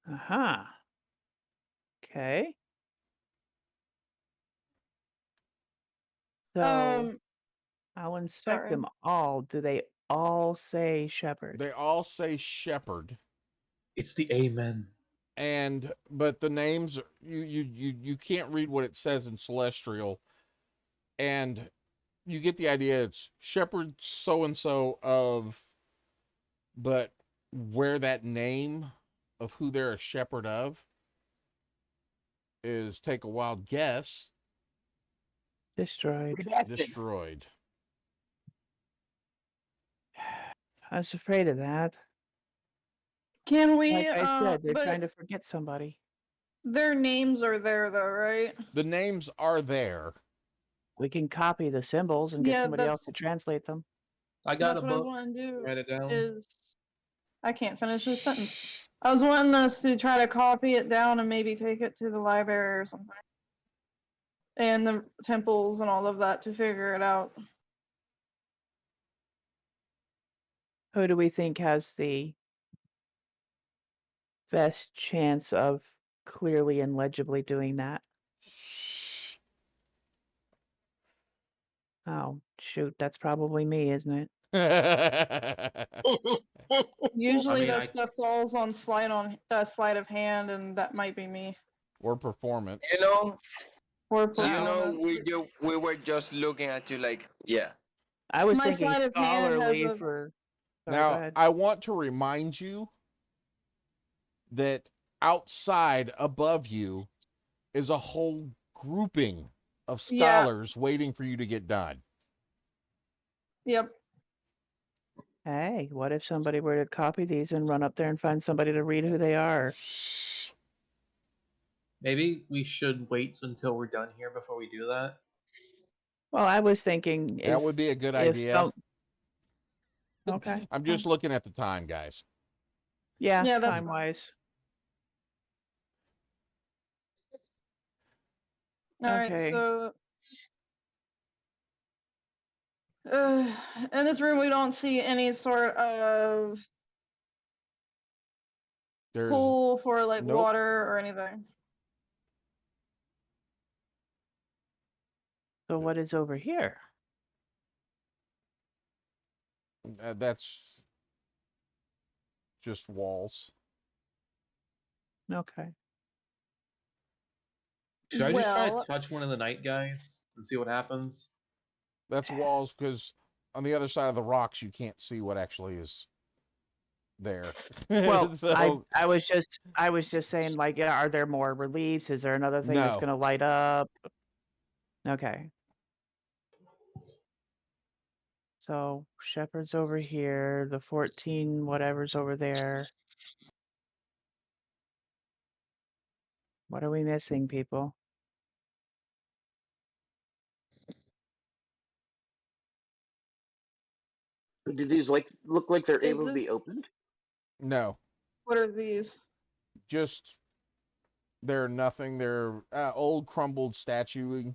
Speaker 6: Aha. Okay. So I'll inspect
Speaker 5: sorry.
Speaker 6: them all. Do they all say shepherd?
Speaker 2: They all say shepherd.
Speaker 4: It's the Amen.
Speaker 2: But the names you can't read what it says in celestial, and you get the idea it's shepherd so and so of, but where that name of who they're a shepherd of is, take a wild guess,
Speaker 6: Destroyed.
Speaker 2: destroyed.
Speaker 6: I was afraid of that.
Speaker 5: Can we?
Speaker 6: Like I said, they're
Speaker 5: but
Speaker 6: trying to forget somebody.
Speaker 5: their names are there though, right?
Speaker 2: The names are there.
Speaker 6: We can copy the symbols and get
Speaker 5: Yeah,
Speaker 6: somebody else to
Speaker 5: that's-
Speaker 6: translate them.
Speaker 4: I got
Speaker 5: That's
Speaker 4: a
Speaker 5: what I was
Speaker 4: book.
Speaker 5: wanting to do.
Speaker 4: Write it down.
Speaker 5: Is I can't finish this sentence. I was wanting us to try to copy it down and maybe take it to the library or something. And the temples and all of that to figure it out.
Speaker 6: Who do we think has the best chance of clearly and legibly doing that? Oh, shoot. That's probably me, isn't it?
Speaker 5: Usually
Speaker 4: mean,
Speaker 5: that
Speaker 4: I-
Speaker 5: stuff falls on sleight of hand, and that might be me.
Speaker 2: Or performance.
Speaker 3: You know,
Speaker 5: Or
Speaker 3: you know,
Speaker 5: performance.
Speaker 3: we were just looking at you like, yeah.
Speaker 6: I was
Speaker 5: My
Speaker 6: thinking
Speaker 5: sleight of hand has
Speaker 6: scholarly
Speaker 5: a-
Speaker 6: for. Sorry, go
Speaker 2: Now,
Speaker 6: ahead.
Speaker 2: I want to remind you that outside above you is a whole grouping of
Speaker 5: Yeah.
Speaker 2: scholars waiting for you to get done.
Speaker 5: Yep.
Speaker 6: Hey, what if somebody were to copy these and run up there and find somebody to read who they are?
Speaker 4: Maybe we should wait until we're done here before we do that.
Speaker 6: Well, I was thinking
Speaker 2: That would be a good
Speaker 6: if
Speaker 2: idea.
Speaker 6: some- Okay.
Speaker 2: I'm just looking at the time, guys.
Speaker 6: Yeah,
Speaker 5: Yeah, that's
Speaker 6: time wise.
Speaker 5: All right.
Speaker 6: Okay.
Speaker 5: So. In this room, we don't see any sort of
Speaker 2: There's
Speaker 5: pool for like
Speaker 2: Nope.
Speaker 5: water or anything.
Speaker 6: So what is over here?
Speaker 2: That's just walls.
Speaker 6: Okay.
Speaker 4: Should I just try to
Speaker 5: Well,
Speaker 4: touch one of the night guys and see what happens?
Speaker 2: That's walls because on the other side of the rocks you can't see what actually is there.
Speaker 6: Well,
Speaker 2: So
Speaker 6: I was just saying, like, are there more reliefs? Is there another thing that's
Speaker 2: No.
Speaker 6: gonna light up? Okay. So Shepherd's over here, the 14 whatever's over there. What are we missing, people?
Speaker 7: Do these look like they're
Speaker 5: Is
Speaker 7: able to be
Speaker 5: this-
Speaker 7: opened?
Speaker 2: no,
Speaker 5: what are these?
Speaker 2: just they're nothing. They're old crumbled statuary.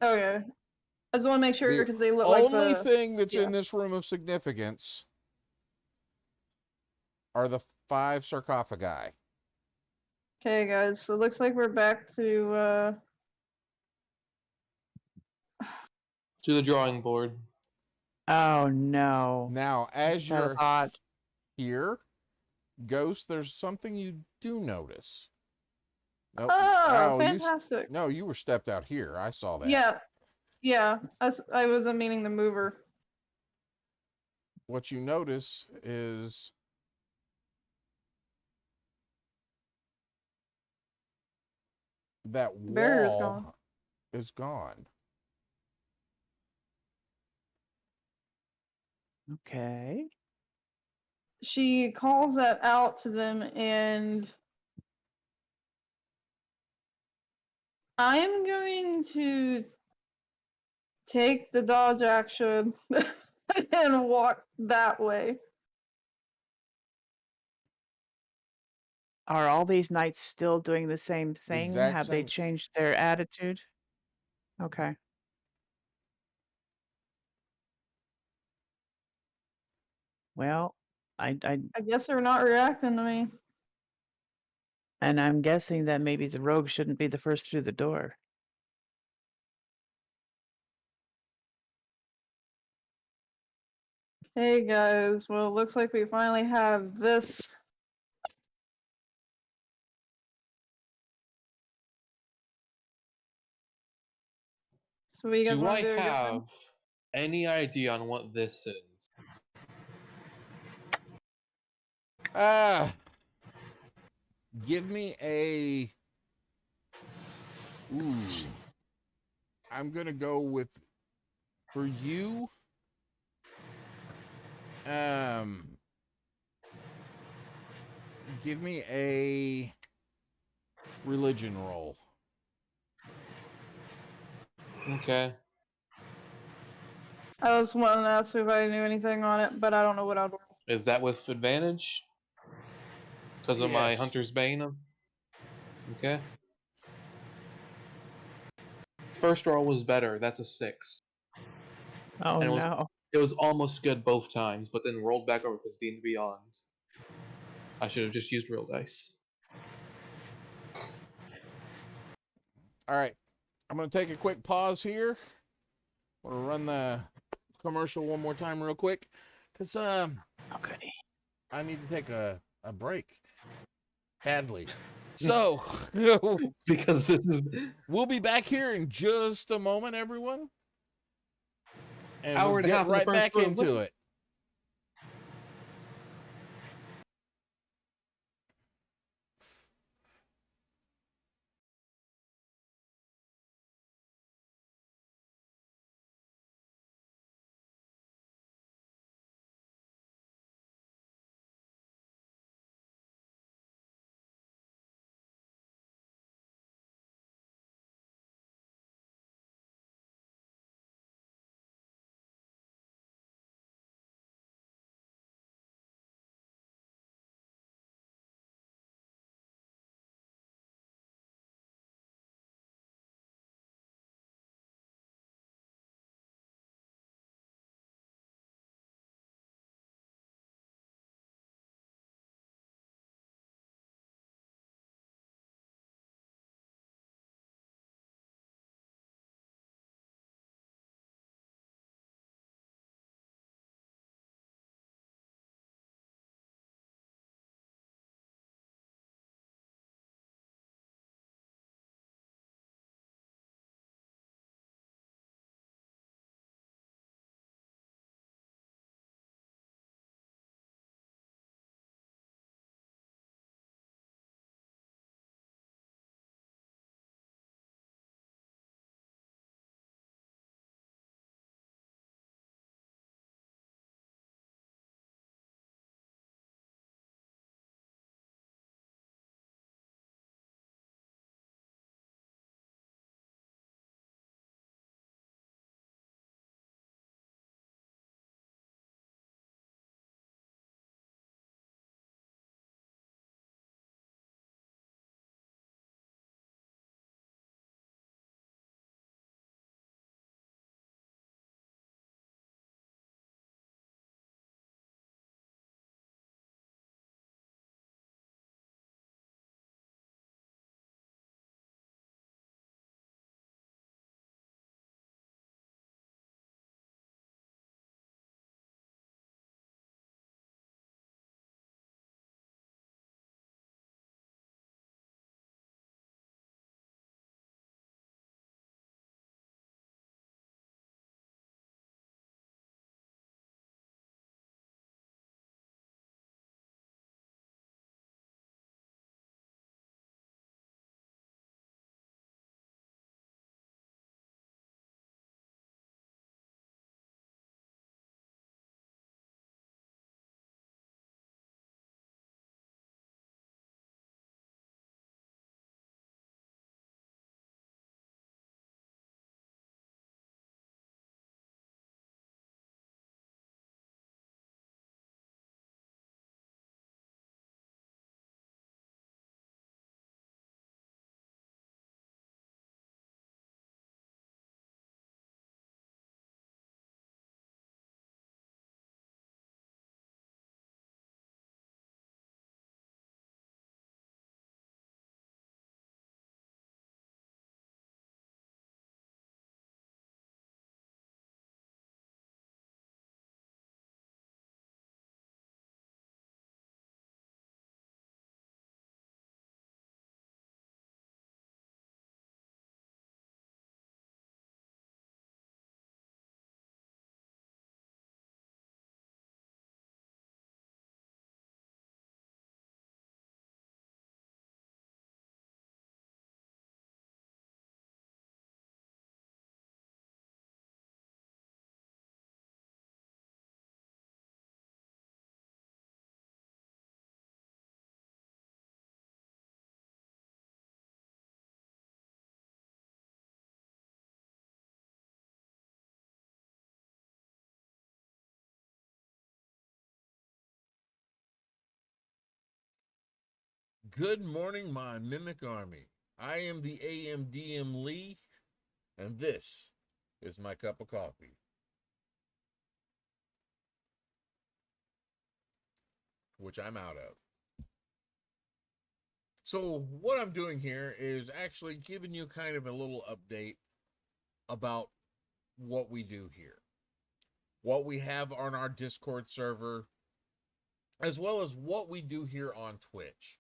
Speaker 5: Okay. I just want to make sure
Speaker 2: The
Speaker 5: because they look like
Speaker 2: only
Speaker 5: the.
Speaker 2: thing that's
Speaker 5: yeah.
Speaker 2: in this room of significance are the 5 sarcophagi.
Speaker 5: Okay, guys. So it looks like we're back to.
Speaker 4: To the drawing board.
Speaker 6: Oh no.
Speaker 2: Now, as
Speaker 6: Should've
Speaker 2: you're
Speaker 6: thought.
Speaker 2: here, Ghost, there's something you do notice. Nope.
Speaker 5: Oh,
Speaker 2: you
Speaker 5: fantastic.
Speaker 2: no, you were stepped out here. I saw that.
Speaker 5: Yeah. Yeah. I wasn't meaning to move her.
Speaker 2: What you notice is that
Speaker 5: The barrier's
Speaker 2: wall
Speaker 5: gone.
Speaker 2: is gone.
Speaker 6: Okay.
Speaker 5: She calls that out to them, and I'm going to take the dodge action and walk that way.
Speaker 6: Are all these knights still doing the same thing?
Speaker 2: exact
Speaker 6: Have they
Speaker 2: same-
Speaker 6: changed their attitude? Okay. Well, I
Speaker 5: I guess they're not reacting to me.
Speaker 6: and I'm guessing that maybe the rogue shouldn't be the first through the door.
Speaker 5: Hey guys, well, it looks like we finally have this. So what you guys
Speaker 4: Do I
Speaker 5: want to do? Go ahead.
Speaker 4: have any idea on what this is?
Speaker 2: Give me a. Ooh. I'm gonna go with for you. Give me a religion roll.
Speaker 4: Okay.
Speaker 5: I was wanting to ask if I knew anything on it, but I don't know what I'd roll.
Speaker 4: Is that with advantage? Because of my
Speaker 2: Yes.
Speaker 4: Hunter's Bane? Okay. First roll was better. That's a 6.
Speaker 6: Oh
Speaker 4: And
Speaker 6: no.
Speaker 4: it was almost good both times, but then rolled back over because D&D Beyond. I should have just used real dice.
Speaker 2: All right. I'm going to take a quick pause here. I'm going to run the commercial one more time real quick because
Speaker 6: Okay.
Speaker 2: I need to take a break badly. So
Speaker 4: Because this is
Speaker 2: we'll be back here in just a moment, everyone. And
Speaker 4: Hour
Speaker 2: we'll
Speaker 4: and a
Speaker 2: get
Speaker 4: half in the
Speaker 2: right
Speaker 4: first
Speaker 2: back
Speaker 4: room.
Speaker 2: into it.
Speaker 1: Good morning, my Mimic Army. I am the AMDM Lee, and this is my cup of coffee. Which I'm out of. So what I'm doing here is actually giving you kind of a little update about what we do here. What we have on our Discord server, as well as what we do here on Twitch.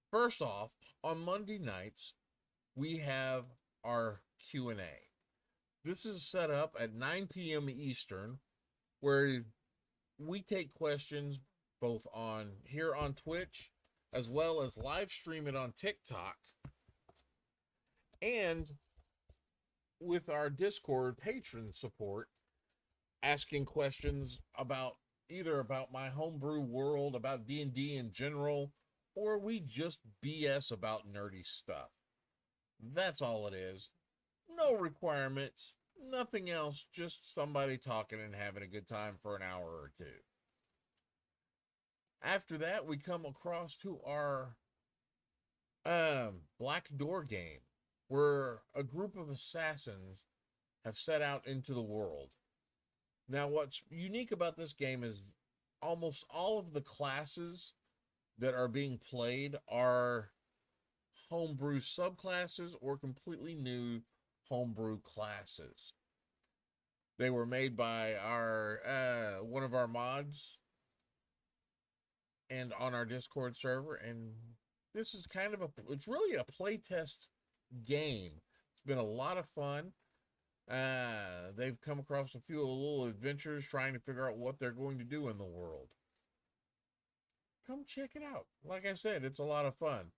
Speaker 1: First off, on Monday nights, we have our Q&A. This is set up at 9 p.m. Eastern, where we take questions both on here on Twitch, as well as live stream it on TikTok, and with our Discord patron support, asking questions about either about my homebrew world, about D&D in general, or we just BS about nerdy stuff. That's all it is. No requirements, nothing else, just somebody talking and having a good time for an hour or two. After that, we come across to our Black Door game, where a group of assassins have set out into the world. Now, what's unique about this game is almost all of the classes that are being played are homebrew subclasses or completely new homebrew classes. They were made by our one of our mods and on our Discord server, and this is kind of it's really a playtest game. It's been a lot of fun. They've come across a few little adventures trying to figure out what they're going to do in the world. Come check it out. Like I said, it's a lot of fun.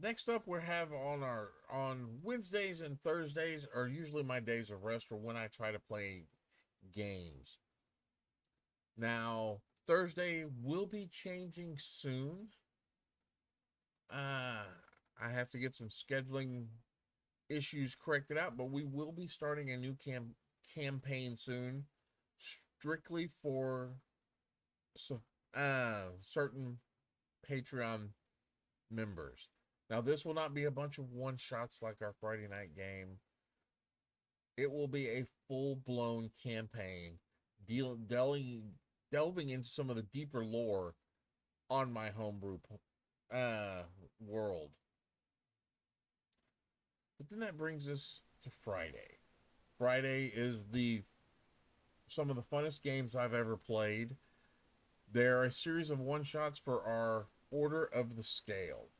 Speaker 1: Next up, we have on Wednesdays and Thursdays are usually my days of rest or when I try to play games. Now, Thursday will be changing soon. I have to get some scheduling issues corrected out, but we will be starting a new campaign soon, strictly for certain Patreon members. Now, this will not be a bunch of one-shots like our Friday night game. It will be a full-blown campaign, delving into some of the deeper lore on my homebrew world. But then that brings us to Friday. Friday is some of the funnest games I've ever played. They're a series of one-shots for our Order of the Scale.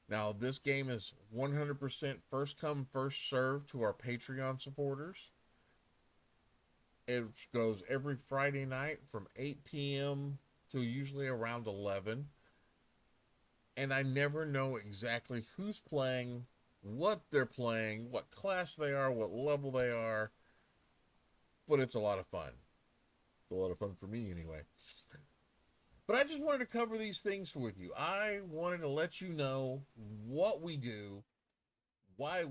Speaker 1: Now, this game is 100% first come, first served to our Patreon supporters. It goes every Friday night from 8 p.m. to usually around 11. And I never know exactly who's playing, what they're playing, what class they are, what level they are. But it's a lot of fun. It's a lot of fun for me anyway. But I just wanted to cover these things with you. I wanted to let you know what we do, why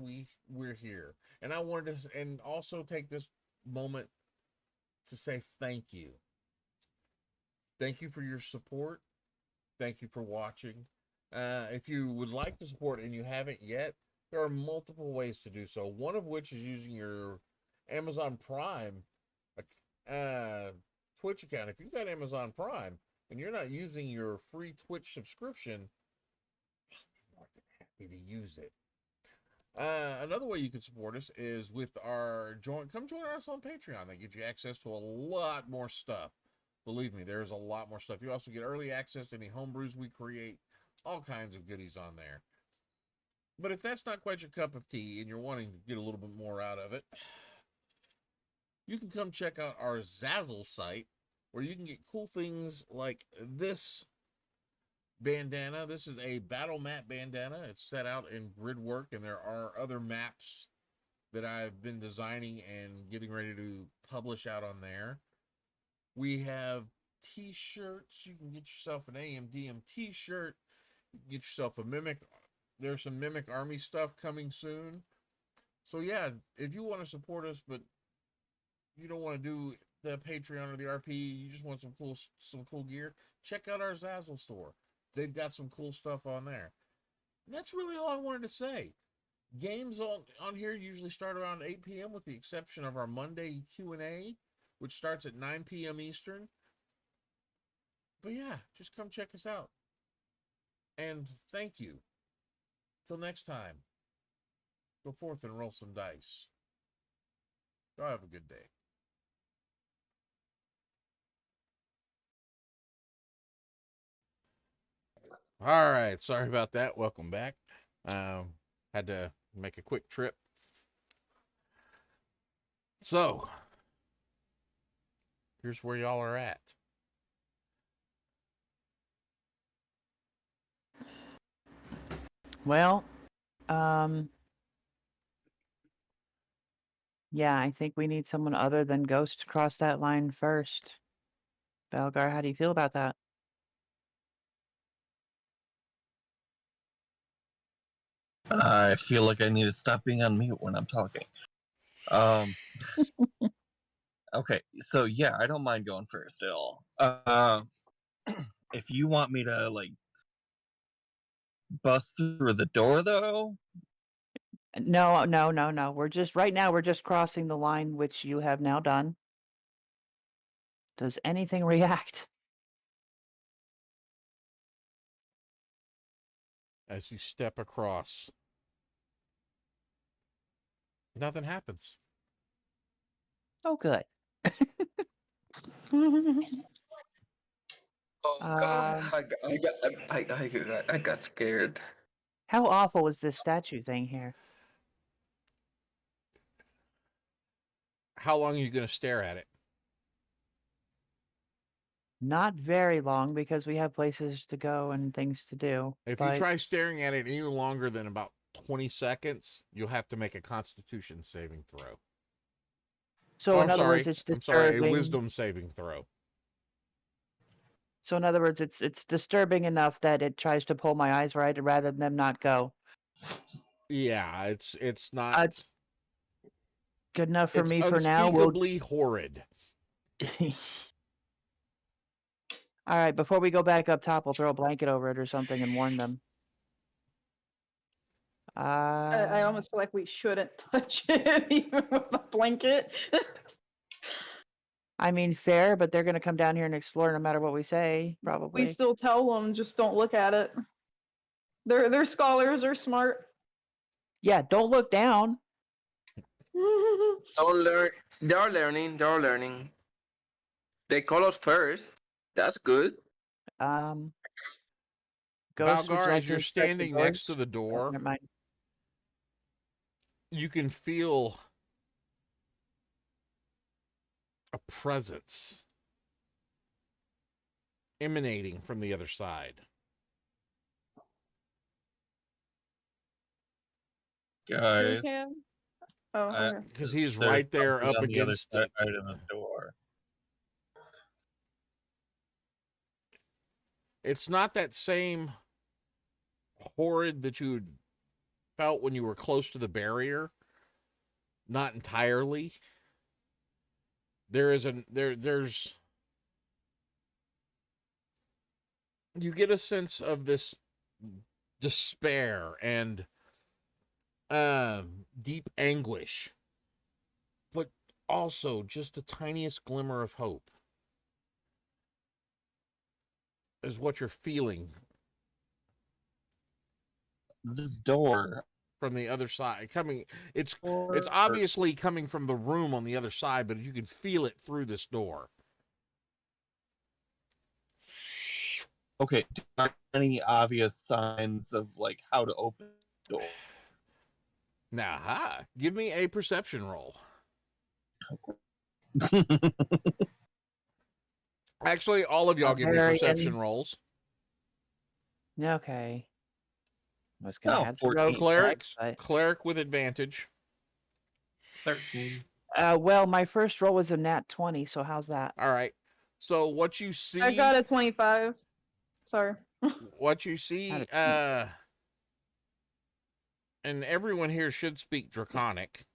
Speaker 1: we're here. And I wanted to, and also take this moment to say thank you. Thank you for your support. Thank you for watching. If you would like to support and you haven't yet, there are multiple ways to do so. One of which is using your Amazon Prime Twitch account. If you've got Amazon Prime and you're not using your free Twitch subscription, I'm more than happy to use it. Another way you can support us is with our come join us on Patreon. That gives you access to a lot more stuff. Believe me, there's a lot more stuff. You also get early access to any homebrews we create, all kinds of goodies on there. But if that's not quite your cup of tea and you're wanting to get a little bit more out of it, you can come check out our Zazzle site, where you can get cool things like this bandana. This is a battle map bandana. It's set out in grid work, and there are other maps that I've been designing and getting ready to publish out on there. We have t-shirts. You can get yourself an AMDM t-shirt. You can get yourself a Mimic. There's some Mimic Army stuff coming soon. So yeah, if you want to support us, but you don't want to do the Patreon or the RP, you just want some cool gear, check out our Zazzle store. they've got some cool stuff on there. And that's really all I wanted to say. Games on here usually start around 8 p.m. with the exception of our Monday Q&A, which starts at 9 p.m. Eastern. But yeah, just come check us out. And thank you. Till next time, go forth and roll some dice. Y'all have a good day. All right, sorry about that. Welcome back. Had to make a quick trip. So, here's where y'all are at.
Speaker 6: Well, yeah, I think we need someone other than Ghost to cross that line first. Belgar, how do you feel about that?
Speaker 8: I feel like I need to stop being on mute when I'm talking. Okay, so yeah, I don't mind going first at all. If you want me to like bust through the door, though,
Speaker 6: No, no, no, no. We're just right now. We're just crossing the line, which you have now done. Does anything react?
Speaker 1: As you step across, nothing happens.
Speaker 6: Oh, good.
Speaker 3: Oh God, I got scared.
Speaker 6: How awful is this statue thing here?
Speaker 1: How long are you going to stare at it?
Speaker 6: Not very long because we have places to go and things to do.
Speaker 1: If
Speaker 6: but
Speaker 1: you try staring at it any longer than about 20 seconds, you'll have to make a Constitution saving throw.
Speaker 6: So in
Speaker 1: I'm
Speaker 6: other
Speaker 1: sorry.
Speaker 6: words, it's
Speaker 1: I'm sorry, a
Speaker 6: disturbing.
Speaker 1: Wisdom saving throw.
Speaker 6: So in other words, it's disturbing enough that it tries to pull my eyes right rather than them not go.
Speaker 1: Yeah, it's not.
Speaker 6: Good enough for
Speaker 1: It's
Speaker 6: me for now. We'll...
Speaker 1: unspeakably horrid.
Speaker 6: All right, before we go back up top, we'll throw a blanket over it or something and warn them.
Speaker 5: I almost feel like we shouldn't touch it, even with a blanket.
Speaker 6: I mean, fair, but they're going to come down here and explore no matter what we say, probably.
Speaker 5: We still tell them, just don't look at it. They're scholars, they're smart.
Speaker 6: Yeah, don't look down.
Speaker 3: Don't learn. They're learning. They're learning. They call us first. That's good.
Speaker 6: Ghost, would you
Speaker 1: Valgar,
Speaker 6: like
Speaker 1: as
Speaker 6: to
Speaker 1: you're
Speaker 6: inspect the
Speaker 1: standing next to
Speaker 6: doors?
Speaker 1: the
Speaker 6: Oh,
Speaker 1: door,
Speaker 6: never mind.
Speaker 1: you can feel a presence emanating from the other side.
Speaker 8: guys,
Speaker 5: Oh, okay.
Speaker 1: Because he is
Speaker 8: there's
Speaker 1: right there
Speaker 8: something
Speaker 1: up
Speaker 8: on the other
Speaker 1: against
Speaker 8: side
Speaker 1: it.
Speaker 8: right in the door.
Speaker 1: It's not that same horrid that you felt when you were close to the barrier. Not entirely. There's you get a sense of this despair and deep anguish, but also just the tiniest glimmer of hope is what you're feeling
Speaker 8: This door.
Speaker 1: from the other side. It's
Speaker 8: Or-
Speaker 1: obviously coming from the room on the other side, but you can feel it through this door.
Speaker 8: Okay, are there any obvious signs of like how to open the door?
Speaker 1: Now, give me a perception roll. Actually, all of y'all give me
Speaker 6: Barbarian.
Speaker 1: perception rolls.
Speaker 6: Okay. I was going to
Speaker 8: Oh,
Speaker 6: have
Speaker 8: 14.
Speaker 1: Cleric with advantage.
Speaker 4: 13.
Speaker 6: Well, my first roll was a nat 20, so how's that?
Speaker 1: All right. So what you see,
Speaker 5: I got a 25. Sorry.
Speaker 1: what you see,
Speaker 6: Not a
Speaker 1: and everyone here should speak Draconic,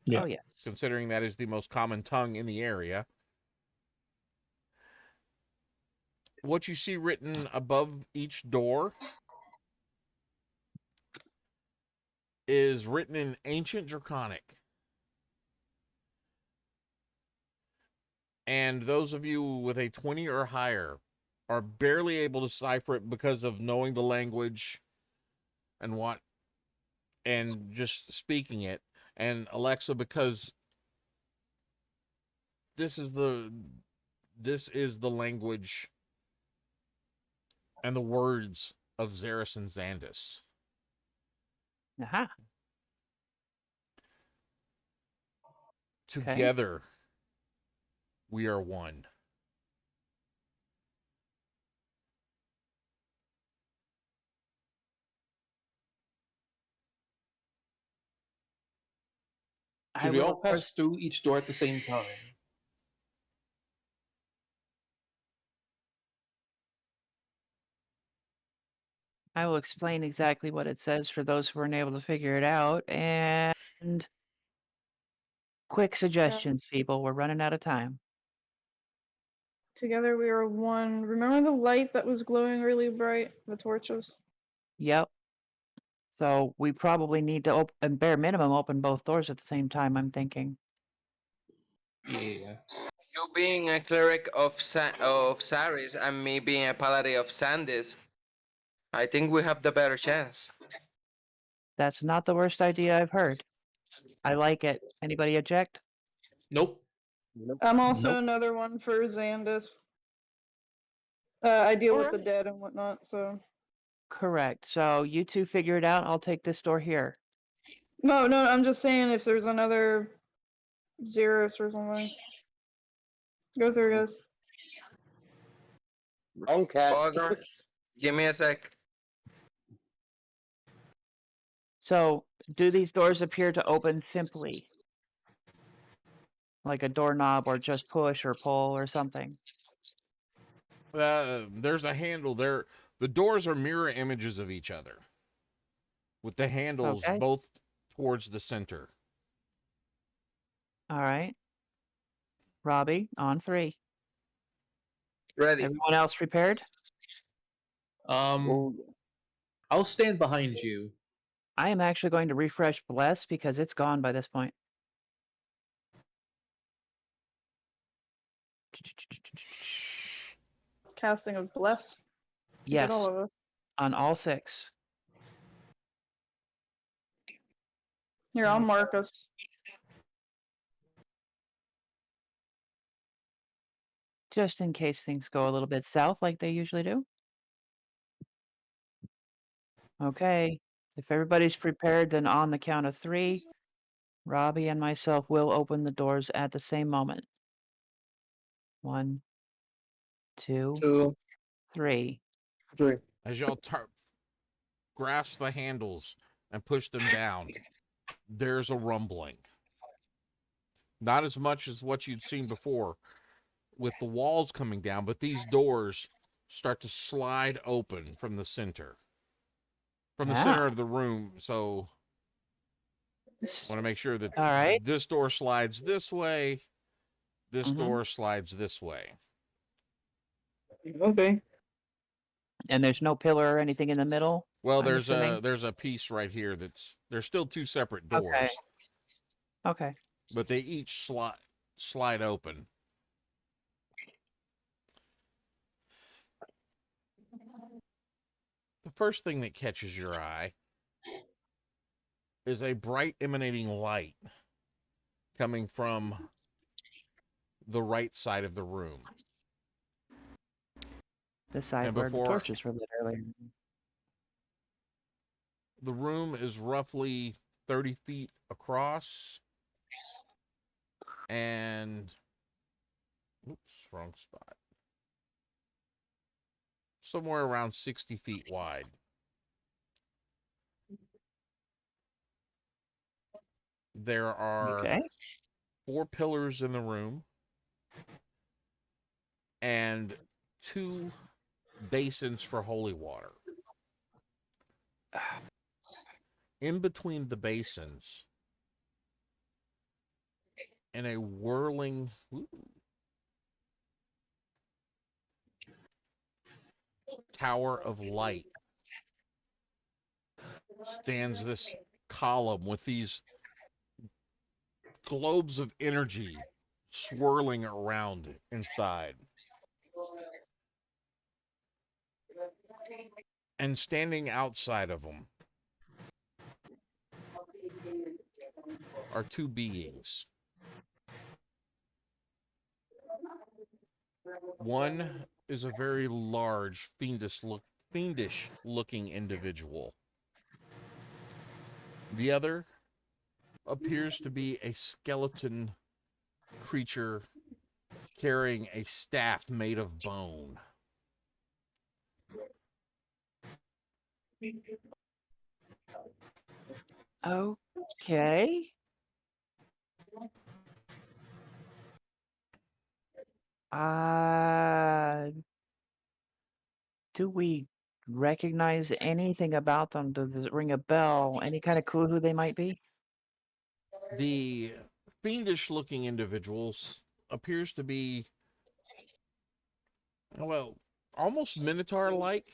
Speaker 8: Yeah.
Speaker 6: Oh, yes.
Speaker 1: considering that is the most common tongue in the area.
Speaker 2: what you see written above each door is written in Ancient Draconic. And those of you with a 20 or higher are barely able to decipher it because of knowing the language and just speaking it. And Alexa, because this is the language and the words of Xeris and Xandis.
Speaker 6: Aha. Okay.
Speaker 2: Together, we are one.
Speaker 4: Should we all pass through each door at the same time?
Speaker 6: I will explain exactly what it says for those who weren't able to figure it out. And quick suggestions, people. We're running out of time.
Speaker 5: Together we are one. Remember the light that was glowing really bright? The torches?
Speaker 6: Yep. So we probably need to open, bare minimum, open both doors at the same time, I'm thinking.
Speaker 4: Yeah.
Speaker 3: You being a cleric of Saris and me being a paladin of Sandis, I think we have the better chance.
Speaker 6: That's not the worst idea I've heard. I like it. Anybody object?
Speaker 4: Nope.
Speaker 5: I'm also
Speaker 6: Nope.
Speaker 5: another one for Xandis. I deal with the
Speaker 6: Alright.
Speaker 5: dead and whatnot, so.
Speaker 6: Correct. So you two figure it out. I'll take this door here.
Speaker 5: No, I'm just saying if there's another Xeris or something. Go through, guys.
Speaker 7: Wrong cat.
Speaker 3: Bogger, give me a sec.
Speaker 6: So do these doors appear to open simply? Like a doorknob or just push or pull or something?
Speaker 2: There's a handle there. The doors are mirror images of each other, with the handles
Speaker 6: Okay.
Speaker 2: both towards the center.
Speaker 6: All right. Robbie, on 3.
Speaker 3: Ready.
Speaker 6: Everyone else prepared?
Speaker 7: Well,
Speaker 4: I'll stand behind you.
Speaker 6: I am actually going to refresh Bless because it's gone by this point.
Speaker 5: Casting of Bless. Get
Speaker 6: Yes,
Speaker 5: all of us.
Speaker 6: on all 6.
Speaker 5: Here, I'll mark us.
Speaker 6: Just in case things go a little bit south like they usually do. Okay. If everybody's prepared, then on the count of 3, Robbie and myself will open the doors at the same moment. 1, 2,
Speaker 3: 2,
Speaker 6: 3.
Speaker 3: 3.
Speaker 2: As y'all grasp the handles and push them down, there's a rumbling. Not as much as what you'd seen before with the walls coming down, but these doors start to slide open from the center. From the center of the room, so I want to make sure that
Speaker 6: All right.
Speaker 2: this door slides this way, this
Speaker 6: Mhm.
Speaker 2: door slides this way.
Speaker 3: Okay.
Speaker 6: And there's no pillar or anything in the middle?
Speaker 2: Well,
Speaker 6: I'm
Speaker 2: there's
Speaker 6: assuming?
Speaker 2: a piece right here there's still 2 separate doors,
Speaker 6: Okay. Okay.
Speaker 2: but they each slide open. The first thing that catches your eye is a bright emanating light coming from the right side of the room.
Speaker 6: The side
Speaker 2: And
Speaker 6: where the
Speaker 2: before-
Speaker 6: torches were lit earlier.
Speaker 2: The room is roughly 30 feet across and oops, wrong spot. Somewhere around 60 feet wide. There are
Speaker 6: Okay.
Speaker 2: 4 pillars in the room and 2 basins for holy water. In between the basins, in a whirling tower of light stands this column with these globes of energy swirling around inside. And standing outside of them are two beings. One is a very large, fiendish looking individual. The other appears to be a skeleton creature carrying a staff made of bone.
Speaker 6: Okay. Do we recognize anything about them? Does it ring a bell? Any kind of clue who they might be?
Speaker 2: The fiendish looking individual appears to be, well, almost minotaur like.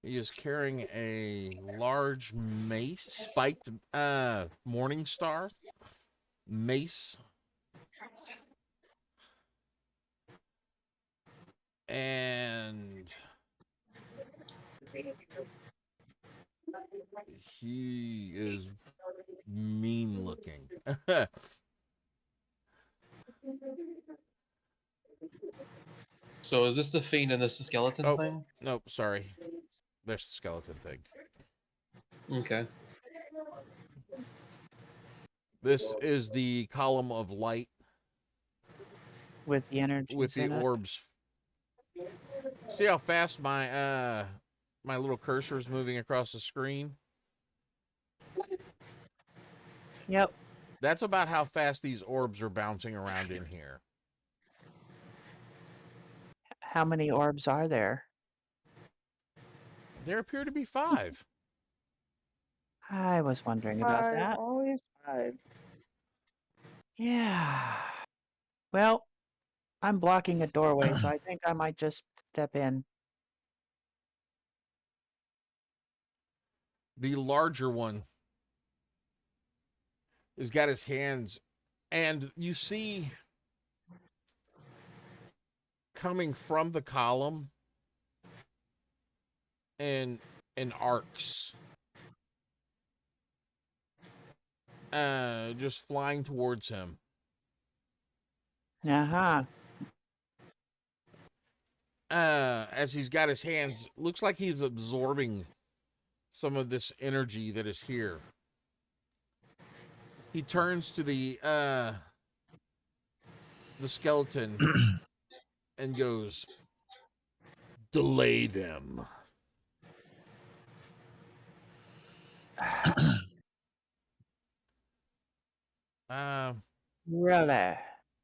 Speaker 2: He is carrying a large mace, spiked morning star mace. And he is mean looking.
Speaker 4: So is this the fiend and this the skeleton
Speaker 2: Oh,
Speaker 4: thing?
Speaker 2: nope, sorry. There's the skeleton thing.
Speaker 4: Okay.
Speaker 2: This is the column of light
Speaker 6: With the energies
Speaker 2: with the
Speaker 6: in it?
Speaker 2: orbs. See how fast my my little cursor is moving across the screen?
Speaker 6: Yep.
Speaker 2: That's about how fast these orbs are bouncing around in here.
Speaker 6: How many orbs are there?
Speaker 2: There appear to be 5.
Speaker 6: I was wondering about
Speaker 5: Five,
Speaker 6: that.
Speaker 5: always five.
Speaker 6: Yeah. Well, I'm blocking a doorway, so I think I might just step in.
Speaker 2: The larger one has got his hands, and you see coming from the column and in arcs, just flying towards him.
Speaker 6: Uh-huh.
Speaker 2: As he's got his hands, looks like he's absorbing some of this energy that is here. He turns to the skeleton and goes, "Delay them."
Speaker 6: Really?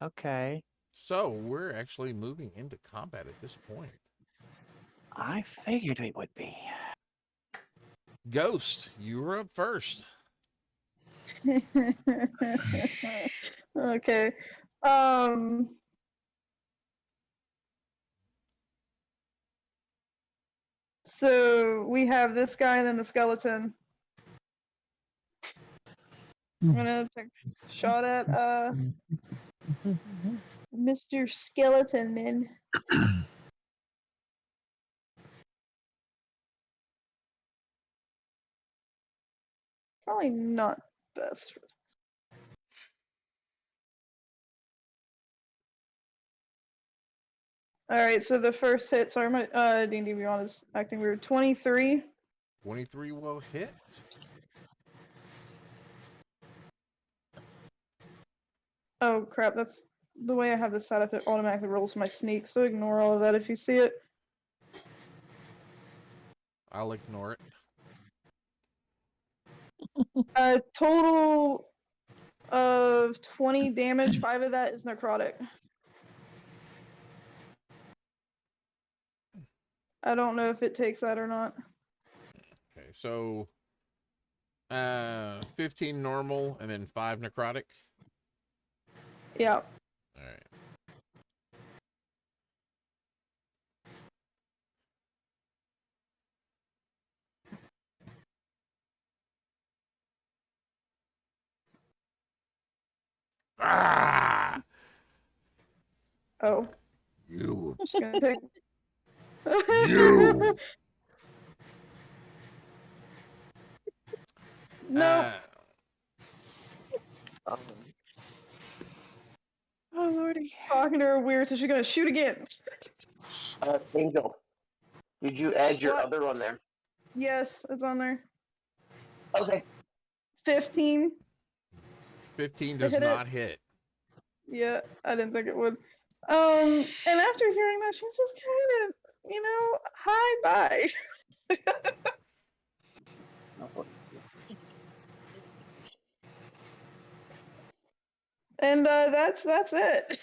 Speaker 6: Okay.
Speaker 2: So we're actually moving into combat at this point.
Speaker 6: I figured we would be.
Speaker 2: Ghost, you were up first.
Speaker 5: Okay. So we have this guy and then the skeleton. I'm gonna take a shot at Mr. Skeleton Man. Probably not best. All right, so the first hit. Sorry, my D&D Beyond is acting weird. 23.
Speaker 2: 23 will hit.
Speaker 5: Oh crap! That's the way I have this set up. It automatically rolls my sneak, so ignore all of that if you see it.
Speaker 2: I'll ignore it.
Speaker 5: Total of 20 damage. 5 of that is necrotic. I don't know if it takes that or not.
Speaker 2: Okay, so 15 normal and then 5 necrotic.
Speaker 5: Yeah.
Speaker 2: All right.
Speaker 5: Oh,
Speaker 1: You.
Speaker 5: just gonna take.
Speaker 1: You.
Speaker 5: No.
Speaker 6: Oh lordy.
Speaker 5: Talking to her weird, so she's gonna shoot again.
Speaker 7: Angel, did you add your
Speaker 5: What?
Speaker 7: other on there?
Speaker 5: Yes, it's on there.
Speaker 7: Okay.
Speaker 5: 15.
Speaker 2: 15
Speaker 5: I
Speaker 2: does
Speaker 5: hit it.
Speaker 2: not hit.
Speaker 5: Yeah, I didn't think it would. And after hearing that, she's just kind of, hi, bye. And that's it.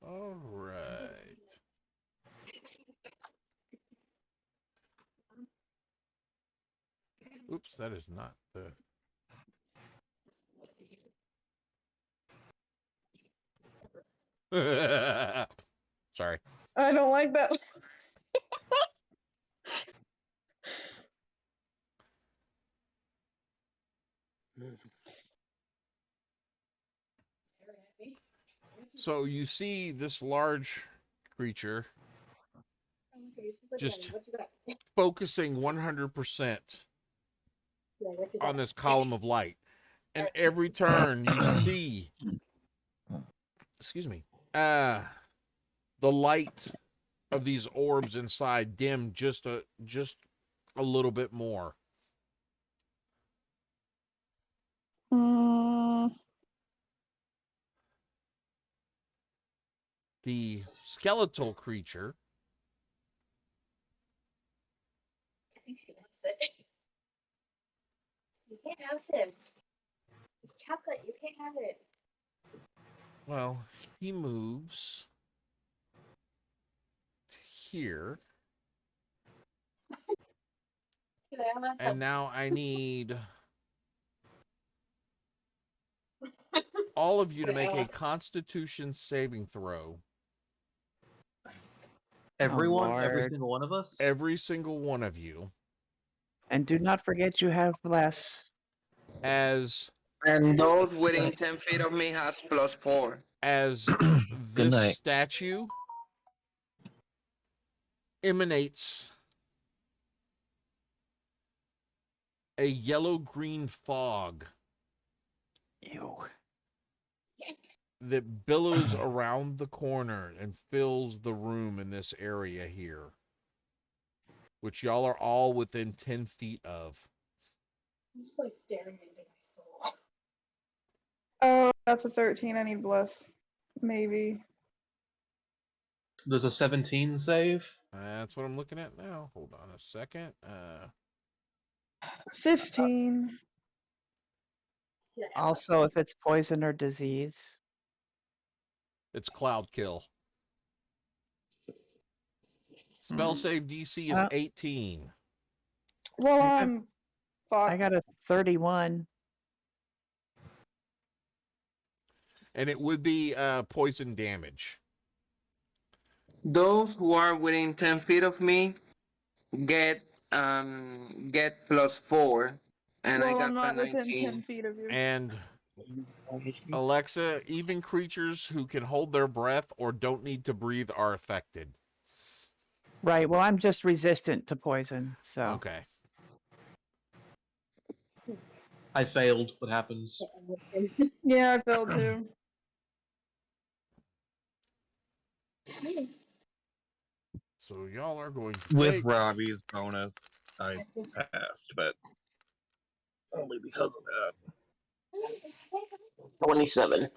Speaker 2: All right. Oops, that is not the. Sorry.
Speaker 5: I don't like that.
Speaker 2: So you see this large creature just focusing 100% on this column of light. And every turn you see, excuse me, the light of these orbs inside dim just a little bit more. The skeletal creature
Speaker 10: I think she loves it. You can't have this. It's chocolate. You can't have it.
Speaker 2: well, he moves to here. And now I need all of you to make a Constitution saving throw.
Speaker 4: Everyone, every
Speaker 6: Lord.
Speaker 4: single one of us.
Speaker 2: Every single one of you.
Speaker 6: And do not forget you have bless.
Speaker 2: As
Speaker 3: And those within 10 feet of me has +4.
Speaker 2: as
Speaker 8: Good
Speaker 2: this
Speaker 8: night.
Speaker 2: statue emanates a yellow-green fog
Speaker 6: Ew.
Speaker 2: that billows around the corner and fills the room in this area here, which y'all are all within 10 feet of.
Speaker 10: I'm just like staring into my soul.
Speaker 5: Oh, that's a 13. I need bless. Maybe.
Speaker 4: There's a 17 save.
Speaker 2: That's what I'm looking at now. Hold on a second.
Speaker 5: 15.
Speaker 6: Also, if it's poison or disease.
Speaker 2: It's Cloud Kill. Spell save DC is 18.
Speaker 5: Well,
Speaker 6: I
Speaker 5: I'm fucked.
Speaker 6: got a 31.
Speaker 2: And it would be poison damage.
Speaker 3: Those who are within 10 feet of me get +4. And I
Speaker 5: Well,
Speaker 3: got
Speaker 5: I'm not
Speaker 3: the
Speaker 5: within 10
Speaker 3: 19.
Speaker 5: feet of you.
Speaker 2: And Alexa, even creatures who can hold their breath or don't need to breathe are affected.
Speaker 6: Right. Well, I'm just resistant to poison. So.
Speaker 2: Okay.
Speaker 4: I failed. What happens?
Speaker 5: Yeah, I failed too.
Speaker 2: So y'all are going to
Speaker 8: With
Speaker 2: take...
Speaker 8: Robbie's bonus, I passed, but only because of that.
Speaker 7: 27.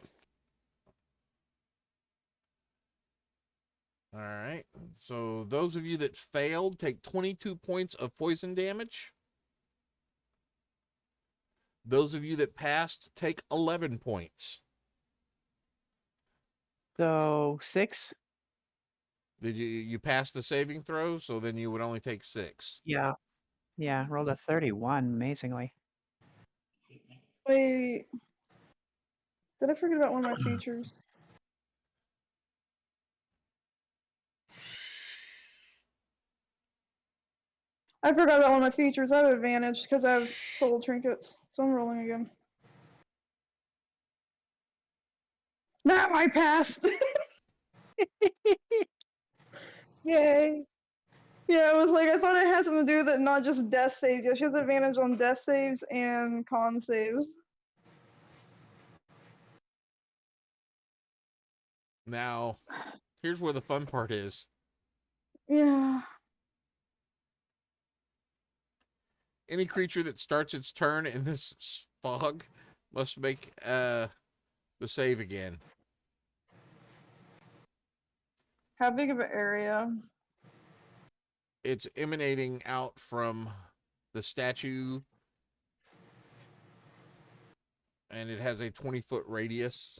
Speaker 2: All right. So those of you that failed take 22 points of poison damage. Those of you that passed take 11 points.
Speaker 6: So 6.
Speaker 2: Did you pass the saving throw? So then you would only take 6.
Speaker 6: Yeah. Yeah. Rolled a 31. Amazingly.
Speaker 5: Wait. Did I forget about one of my features? I forgot about one of my features. I have advantage because I have soul trinkets. So I'm rolling again. Now I passed.
Speaker 6: Yay!
Speaker 5: Yeah, it was like I thought it had something to do with it, not just death saves. Yeah, she has advantage on death saves and con saves.
Speaker 2: Now, here's where the fun part is.
Speaker 5: Yeah.
Speaker 2: Any creature that starts its turn in this fog must make the save again.
Speaker 5: How big of an area?
Speaker 2: It's emanating out from the statue, and it has a 20-foot radius.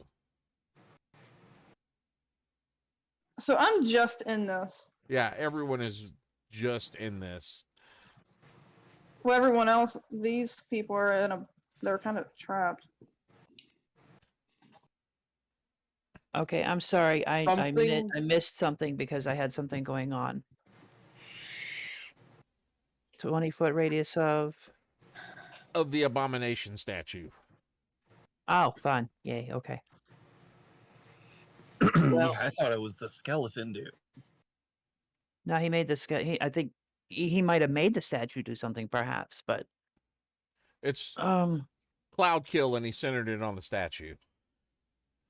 Speaker 5: So I'm just in this.
Speaker 2: Yeah, everyone is just in this.
Speaker 5: Well, everyone else, these people are in a. They're kind of trapped.
Speaker 6: Okay, I'm sorry.
Speaker 4: Something-
Speaker 6: I missed something because I had something going on. 20-foot radius of.
Speaker 2: Of the abomination statue.
Speaker 6: Oh, fun. Yay. Okay.
Speaker 8: Yeah, I thought it was the skeleton dude.
Speaker 6: No, he made the I think he might have made the statue do something, perhaps, but
Speaker 2: It's
Speaker 6: Cloud
Speaker 2: Kill, and he centered it on the statue.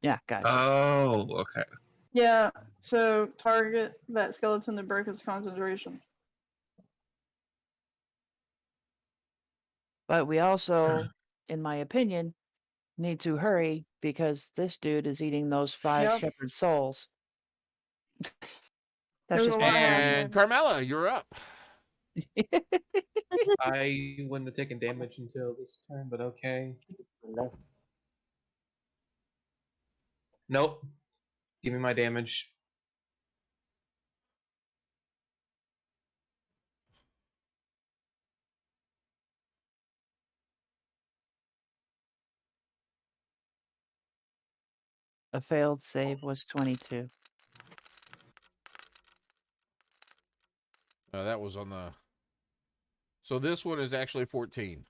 Speaker 6: Yeah, gotcha.
Speaker 8: Oh, okay.
Speaker 5: Yeah. So target that skeleton to break its concentration.
Speaker 6: But we also, in my opinion, need to hurry because this dude is eating those 5
Speaker 5: Yep.
Speaker 6: shepherd souls.
Speaker 5: There's
Speaker 6: That's
Speaker 5: a
Speaker 6: just
Speaker 5: lot
Speaker 2: And Carmela, you're up.
Speaker 4: I wouldn't have taken damage until this turn, but okay.
Speaker 7: No.
Speaker 4: Nope. Give me my damage.
Speaker 6: A failed save was 22.
Speaker 2: No, that was on the. So this one is actually 14.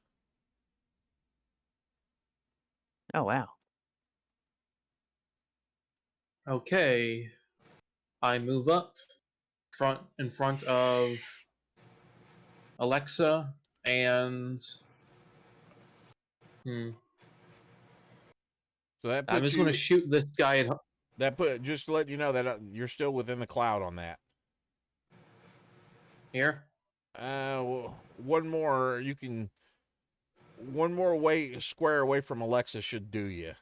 Speaker 6: Oh, wow.
Speaker 4: Okay. I move up in front of Alexa and
Speaker 2: So that
Speaker 4: I'm
Speaker 2: puts
Speaker 4: just going to shoot this guy at
Speaker 2: just to let you know that you're still within the cloud on that.
Speaker 4: here.
Speaker 2: One more square away from Alexa should do you.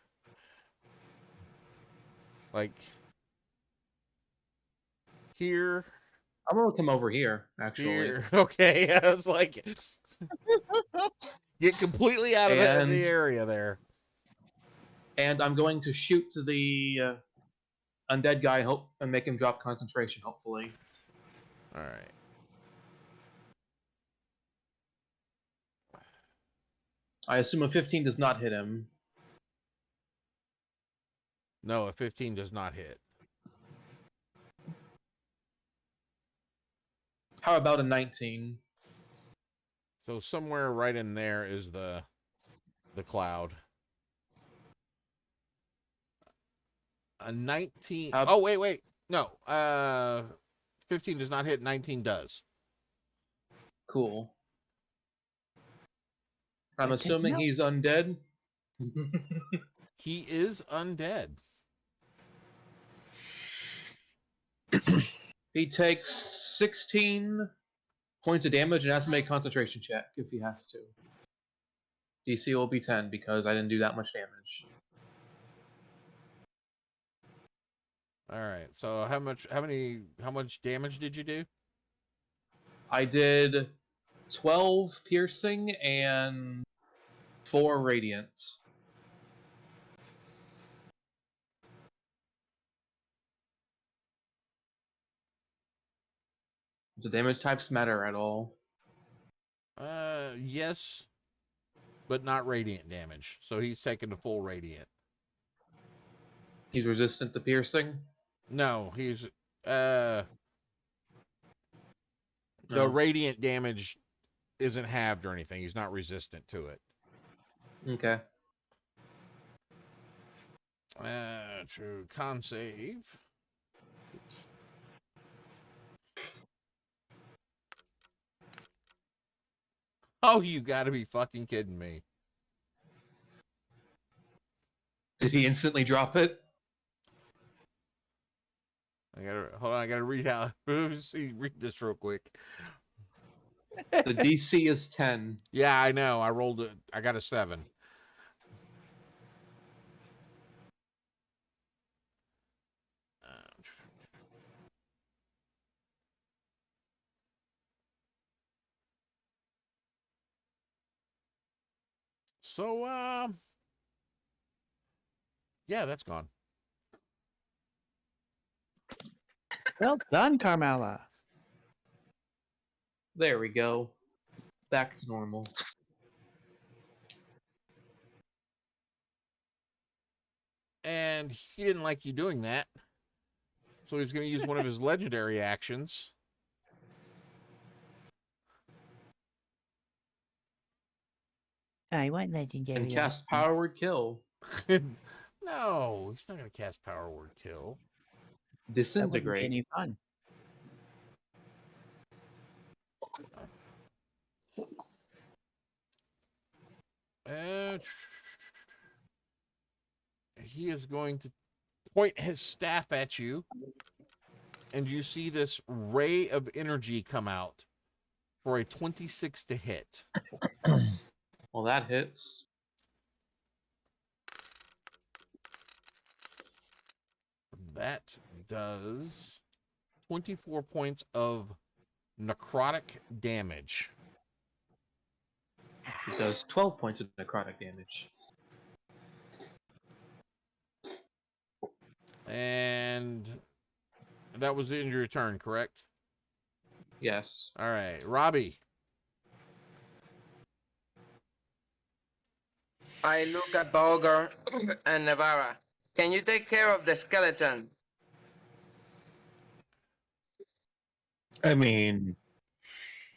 Speaker 2: Like here.
Speaker 4: I'm going to come over here, actually.
Speaker 2: Here. Okay, I was like, get completely out of the area there.
Speaker 4: And I'm going to shoot the undead guy and make him drop concentration, hopefully.
Speaker 2: All right.
Speaker 4: I assume a 15 does not hit him.
Speaker 2: No, a 15 does not hit.
Speaker 4: How about a 19?
Speaker 2: So somewhere right in there is the cloud. A 19. Oh, wait. No. 15 does not hit. 19 does.
Speaker 4: Cool. I'm assuming he's undead.
Speaker 2: He is undead.
Speaker 4: He takes 16 points of damage and has to make a concentration check if he has to. DC will be 10 because I didn't do that much damage.
Speaker 2: All right. So how much damage did you do?
Speaker 4: I did 12 piercing and 4 radiant. Does the damage types matter at all?
Speaker 2: Yes, but not radiant damage. So he's taking the full radiant.
Speaker 4: He's resistant to piercing?
Speaker 2: No, he's the
Speaker 4: No.
Speaker 2: radiant damage isn't halved or anything. He's not resistant to it.
Speaker 4: Okay.
Speaker 2: True. Con save. Oops. Oh, you gotta be fucking kidding me.
Speaker 4: Did he instantly drop it?
Speaker 2: Hold on, I gotta read read this real quick.
Speaker 4: The DC is 10.
Speaker 2: Yeah, I know. I rolled it. I got a 7. So, yeah, that's gone.
Speaker 6: Well done, Carmela.
Speaker 4: There we go. Back to normal.
Speaker 2: And he didn't like you doing that. So he's going to use one of his legendary actions.
Speaker 6: I want legendary.
Speaker 4: And cast Power Word Kill.
Speaker 2: No, he's not going to cast Power Word Kill.
Speaker 4: Disintegrate.
Speaker 6: Any fun?
Speaker 2: He is going to point his staff at you, and you see this ray of energy come out for a 26 to hit.
Speaker 4: Well, that hits.
Speaker 2: That does 24 points of necrotic damage.
Speaker 4: It does 12 points of necrotic damage.
Speaker 2: And that was the end of your turn, correct?
Speaker 4: Yes.
Speaker 2: All right, Robbie.
Speaker 3: I look at Bulgar and Navarra. Can you take care of the skeleton?
Speaker 8: I mean,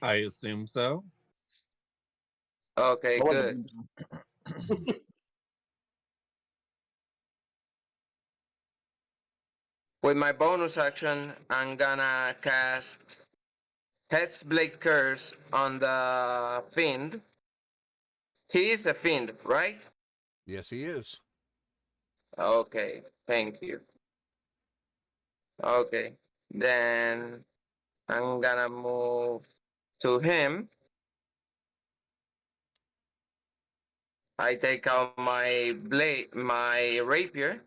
Speaker 8: I assume so.
Speaker 3: Okay, good. With my bonus action, I'm gonna cast Head's Blade Curse on the Fiend. He is a Fiend, right?
Speaker 2: Yes, he is.
Speaker 3: Okay, thank you. Okay, then I'm gonna move to him. I take out my blade, my rapier,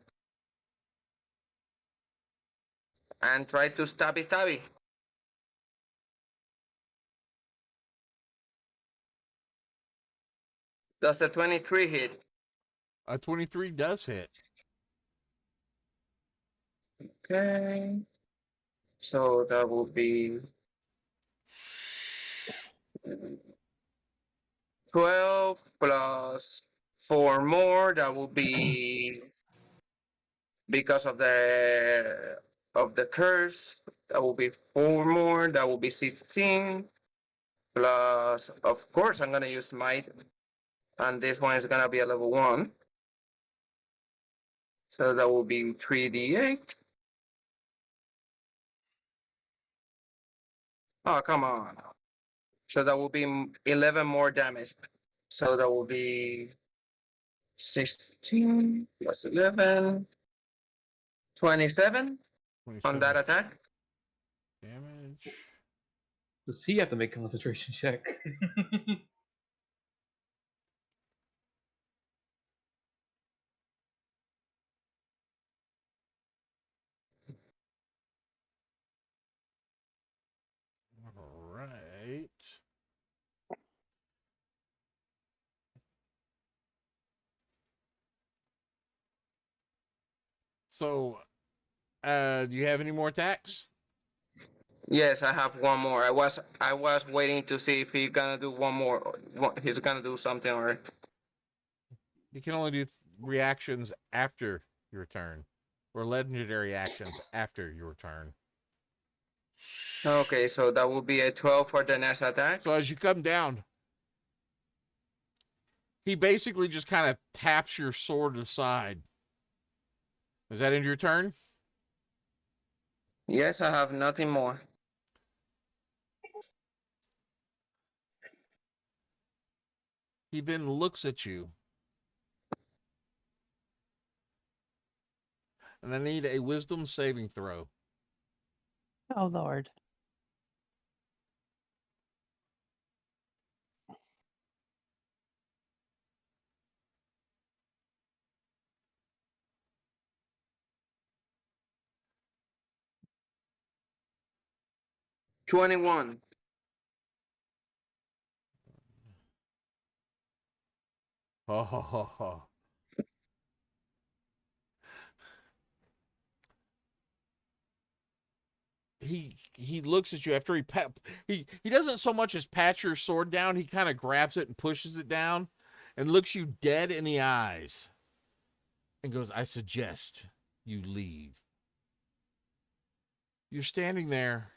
Speaker 3: and try to stabby. Does a 23 hit?
Speaker 2: A 23 does hit.
Speaker 3: Okay. So that will be 12 plus 4 more. That will be because of the curse. That will be 4 more. That will be 16. Plus, of course, I'm gonna use might, and this one is gonna be a level 1. So that will be 3d8. Oh, come on. So that will be 11 more damage. So that will be 16 plus 11. 27 on that attack.
Speaker 2: Damage.
Speaker 4: Does he have to make a concentration check?
Speaker 2: All right. So, do you have any more attacks?
Speaker 3: Yes, I have one more. I was waiting to see if he's gonna do one more. He's gonna do something or.
Speaker 2: You can only do reactions after your turn, or legendary actions after your turn.
Speaker 3: Okay, so that will be a 12 for the next attack.
Speaker 2: So as you come down, he basically just kind of taps your sword aside Is that end your turn?
Speaker 3: Yes, I have nothing more.
Speaker 2: He then looks at you. And I need a wisdom saving throw.
Speaker 6: Oh, Lord.
Speaker 3: $21.
Speaker 2: Oh. He looks at you after he doesn't so much as pat your sword down. He kind of grabs it and pushes it down and looks you dead in the eyes and goes, "I suggest you leave." You're standing there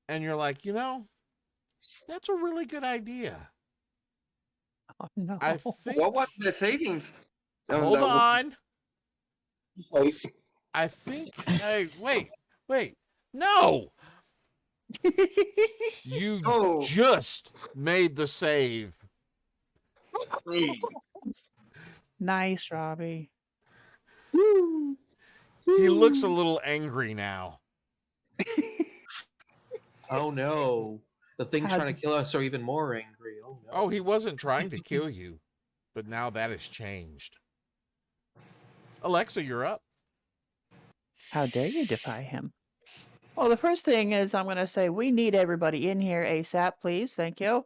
Speaker 2: and you're like, that's a really good idea.
Speaker 6: Oh, no.
Speaker 2: I think.
Speaker 3: What was the savings?
Speaker 2: Hold on.
Speaker 7: Wait.
Speaker 2: I think. Hey, wait. No. You
Speaker 3: Oh.
Speaker 2: just made the save.
Speaker 6: Nice, Robbie.
Speaker 2: He looks a little angry now.
Speaker 4: Oh no. The things
Speaker 6: How'd-
Speaker 4: trying to kill us are even more angry. Oh no.
Speaker 2: Oh, he wasn't trying to kill you, but now that has changed. Alexa, you're up.
Speaker 6: How dare you defy him? Well, the first thing is I'm going to say we need everybody in here ASAP, please. Thank you.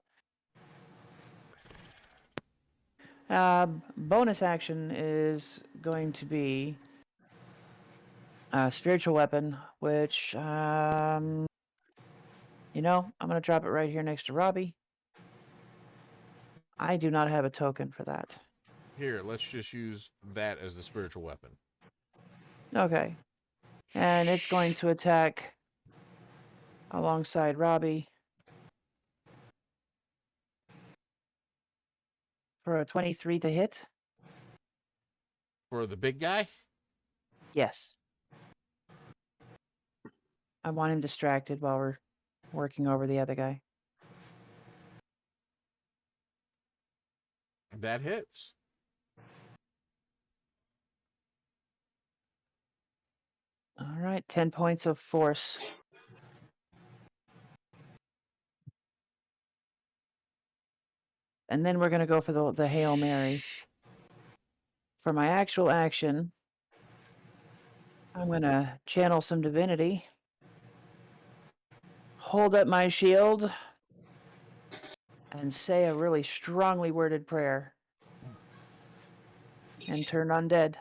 Speaker 6: Bonus action is going to be a spiritual weapon, which, I'm going to drop it right here next to Robbie. I do not have a token for that.
Speaker 2: Here, let's just use that as the spiritual weapon.
Speaker 6: Okay. And it's going to attack alongside Robbie for a 23 to hit.
Speaker 2: For the big guy?
Speaker 6: Yes. I want him distracted while we're working over the other guy.
Speaker 2: That hits.
Speaker 6: All right, 10 points of force. And then we're going to go for the Hail Mary. For my actual action, I'm going to channel some divinity, hold up my shield, and say a really strongly worded prayer. And turn undead.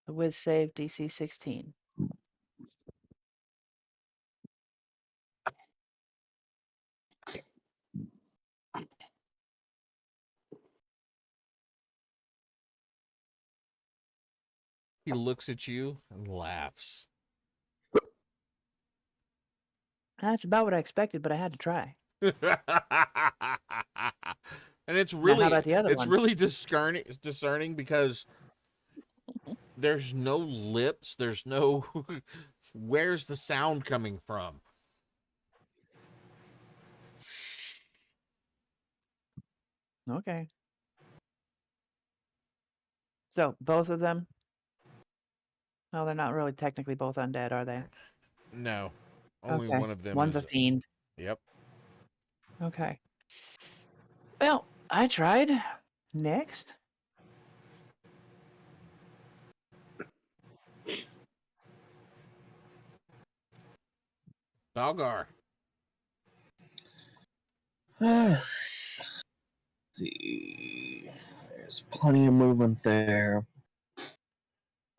Speaker 6: The Wiz save DC 16.
Speaker 2: He looks at you and laughs.
Speaker 6: That's about what I expected, but I had to try.
Speaker 2: And it's
Speaker 6: Now,
Speaker 2: really
Speaker 6: how about the other one?
Speaker 2: really discerning because there's no lips, there's no where's the sound coming from?
Speaker 6: Okay. So, both of them? No, they're not really technically both undead, are they?
Speaker 2: No. Only
Speaker 6: Okay.
Speaker 2: one of them
Speaker 6: One's
Speaker 2: is
Speaker 6: a fiend.
Speaker 2: Yep.
Speaker 6: Okay. Well, I tried. Next.
Speaker 2: Balgar.
Speaker 8: Let's see. There's plenty of movement there.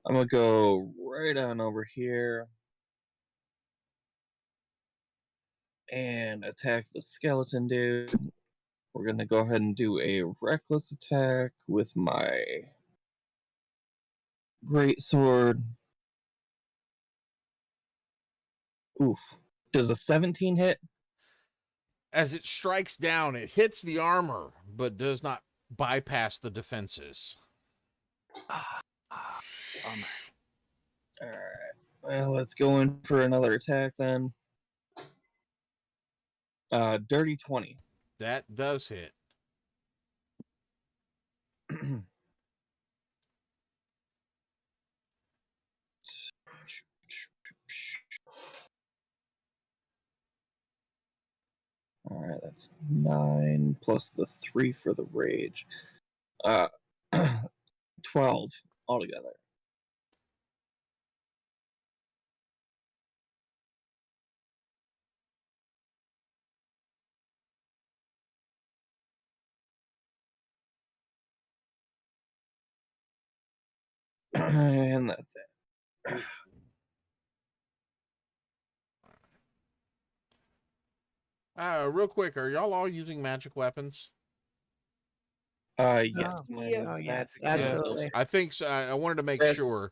Speaker 8: I'm gonna go right on over here and attack the skeleton dude. We're gonna go ahead and do a reckless attack with my great sword. Oof. Does a 17 hit?
Speaker 2: As it strikes down, it hits the armor, but does not bypass the defenses.
Speaker 6: Bummer.
Speaker 8: All right. Well, let's go in for another attack then. Dirty 20.
Speaker 2: That does hit.
Speaker 8: All right, that's 9 plus the 3 for the rage. 12 altogether. And that's it.
Speaker 2: Real quick, are y'all all using magic weapons?
Speaker 8: Yes.
Speaker 6: Oh,
Speaker 5: Yes.
Speaker 6: oh yes,
Speaker 4: Magic
Speaker 6: absolutely.
Speaker 2: I think so. I wanted to make
Speaker 4: Yes.
Speaker 2: sure.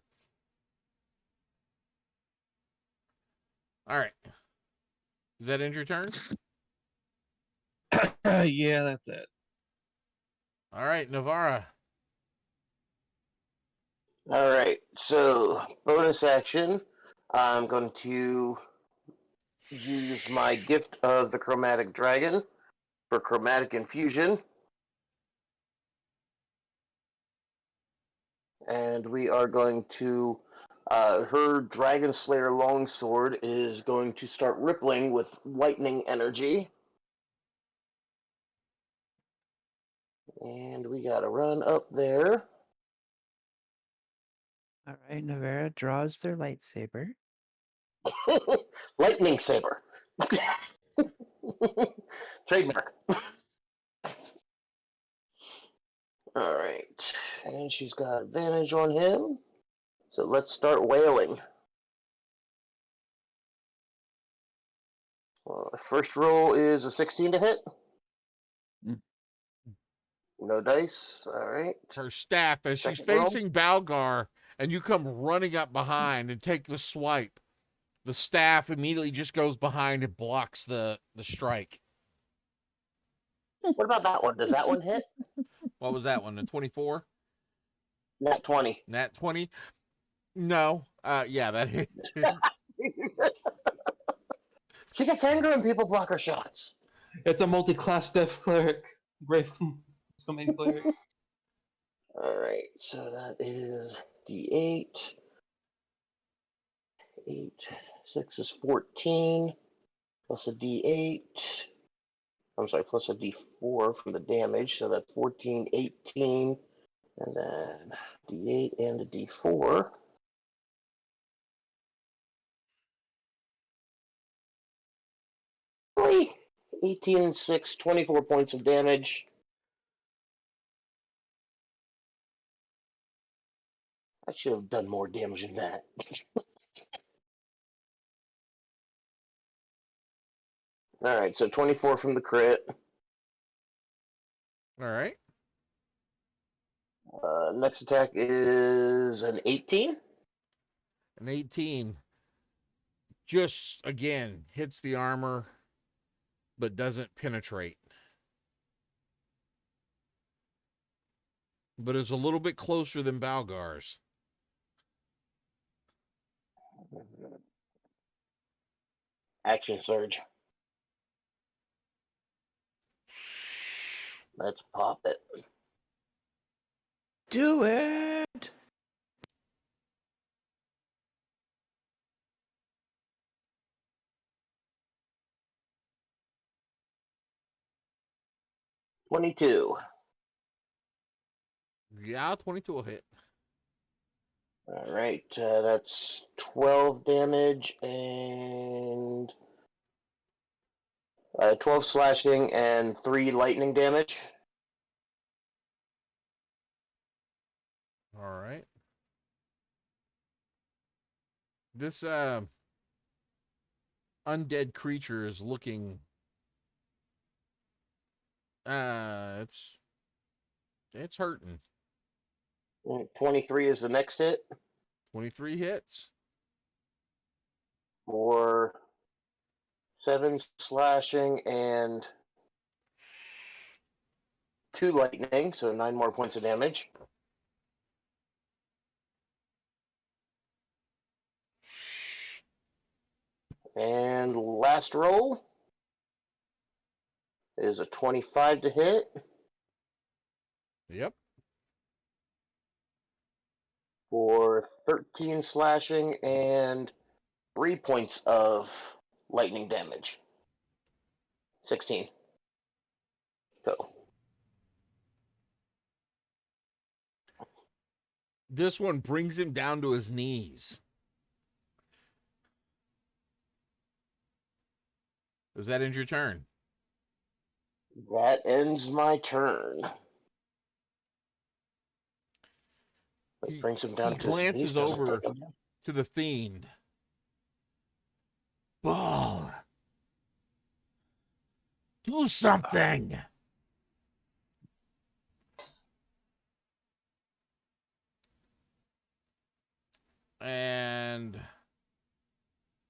Speaker 2: All right. Does that end your turn?
Speaker 8: Yeah, that's it.
Speaker 2: All right, Navarra.
Speaker 7: All right, so bonus action. I'm going to use my gift of the chromatic dragon for chromatic infusion. And we are going to her Dragon Slayer longsword is going to start rippling with lightning energy. And we gotta run up there.
Speaker 6: All right, Navarra draws their lightsaber.
Speaker 7: Lightning saber. Trademark. Alright. And she's got advantage on him. So let's start wailing. First roll is a 16 to hit.
Speaker 6: Mm.
Speaker 7: No dice. Alright.
Speaker 2: Her staff, as she's
Speaker 7: Second roll.
Speaker 2: facing Balgar, and you come running up behind and take the swipe, the staff immediately just goes behind and blocks the strike.
Speaker 7: What about that one? Does that one hit?
Speaker 2: What was that one? The 24?
Speaker 7: Nat 20.
Speaker 2: Nat 20? No. Yeah, that hit.
Speaker 7: She gets angry when people block her shots.
Speaker 4: It's a multi-class death cleric. Grave domain cleric.
Speaker 7: Alright, so that is D8. 8. 6 is 14. Plus a D8. I'm sorry, plus a D4 from the damage. So that's 14, 18. And then D8 and a D4. Really? 18 and 6, 24 points of damage. I should have done more damage than that. Alright, so 24 from the crit.
Speaker 2: All right.
Speaker 7: Next attack is an 18.
Speaker 2: An 18 just, again, hits the armor, but doesn't penetrate. But is a little bit closer than Balgar's.
Speaker 7: Action surge. Let's pop it.
Speaker 6: Do it.
Speaker 7: $22.
Speaker 2: Yeah, 22 will hit.
Speaker 7: Alright, that's 12 damage and 12 slashing and 3 lightning damage.
Speaker 2: All right. This undead creature is looking it's hurting.
Speaker 7: 23 is the next hit
Speaker 2: 23 hits.
Speaker 7: for 7 slashing and 2 lightning, so 9 more points of damage. And last roll is a 25 to hit.
Speaker 2: Yep.
Speaker 7: For 13 slashing and 3 points of lightning damage. 16. So.
Speaker 2: This one brings him down to his knees. Does that end your turn?
Speaker 7: That ends my turn. It brings him down
Speaker 2: He
Speaker 7: to
Speaker 2: glances
Speaker 7: his knees, doesn't
Speaker 2: over
Speaker 7: take him down.
Speaker 2: to the fiend. Ball. Do something. And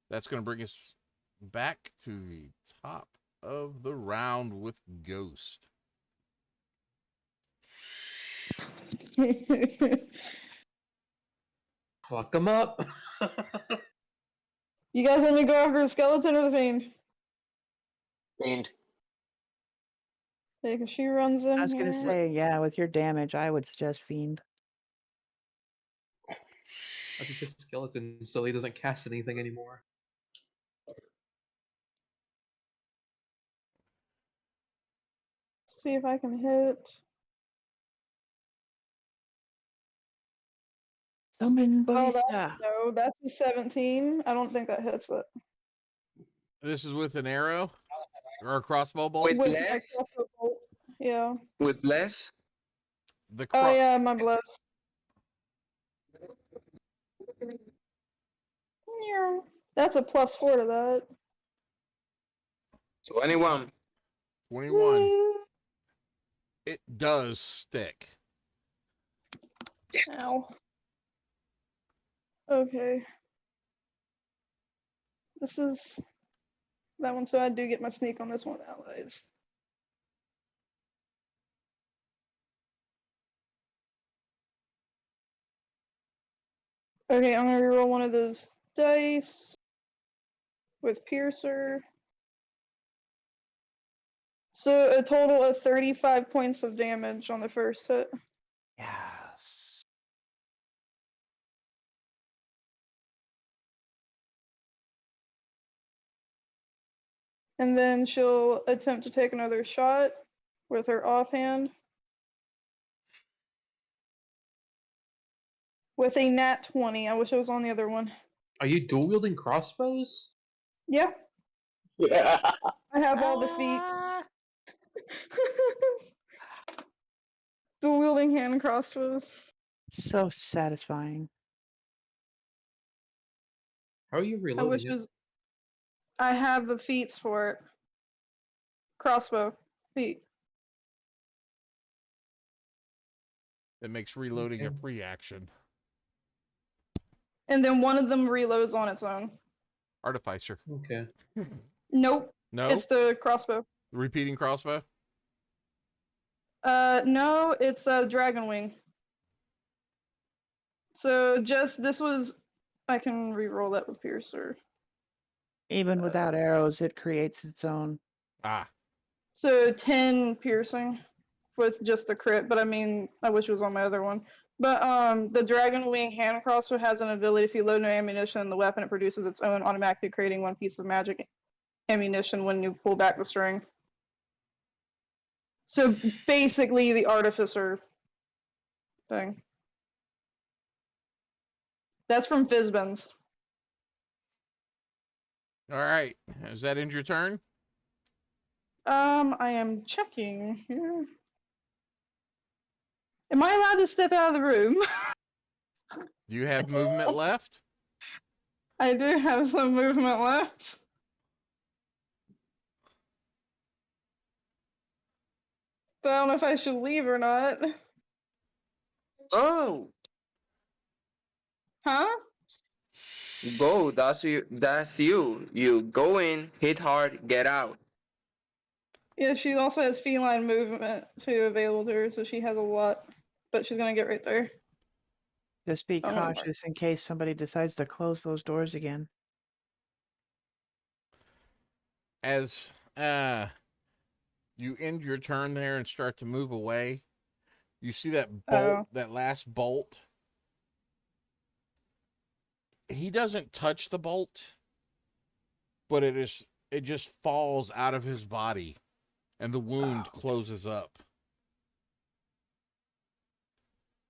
Speaker 2: that's going to bring us back to the top of the round with Ghost.
Speaker 4: Fuck him up.
Speaker 5: You guys want me to go after the skeleton or the fiend?
Speaker 7: Fiend.
Speaker 5: Yeah, 'cause she runs in
Speaker 6: I was gonna
Speaker 5: here.
Speaker 6: say, yeah, with your damage, I would suggest fiend.
Speaker 4: I think just skeleton so he doesn't cast anything anymore.
Speaker 5: See if I can hit.
Speaker 6: Summon
Speaker 5: Oh,
Speaker 6: Ballista.
Speaker 5: no, that's a 17. I don't think that hits it.
Speaker 2: This is with an arrow or a crossbow bolt.
Speaker 3: With
Speaker 5: With
Speaker 3: less?
Speaker 5: my crossbow bolt. Yeah.
Speaker 3: With bless?
Speaker 2: The
Speaker 5: Oh yeah, my bless. Yeah. That's a +4 to that.
Speaker 3: 21.
Speaker 2: 21.
Speaker 5: Whee!
Speaker 2: It does stick.
Speaker 5: Ow. Okay. This is that one, so I do get my sneak on this one, allies. Okay, I'm gonna reroll one of those dice with Piercer. So a total of 35 points of damage on the first hit.
Speaker 6: Yes.
Speaker 5: And then she'll attempt to take another shot with her offhand. With a nat 20. I wish it was on the other one.
Speaker 4: Are you dual wielding crossbows?
Speaker 5: Yeah,
Speaker 7: Yeah.
Speaker 5: I have all the feats.
Speaker 6: Ah,
Speaker 5: Dual wielding hand crossbows.
Speaker 6: so satisfying.
Speaker 4: How are you
Speaker 5: I
Speaker 4: reloading
Speaker 5: wish
Speaker 4: it?
Speaker 5: it was. I have the feats for it. Crossbow feat.
Speaker 2: It makes reloading a
Speaker 4: Okay.
Speaker 2: free action.
Speaker 5: And then one of them reloads on its own.
Speaker 2: Artificer.
Speaker 4: Okay.
Speaker 5: Nope.
Speaker 2: No?
Speaker 5: It's the crossbow.
Speaker 2: Repeating crossbow?
Speaker 5: No, it's a dragon wing. So just this was. I can re-roll that with Piercer.
Speaker 6: Even without arrows, it creates its own.
Speaker 2: Ah.
Speaker 5: So 10 piercing with just the crit, but I mean, I wish it was on my other one. But the Dragon Wing hand crossbow has an ability: if you load no ammunition in the weapon, it produces its own, automatically creating one piece of magic ammunition when you pull back the string. So basically, the artificer thing. That's from Fizbins.
Speaker 2: All right. Is that end your turn?
Speaker 5: I am checking here. Am I allowed to step out of the room?
Speaker 2: Do you have movement left?
Speaker 5: I do have some movement left. But I don't know if I should leave or not.
Speaker 3: Oh,
Speaker 5: Huh?
Speaker 3: Go, that's you. That's you. You go in, hit hard, get out.
Speaker 5: Yeah, she also has feline movement too available to her, so she has a lot. But she's gonna get right there.
Speaker 6: Just be
Speaker 5: I'm gonna mark.
Speaker 6: cautious in case somebody decides to close those doors again.
Speaker 2: As you end your turn there and start to move away, you see that bolt, that last bolt. He doesn't touch the bolt, but it just falls out of his body and the wound closes up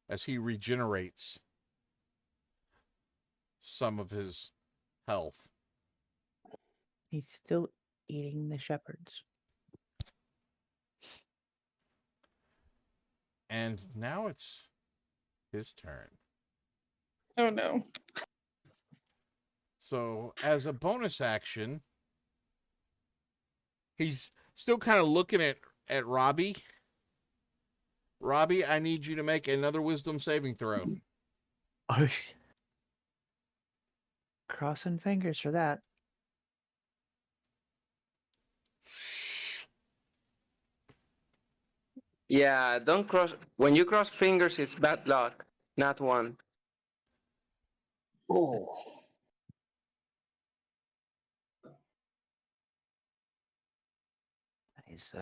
Speaker 2: as he regenerates some of his health.
Speaker 6: He's still eating the shepherds.
Speaker 2: And now it's his turn.
Speaker 5: Oh no.
Speaker 2: So, as a bonus action, he's still kind of looking at Robbie. Robbie, I need you to make another wisdom saving throw.
Speaker 6: Crossing fingers for that.
Speaker 3: Yeah, don't cross. When you cross fingers, it's bad luck. Not one.
Speaker 7: Oh.
Speaker 6: He's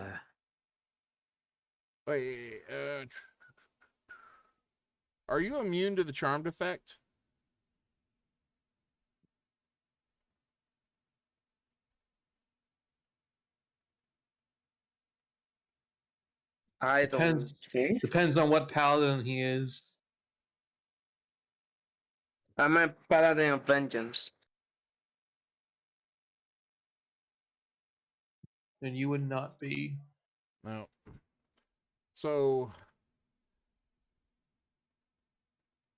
Speaker 2: Wait, are you immune to the charmed effect?
Speaker 3: I don't think.
Speaker 4: Depends on what paladin he is.
Speaker 3: I'm a paladin of vengeance.
Speaker 4: Then you would not be.
Speaker 2: No. So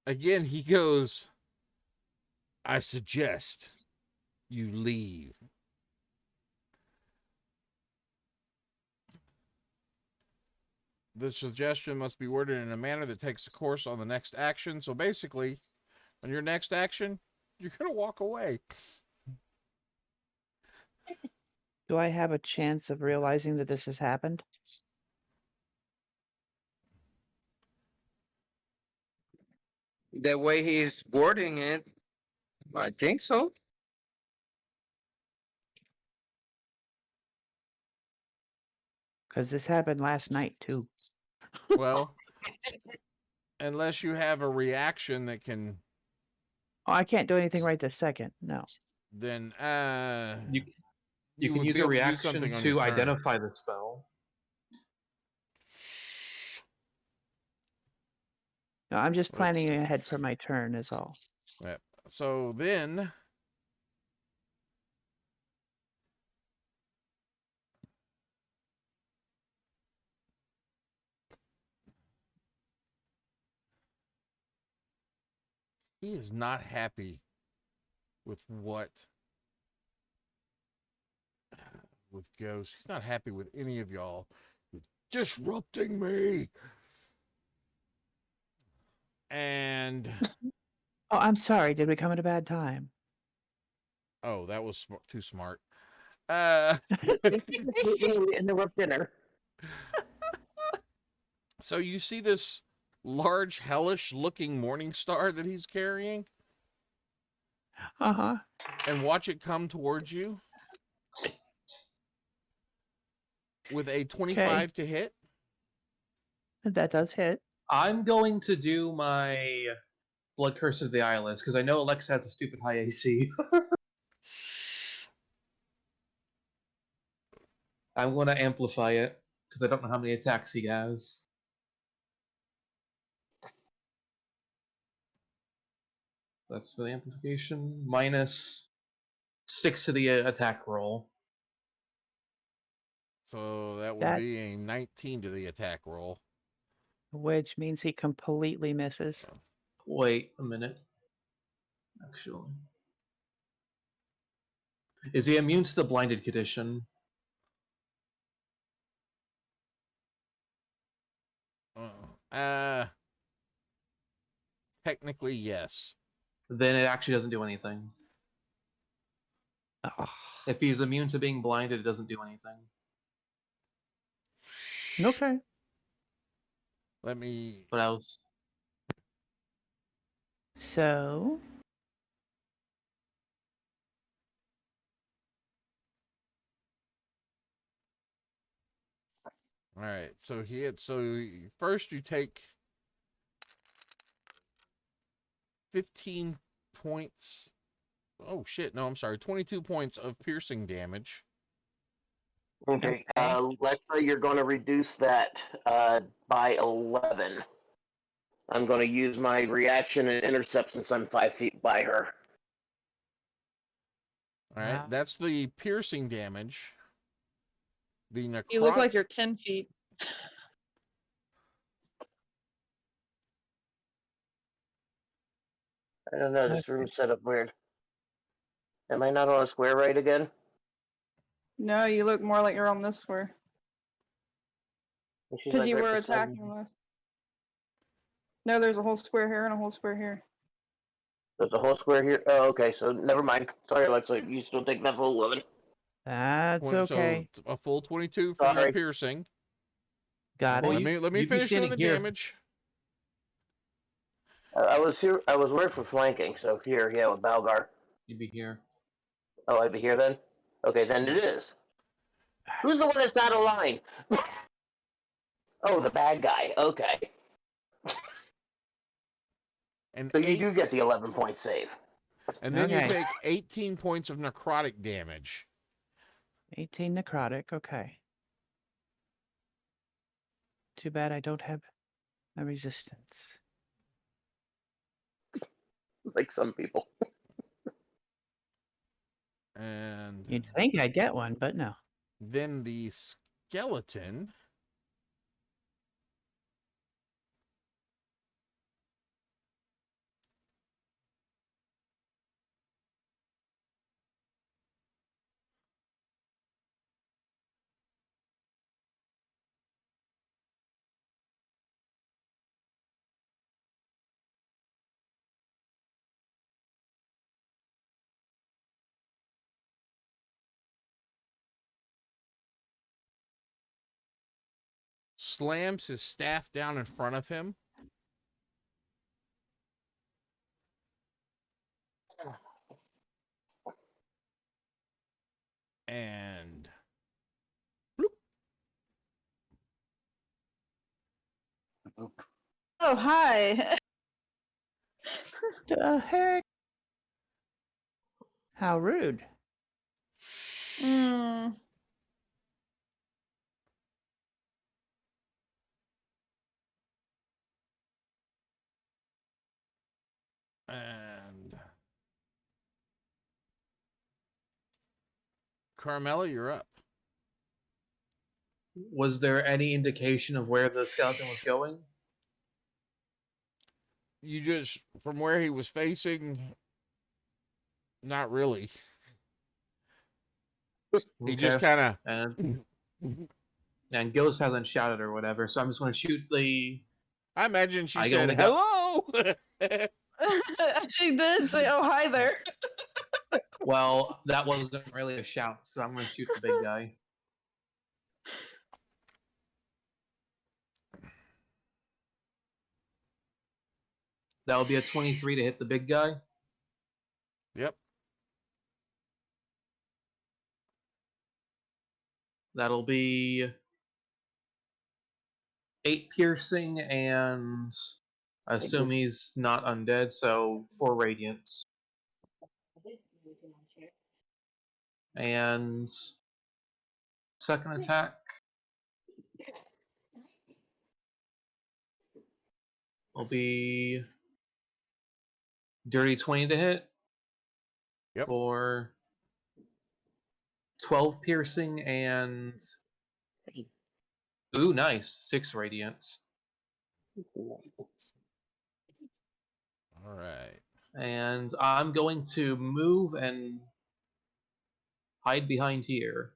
Speaker 2: again, he goes, I suggest you leave. The suggestion must be worded in a manner that takes a course on the next action. So basically, on your next action, you're going to walk away.
Speaker 6: Do I have a chance of realizing that this has happened?
Speaker 3: The way he's wording it, I think so.
Speaker 6: Because this happened last night too.
Speaker 2: Well, unless you have a reaction that can,
Speaker 6: Oh, I can't do anything right this second. No.
Speaker 2: then
Speaker 4: You can
Speaker 2: would
Speaker 4: use
Speaker 2: be
Speaker 4: a
Speaker 2: able to do
Speaker 4: reaction
Speaker 2: something on your
Speaker 4: to
Speaker 2: turn.
Speaker 4: identify the spell.
Speaker 6: No, I'm just planning ahead for my turn is all.
Speaker 2: Yep. So then he is not happy with Ghost. He's not happy with any of y'all disrupting me. And
Speaker 6: Oh, I'm sorry. Did we come at a bad time?
Speaker 2: oh, that was too smart.
Speaker 7: Interrupt dinner.
Speaker 2: So you see this large, hellish-looking morning star that he's carrying,
Speaker 6: Uh-huh.
Speaker 2: and watch it come towards you with a 25 to hit.
Speaker 6: That does hit.
Speaker 4: I'm going to do my Blood Curse of the Eyeless, because I know Alexa has a stupid high AC. I'm going to amplify it, because I don't know how many attacks he has. That's for the amplification. Minus 6 to the attack roll.
Speaker 2: So that would be a 19 to the attack roll.
Speaker 6: Which means he completely misses.
Speaker 4: Wait a minute. Actually. Is he immune to the blinded condition?
Speaker 2: Technically, yes.
Speaker 4: Then it actually doesn't do anything.
Speaker 6: Ah,
Speaker 4: If he's immune to being blinded, it doesn't do anything.
Speaker 6: okay.
Speaker 2: Let me.
Speaker 4: What else?
Speaker 6: So,
Speaker 2: All right. So he had. So first you take 15 points. Oh shit! No, I'm sorry. 22 points of piercing damage.
Speaker 7: Okay.
Speaker 6: Okay.
Speaker 7: Let's say you're going to reduce that by 11. I'm going to use my reaction and intercept since I'm 5 feet by her.
Speaker 2: All right. That's the piercing damage. The necrotic.
Speaker 5: You look like you're 10 feet.
Speaker 7: I don't know. This room's set up weird. Am I not on a square right again?
Speaker 5: No, you look more like you're on this square.
Speaker 7: She's
Speaker 5: Because
Speaker 7: like
Speaker 5: you
Speaker 7: right
Speaker 5: were
Speaker 7: beside
Speaker 5: attacking
Speaker 7: me.
Speaker 5: this. No, there's a whole square here and a whole square here.
Speaker 7: There's a whole square here. Oh, okay. So never mind. Sorry, Alexa. You still take that full 11.
Speaker 6: That's
Speaker 2: So
Speaker 6: okay.
Speaker 2: a full 22 from
Speaker 7: Sorry.
Speaker 2: that piercing.
Speaker 6: Got
Speaker 4: Well,
Speaker 6: it.
Speaker 2: Let me
Speaker 4: you'd be
Speaker 2: finish doing
Speaker 4: standing
Speaker 2: the
Speaker 4: here.
Speaker 2: damage.
Speaker 7: I was here. I was working for flanking. So here, yeah, with Balgar.
Speaker 4: You'd be here.
Speaker 7: Oh, I'd be here then. Okay, then it is. Who's the one that's out of line? Oh, the bad guy. Okay.
Speaker 2: And
Speaker 7: So you do get the 11-point save.
Speaker 2: And then
Speaker 6: Okay.
Speaker 2: you take 18 points of necrotic damage.
Speaker 6: 18 necrotic. Okay. Too bad I don't have a resistance.
Speaker 7: Like some people.
Speaker 2: And
Speaker 6: You'd think I'd get one, but no.
Speaker 2: then the skeleton. Slams his staff down in front of him. And
Speaker 5: Oh, hi.
Speaker 6: The heck? How rude.
Speaker 5: Hmm.
Speaker 2: and Carmela, you're up.
Speaker 4: Was there any indication of where the skeleton was going?
Speaker 2: You just from where he was facing, not really. He just kind of
Speaker 4: and Ghost hasn't shouted or whatever, so I'm just going to shoot the.
Speaker 2: I imagine she
Speaker 4: I
Speaker 2: said
Speaker 4: only got-
Speaker 2: hello.
Speaker 5: She did say, oh, hi there.
Speaker 4: Well, that wasn't really a shout, so I'm going to shoot the big guy. That'll be a 23 to hit the big guy.
Speaker 2: Yep.
Speaker 4: That'll be 8 piercing, and I assume he's not undead, so 4 radiance. And second attack will be dirty 20 to hit.
Speaker 2: Yep.
Speaker 4: For 12 piercing and ooh, nice, 6 radiance.
Speaker 2: All right.
Speaker 4: And I'm going to move and hide behind here,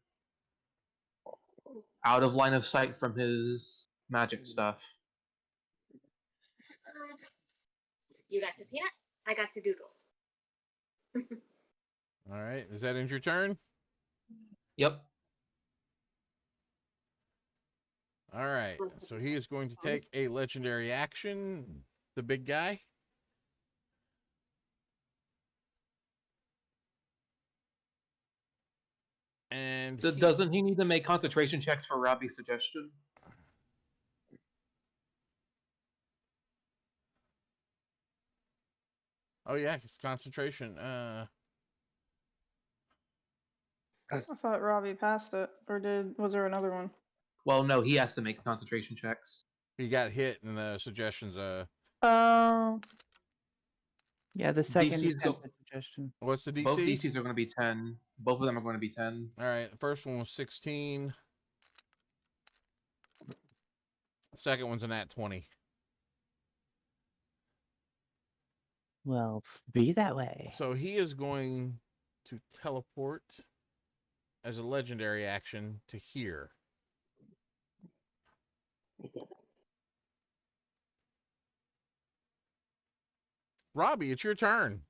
Speaker 4: out of line of sight from his magic stuff.
Speaker 10: You got some peanut? I got some doodles.
Speaker 2: All right. Is that end your turn?
Speaker 4: Yep.
Speaker 2: All right. So he is going to take a legendary action. The big guy. And
Speaker 4: Doesn't he need to make concentration checks for Robbie's suggestion?
Speaker 2: Oh yeah, it's concentration.
Speaker 5: I thought Robbie passed it, or was there another one?
Speaker 4: Well, no, he has to make concentration checks.
Speaker 2: He got hit, and the suggestions.
Speaker 5: Oh,
Speaker 6: Yeah, the second
Speaker 4: DC's go-
Speaker 6: attempted suggestion.
Speaker 2: What's the DC?
Speaker 4: Both DCs are going to be 10. Both of them are going to be 10.
Speaker 2: All right. The first one was 16. The second one's a nat 20.
Speaker 6: Well, be that way.
Speaker 2: So he is going to teleport as a legendary action to here. Robbie, it's your turn.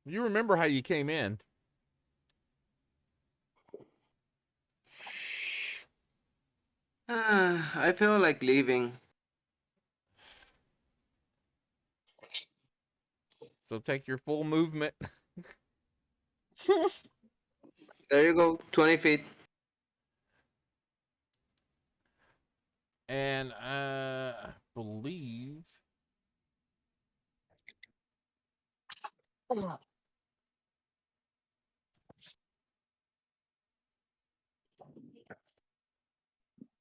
Speaker 2: You remember how you came in.
Speaker 3: I feel like leaving.
Speaker 2: So take your full movement.
Speaker 3: There you go, 20 feet.
Speaker 2: And I believe let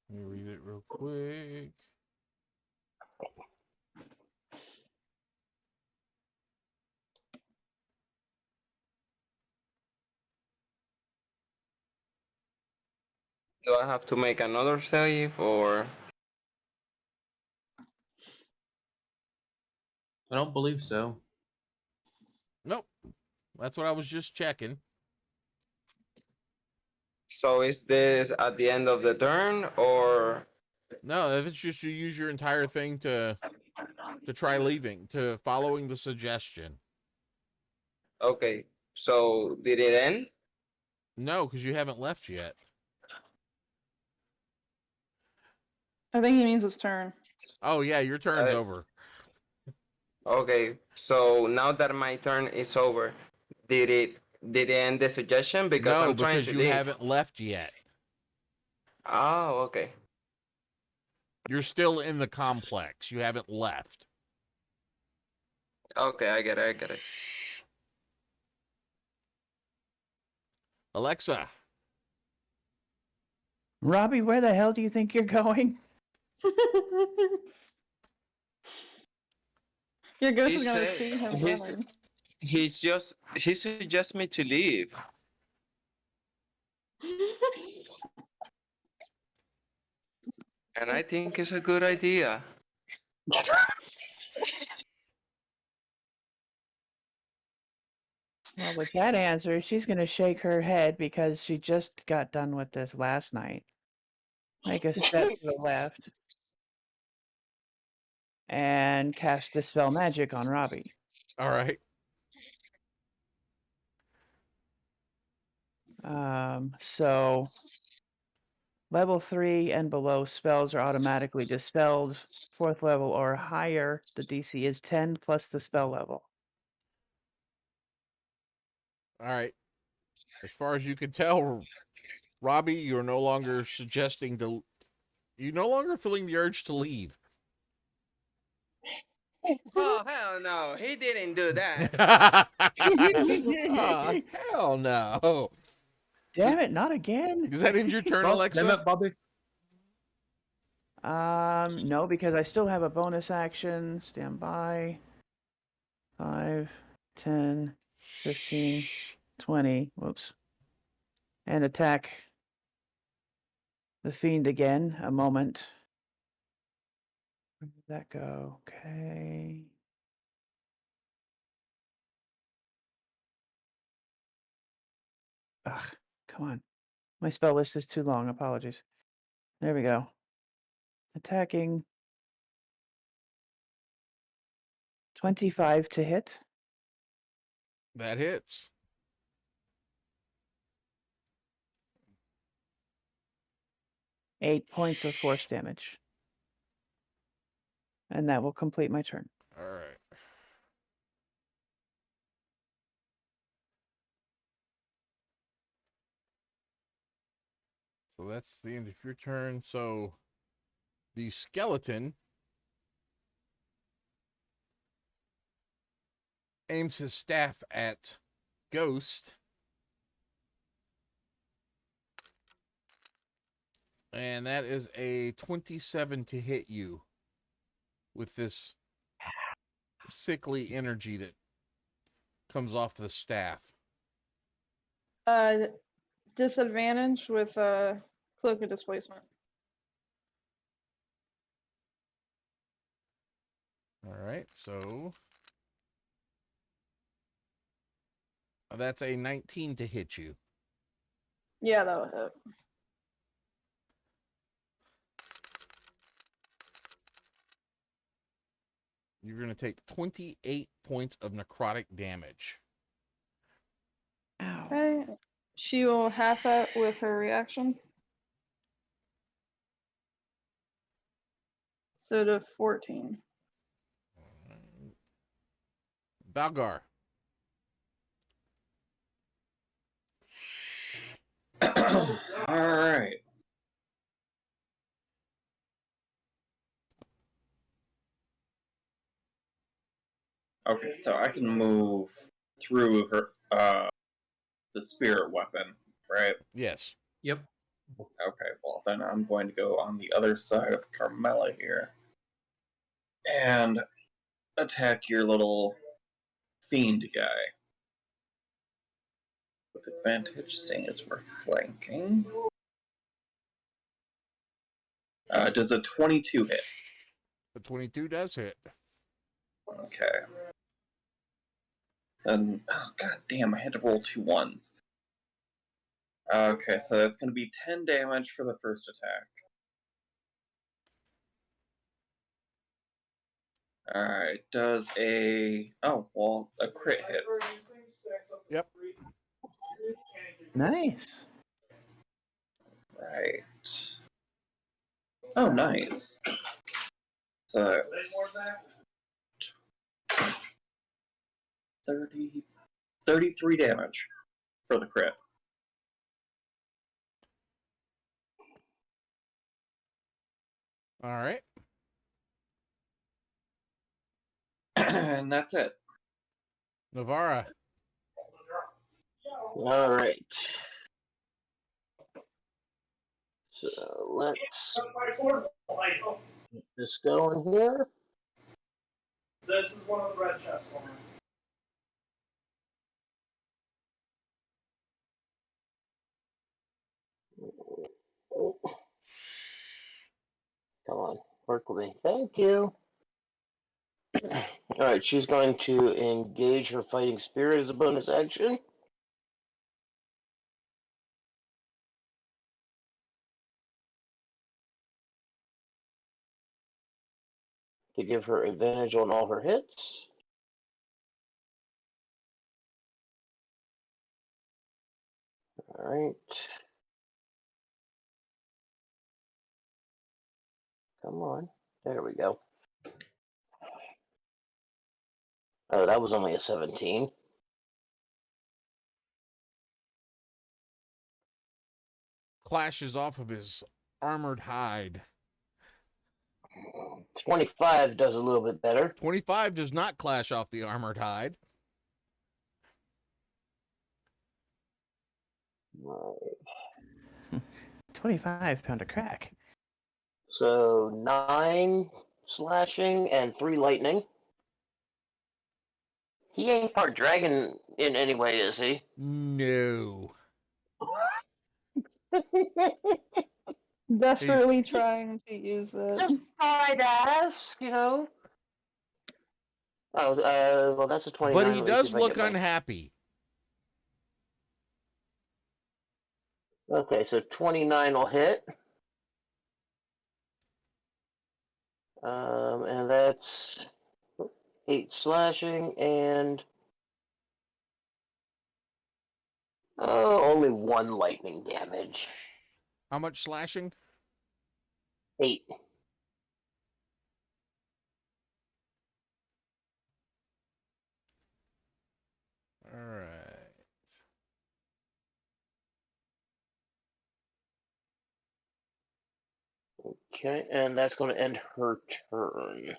Speaker 2: me read it real quick.
Speaker 3: Do I have to make another save or?
Speaker 4: I don't believe so.
Speaker 2: Nope. That's what I was just checking.
Speaker 3: So is this at the end of the turn or?
Speaker 2: No, if it's just you use your entire thing to try leaving, to following the suggestion.
Speaker 3: Okay, so did it end?
Speaker 2: No, because you haven't left yet.
Speaker 5: I think he means his turn.
Speaker 2: Oh yeah, your turn's
Speaker 3: Yes.
Speaker 2: over.
Speaker 3: Okay, so now that my turn is over, did it end the suggestion? Because
Speaker 2: No,
Speaker 3: I'm trying
Speaker 2: because
Speaker 3: to
Speaker 2: you
Speaker 3: leave.
Speaker 2: haven't left yet.
Speaker 3: Oh, okay.
Speaker 2: You're still in the complex. You haven't left.
Speaker 3: Okay, I get it.
Speaker 2: Alexa,
Speaker 6: Robbie, where the hell do you think you're going?
Speaker 5: Your ghost
Speaker 3: He
Speaker 5: is gonna
Speaker 3: said-
Speaker 5: see him
Speaker 3: he's-
Speaker 5: running.
Speaker 3: He suggests me to leave. And I think it's a good idea.
Speaker 6: Well, with that answer, she's going to shake her head because she just got done with this last night. Make a step to the left. And cast Dispel Magic on Robbie.
Speaker 2: all right.
Speaker 6: So level 3 and below spells are automatically dispelled. 4th level or higher, the DC is 10 plus the spell level.
Speaker 2: All right. As far as you can tell, Robbie, you're no longer suggesting to. You're no longer feeling the urge to leave.
Speaker 3: Oh, hell no. He didn't do that.
Speaker 2: Oh, hell no.
Speaker 6: Damn it, not again.
Speaker 2: Does that end your turn,
Speaker 4: Well,
Speaker 2: Alexa?
Speaker 4: damn it, Bobby.
Speaker 6: No, because I still have a bonus action. Stand by. 5, 10, 15, 20. Whoops. And attack the fiend again. A moment. Where did that go? Okay. Ugh, come on. My spell list is too long. Apologies. There we go. Attacking. 25 to hit.
Speaker 2: That hits.
Speaker 6: 8 points of force damage. And that will complete my turn.
Speaker 2: All right. So that's the end of your turn. So the skeleton aims his staff at Ghost. And that is a 27 to hit you with this sickly energy that comes off the staff.
Speaker 5: Disadvantage with cloak of displacement.
Speaker 2: All right, so that's a 19 to hit you.
Speaker 5: Yeah, that would hit.
Speaker 2: You're going to take 28 points of necrotic damage.
Speaker 6: Ow.
Speaker 5: Okay. She will half that with her reaction. So to 14.
Speaker 2: Balgar.
Speaker 8: All right. Okay, so I can move through her, the spirit weapon, right?
Speaker 2: Yes.
Speaker 4: Yep.
Speaker 8: Okay, well then I'm going to go on the other side of Carmela here and attack your little fiend guy with advantage, seeing as we're flanking. Does a 22 hit?
Speaker 2: The 22 does hit.
Speaker 8: Okay. And oh god damn, I had to roll 2 1s. Okay, so that's going to be 10 damage for the first attack. Alright, does a... Oh, well, a crit hits.
Speaker 2: Yep.
Speaker 6: Nice.
Speaker 8: Right. Oh, nice. So that's 33 damage for the crit.
Speaker 2: All right.
Speaker 8: And that's it.
Speaker 2: Navara.
Speaker 7: All right. So let's get this going here.
Speaker 11: This is one of the red chest ones.
Speaker 7: Come on, work with me. Thank you. All right, she's going to engage her fighting spirit as a bonus action. To give her advantage on all her hits. All right. Come on. There we go. Oh, that was only a 17.
Speaker 2: Clashes off of his armored hide.
Speaker 7: 25 does a little bit better.
Speaker 2: 25 does not clash off the armored hide.
Speaker 7: Right.
Speaker 6: 25 found a crack.
Speaker 7: So 9 slashing and 3 lightning. He ain't part dragon in any way, is he?
Speaker 2: No.
Speaker 5: Desperately trying to use this.
Speaker 7: Just thought I'd ask, you know. Oh, well, that's a 29.
Speaker 2: But he
Speaker 7: Let me see
Speaker 2: does
Speaker 7: if I
Speaker 2: look
Speaker 7: get my-
Speaker 2: unhappy.
Speaker 7: Okay, so 29 will hit. And that's 8 slashing and only 1 lightning damage.
Speaker 2: How much slashing?
Speaker 7: 8.
Speaker 2: All right.
Speaker 7: Okay, and that's going to end her turn.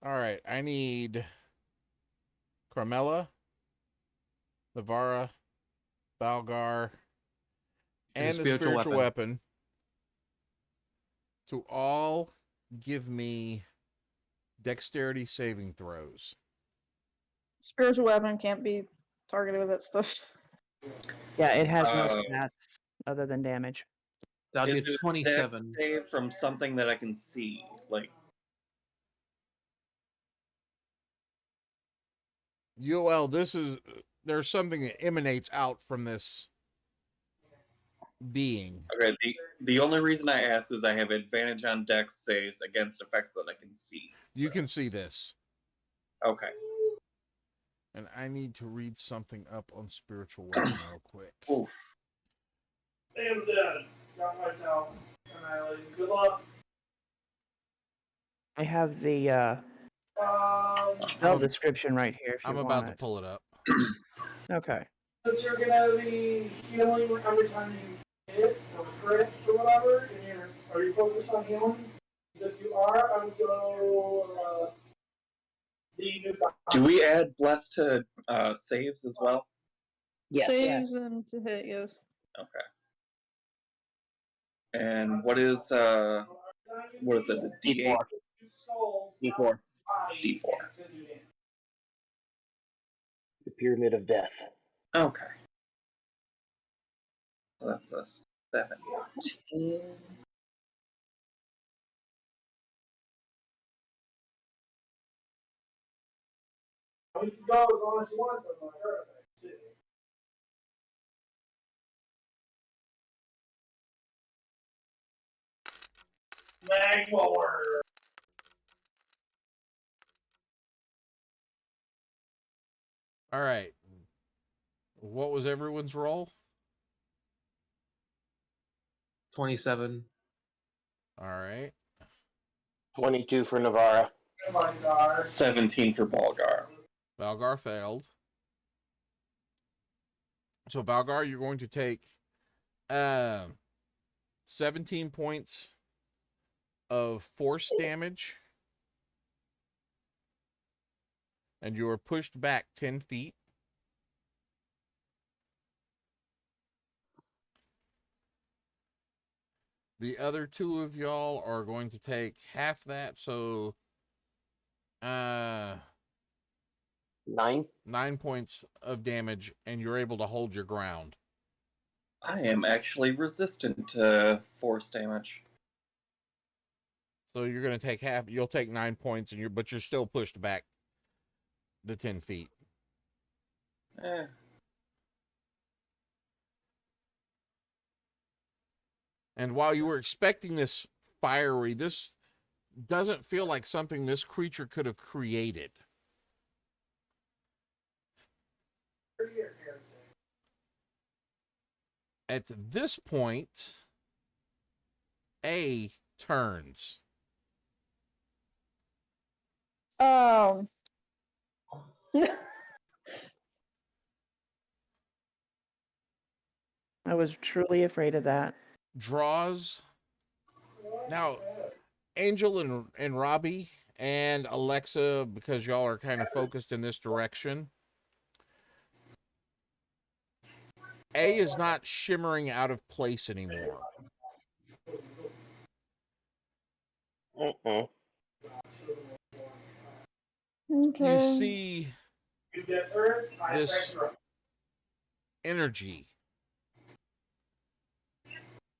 Speaker 2: All right. I need Carmella, Navara, Balgar, and the spiritual weapon to all give me dexterity saving throws.
Speaker 5: Spiritual weapon can't be targeted with that stuff.
Speaker 6: Yeah, it has no stats other than damage.
Speaker 4: That'd
Speaker 8: Is
Speaker 4: be
Speaker 8: it
Speaker 4: 27.
Speaker 8: dex save from something that I can see? Like,
Speaker 2: Well, there's something that emanates out from this being.
Speaker 8: okay, the only reason I asked is I have advantage on dex saves against effects that I can see.
Speaker 2: You can see this.
Speaker 8: Okay.
Speaker 2: And I need to read something up on spiritual weapon real quick.
Speaker 8: Oof.
Speaker 11: I am dead. Got wiped out. Annihilated. Good luck.
Speaker 6: I have the spell description right here if you
Speaker 2: I'm
Speaker 6: want
Speaker 2: about to
Speaker 6: it.
Speaker 2: pull it up.
Speaker 6: Okay.
Speaker 11: Since you're gonna be healing every time you hit or crit or whatever, and are you focused on healing? Because if you are, I would go the new guy.
Speaker 8: Do we add bless to saves as well?
Speaker 7: Yes.
Speaker 5: Saves and to hit, yes.
Speaker 8: Okay. And what is it? A D8?
Speaker 7: D4.
Speaker 8: D4.
Speaker 7: The Pyramid of Death.
Speaker 8: Okay. So that's a 17.
Speaker 11: You can go as long as you want, but my artifacts too. Magmower.
Speaker 2: All right. What was everyone's roll?
Speaker 4: 27.
Speaker 2: All right.
Speaker 7: 22 for Navara.
Speaker 11: Oh my god.
Speaker 8: 17 for Balgar.
Speaker 2: Balgar failed. So Balgar, you're going to take 17 points of force damage. And you are pushed back 10 feet. The other two of y'all are going to take half that, so
Speaker 7: 9.
Speaker 2: 9 points of damage, and you're able to hold your ground.
Speaker 8: I am actually resistant to force damage.
Speaker 2: So you're going to take half. You'll take 9 points, but you're still pushed back the 10 feet.
Speaker 8: Eh.
Speaker 2: And while you were expecting this this doesn't feel like something this creature could have created. At this point, A turns.
Speaker 6: I was truly afraid of that.
Speaker 2: Draws. Now, Angel and Robbie and Alexa, because y'all are kind of focused in this direction, A is not shimmering out of place anymore.
Speaker 7: Uh-uh.
Speaker 5: Okay.
Speaker 2: You see this energy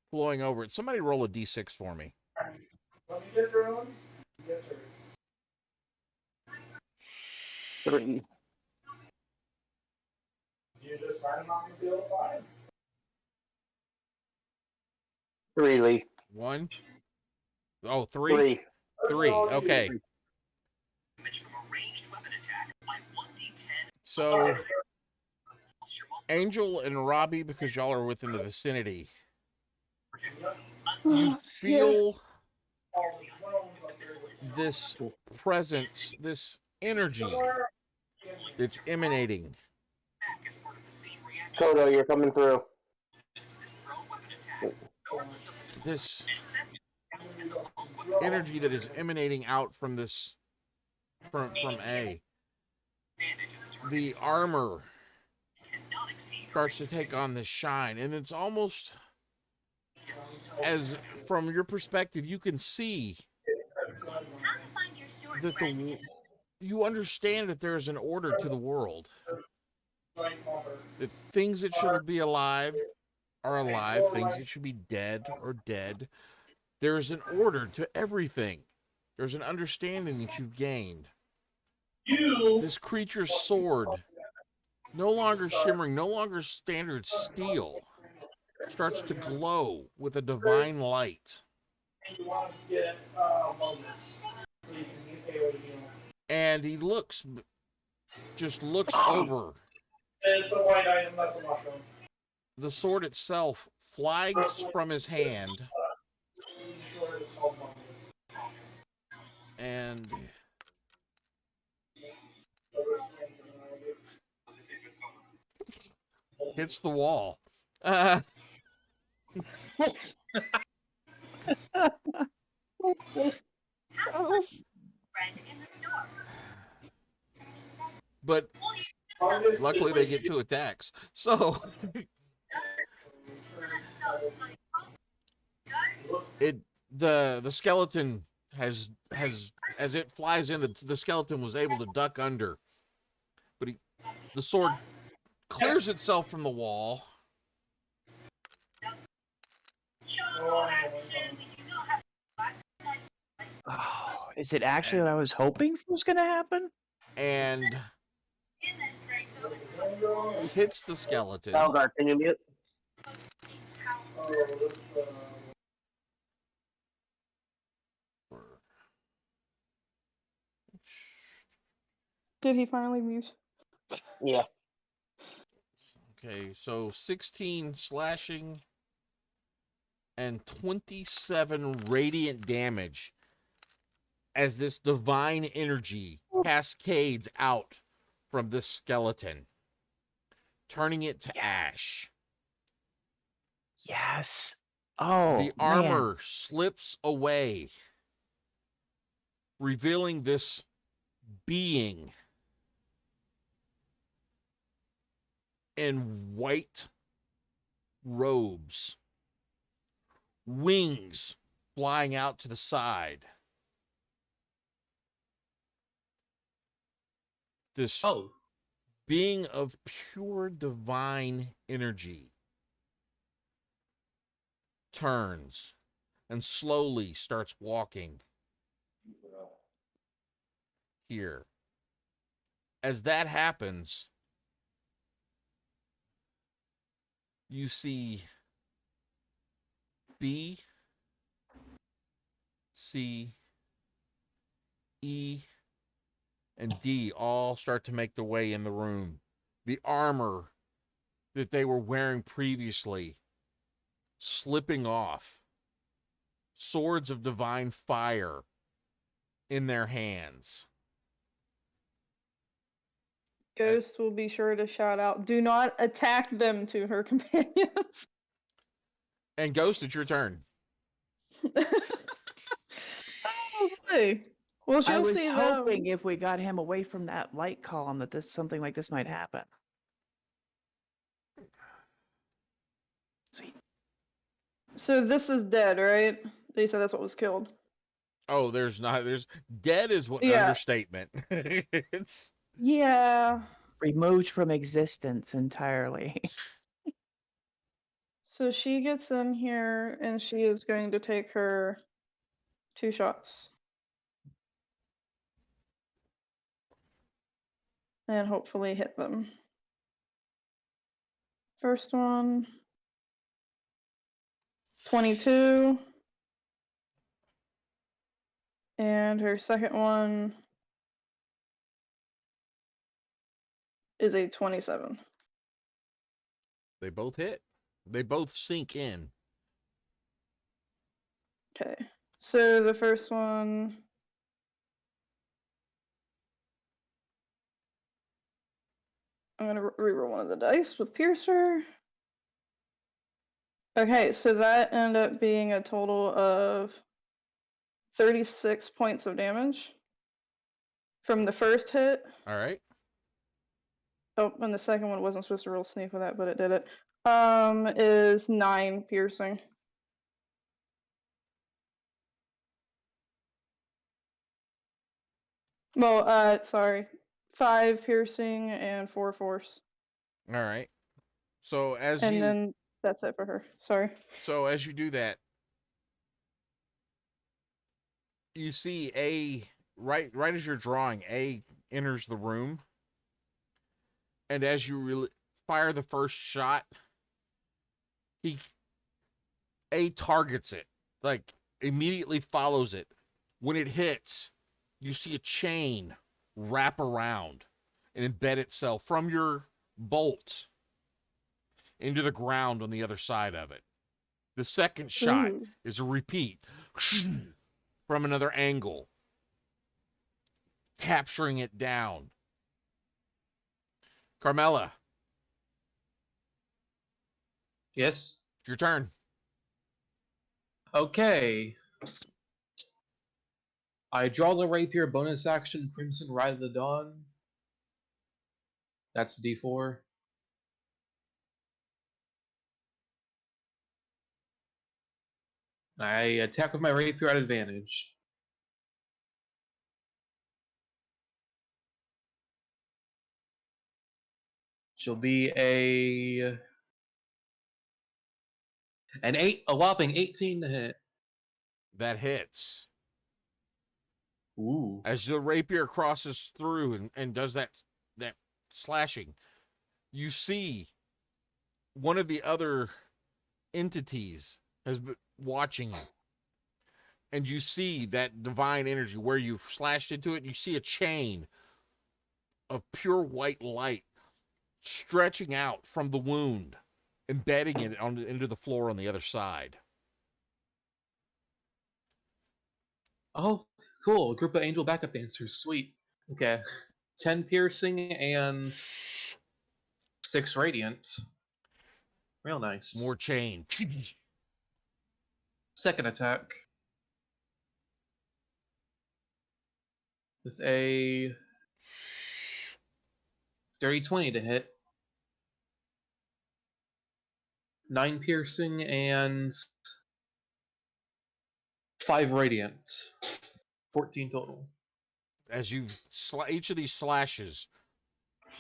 Speaker 2: flowing over it. Somebody roll a d6 for me.
Speaker 11: When you get drones, you get turrets.
Speaker 7: 3.
Speaker 11: You just find them on the field of five.
Speaker 7: 3, Lee.
Speaker 2: 1. Oh, 3?
Speaker 7: 3.
Speaker 2: 3. Okay. So Angel and Robbie, because y'all are within the vicinity, you
Speaker 5: Yeah.
Speaker 2: feel this presence, this energy that's emanating.
Speaker 7: Kodo, you're coming through.
Speaker 2: This energy that is emanating out from this, from A. The armor starts to take on this shine, and it's almost as, from your perspective, you can see that you understand that there is an order to the world. That things that should be alive are alive, things that should be dead are dead. There is an order to everything. There's an understanding that you've gained. This creature's sword, no longer shimmering, no longer standard steel, starts to glow with a divine light. And he just looks over.
Speaker 11: It's a white item, that's a mushroom.
Speaker 2: The sword itself flies from his hand. And hits the wall. But luckily they get 2 attacks. So the skeleton has as it flies in, the skeleton was able to duck under. But the sword clears itself from the wall.
Speaker 6: Oh, is it actually what I was hoping was going to happen?
Speaker 2: And hits the skeleton.
Speaker 7: Algar, can you mute?
Speaker 5: Did he finally mute?
Speaker 7: Yeah.
Speaker 2: Okay, so 16 slashing and 27 radiant damage as this divine energy cascades out from this skeleton, turning it to ash.
Speaker 6: Yes. Oh,
Speaker 2: the armor slips away, revealing this being in white robes, wings flying out to the side. This being of pure divine energy turns and slowly starts walking here. As that happens, you see B, C, E, and D all start to make the way in the room. The armor that they were wearing previously slipping off. Swords of divine fire in their hands.
Speaker 5: Ghost will be sure to shout out, "Do not attack them," to her companions.
Speaker 2: And Ghost, it's your turn.
Speaker 5: Oh, boy. Well,
Speaker 6: I
Speaker 5: she'll
Speaker 6: was
Speaker 5: see
Speaker 6: hoping
Speaker 5: them.
Speaker 6: if we got him away from that light column that something like this might happen. Sweet.
Speaker 5: So this is dead, right? They said that's what was killed.
Speaker 2: Oh, there's dead is what understatement. It's
Speaker 5: Yeah.
Speaker 6: Removed from existence entirely.
Speaker 5: So she gets in here and she is going to take her 2 shots. And hopefully hit them. First one, 22. And her second one is a 27.
Speaker 2: They both hit. They both sink in.
Speaker 5: Okay. So the first one. I'm gonna reroll one of the dice with Piercer. Okay, so that ended up being a total of 36 points of damage from the first hit.
Speaker 2: All right.
Speaker 5: Oh, and the second one wasn't supposed to roll sneak with that, but it did it. Is 9 piercing. Well, sorry. 5 piercing and 4 force.
Speaker 2: All right. So as
Speaker 5: And
Speaker 2: you
Speaker 5: then that's it for her. Sorry.
Speaker 2: so as you do that, you see A right as you're drawing, A enters the room. And as you fire the first shot, A targets it, like immediately follows it. When it hits, you see a chain wrap around and embed itself from your bolt into the ground on the other side of it. The second shot
Speaker 5: Ooh.
Speaker 2: is a repeat from another angle, capturing it down. Carmela,
Speaker 4: Yes.
Speaker 2: it's your turn.
Speaker 4: Okay. I draw the rapier bonus action Crimson Ride of the Dawn. That's D4. I attack with my rapier at advantage. She'll be a whopping 18 to hit.
Speaker 2: That hits.
Speaker 4: Ooh.
Speaker 2: As the rapier crosses through and does that slashing, you see one of the other entities has been watching you. And you see that divine energy where you've slashed into it, and you see a chain of pure white light stretching out from the wound, embedding it into the floor on the other side.
Speaker 4: Oh, cool. A group of angel backup dancers. Sweet. Okay. 10 piercing and 6 radiant. Real nice.
Speaker 2: More chain.
Speaker 4: Second attack. With a dirty 20 to hit. 9 piercing and 5 radiant. 14 total.
Speaker 2: As you each of these slashes,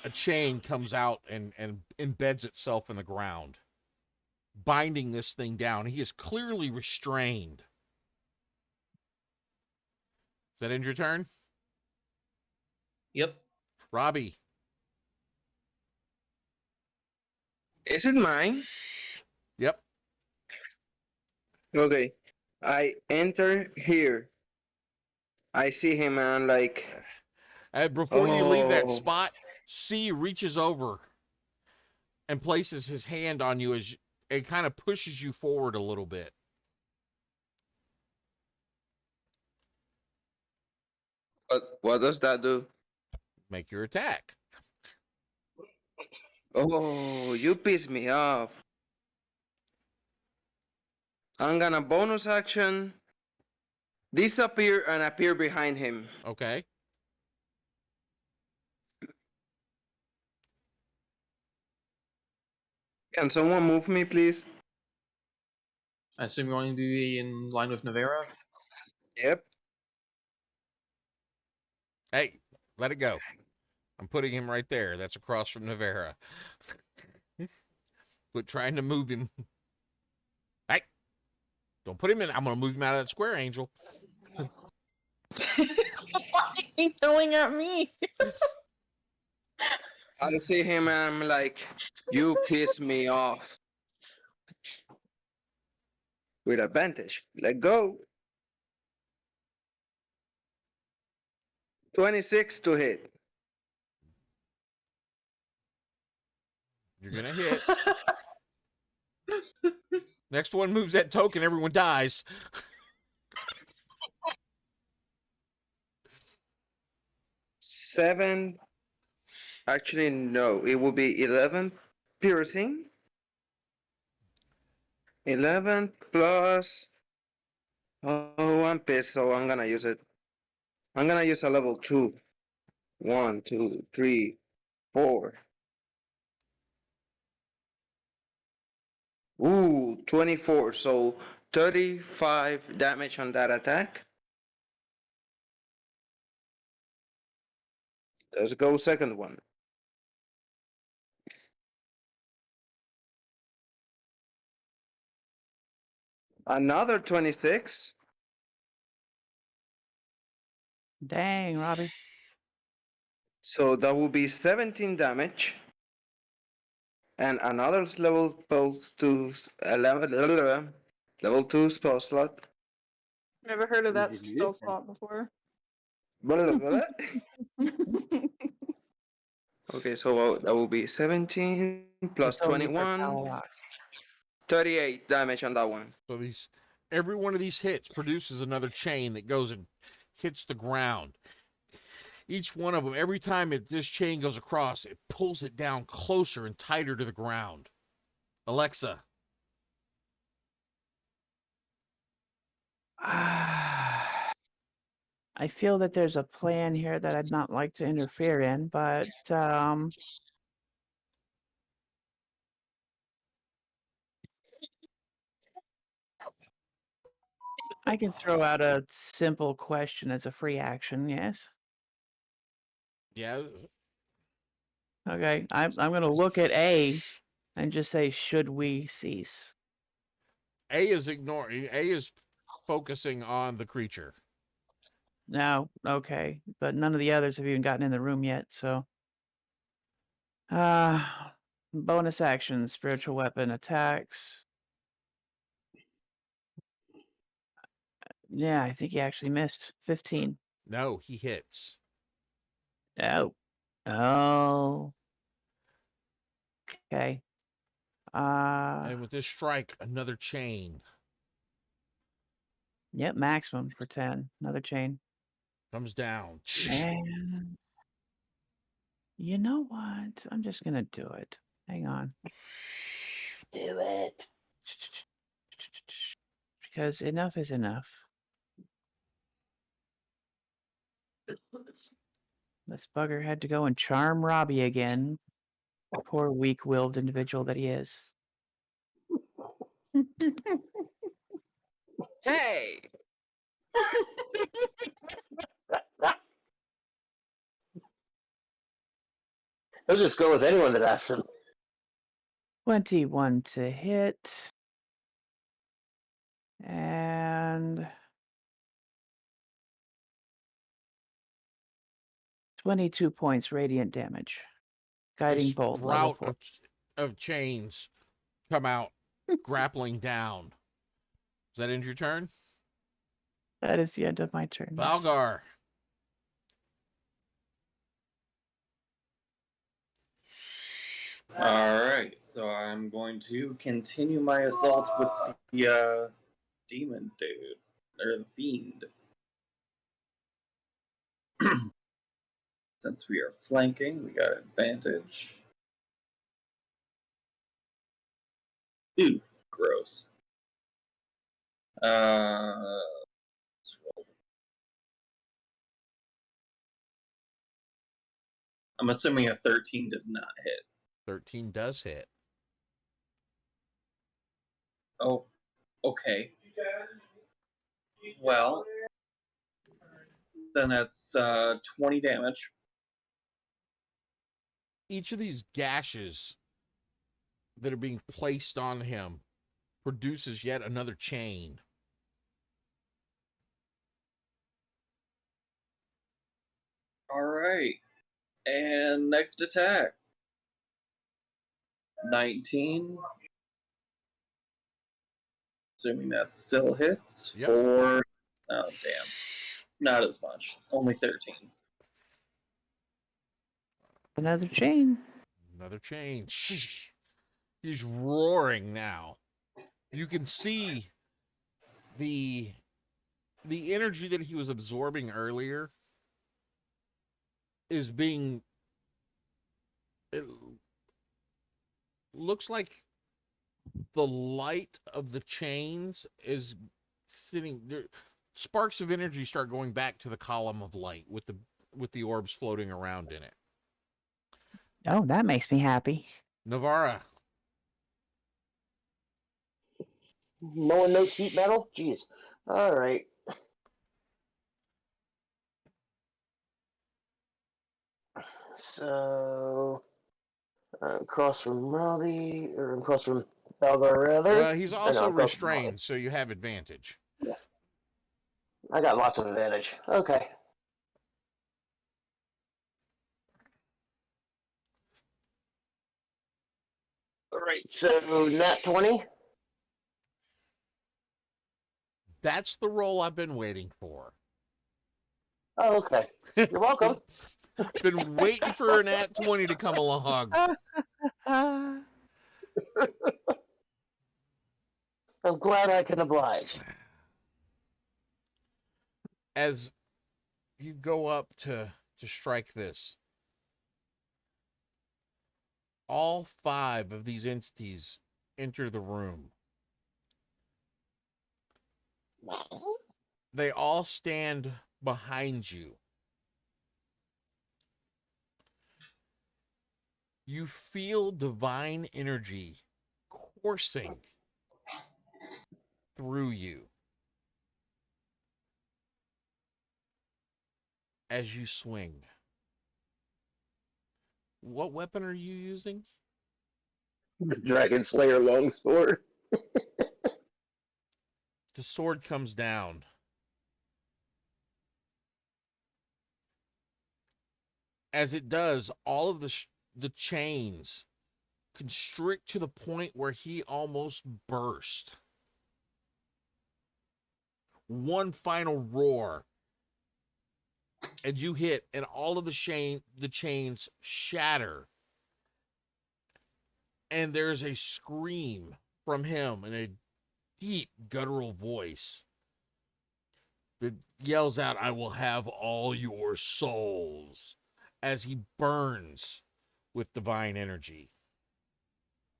Speaker 2: a chain comes out and embeds itself in the ground, binding this thing down. He is clearly restrained. Is that end your turn?
Speaker 4: Yep.
Speaker 2: Robbie.
Speaker 3: Is it mine?
Speaker 2: Yep.
Speaker 3: Okay. I enter here. I see him and I'm like,
Speaker 2: Before you leave that
Speaker 3: Oh.
Speaker 2: spot, C reaches over and places his hand on you as it kind of pushes you forward a little bit.
Speaker 3: what does that do?
Speaker 2: Make your attack.
Speaker 3: Oh, you piss me off. I'm gonna bonus action, disappear and appear behind him.
Speaker 2: Okay.
Speaker 3: Can someone move me, please?
Speaker 4: I assume you're going to be in line with Navera?
Speaker 3: Yep.
Speaker 2: Hey, let it go. I'm putting him right there. That's across from Navera. Quit trying to move him. Hey, don't put him in. I'm going to move him out of that square, Angel.
Speaker 5: Why are you yelling at me?
Speaker 3: I see him and I'm like, you piss me off. With advantage. Let go. 26 to hit.
Speaker 2: You're going to hit. Next one moves that token, everyone dies.
Speaker 3: Seven. Actually, no. It will be 11 piercing. 11 plus. Oh, I'm pissed, so I'm gonna use it. I'm gonna use a level 2. 1, 2, 3, 4. Ooh, 24. So 35 damage on that attack. Let's go second one. Another 26.
Speaker 6: Dang, Robbie.
Speaker 3: So that will be 17 damage. And another level 2 level 2 spell slot.
Speaker 5: Never heard of that spell slot before.
Speaker 3: Okay, so that will be 17 plus
Speaker 6: It's only for
Speaker 3: 21.
Speaker 6: Kalawak.
Speaker 3: 38 damage on that one.
Speaker 2: So every one of these hits produces another chain that goes and hits the ground. Each one of them, every time this chain goes across, it pulls it down closer and tighter to the ground. Alexa.
Speaker 6: I feel that there's a plan here that I'd not like to interfere in, but I can throw out a simple question as a free action, yes?
Speaker 2: Yeah.
Speaker 6: Okay, I'm going to look at A and just say, should we cease?
Speaker 2: A is ignoring. A is focusing on the creature.
Speaker 6: No, okay, but none of the others have even gotten in the room yet, so. Bonus action, spiritual weapon attacks. Yeah, I think he actually missed 15.
Speaker 2: No, he hits.
Speaker 6: Oh. Oh. Okay.
Speaker 2: And with this strike, another chain
Speaker 6: Yep, maximum for 10. Another chain.
Speaker 2: comes down.
Speaker 6: And you know what? I'm just gonna do it. Hang on.
Speaker 7: Do it.
Speaker 6: Because enough is enough. This bugger had to go and charm Robbie again. Poor weak-willed individual that he is.
Speaker 3: Hey!
Speaker 7: He'll just go with anyone that asks him.
Speaker 6: 21 to hit. And 22 points radiant damage. Guiding
Speaker 2: This
Speaker 6: bolt level
Speaker 2: route
Speaker 6: 4.
Speaker 2: of chains come out, grappling down. Does that end your turn?
Speaker 6: That is the end of my turn. yes.
Speaker 2: Valgar.
Speaker 8: Alright, so I'm going to continue my assault with the demon dude, or the fiend. Since we are flanking, we got advantage. Ooh, gross. Let's roll. I'm assuming a 13 does not hit.
Speaker 2: 13 does hit.
Speaker 8: Oh, okay. Well, then that's 20 damage.
Speaker 2: Each of these gashes that are being placed on him produces yet another chain.
Speaker 8: Alright. And next attack. 19. Assuming that still hits.
Speaker 2: Yep.
Speaker 8: For. Oh, damn. Not as much. Only 13.
Speaker 6: Another chain.
Speaker 2: Another chain. He's roaring now. You can see the energy that he was absorbing earlier is being, it looks like the light of the chains is sitting there. Sparks of energy start going back to the column of light with the orbs floating around in it.
Speaker 6: Oh, that makes me happy.
Speaker 2: Navarra,
Speaker 7: No one knows heat metal? Jeez. Alright. So, across from Robbie, or across from Balgar, rather.
Speaker 2: well, he's
Speaker 7: Or no,
Speaker 2: also
Speaker 7: across from Robbie.
Speaker 2: restrained, so you have advantage.
Speaker 7: I got lots of advantage. Okay. Alright, so nat 20.
Speaker 2: That's the roll I've been waiting for.
Speaker 7: Oh, okay. You're welcome.
Speaker 2: Been waiting for an at 20 to come along.
Speaker 7: I'm glad I can oblige.
Speaker 2: As you go up to strike this, all 5 of these entities enter the room. They all stand behind you. You feel divine energy coursing through you as you swing. What weapon are you using?
Speaker 7: The Dragon Slayer longsword.
Speaker 2: The sword comes down. As it does, all of the chains constrict to the point where he almost burst. One final roar, and you hit, and all of the chains shatter. And there's a scream from him in a deep guttural voice that yells out, "I will have all your souls," as he burns with divine energy.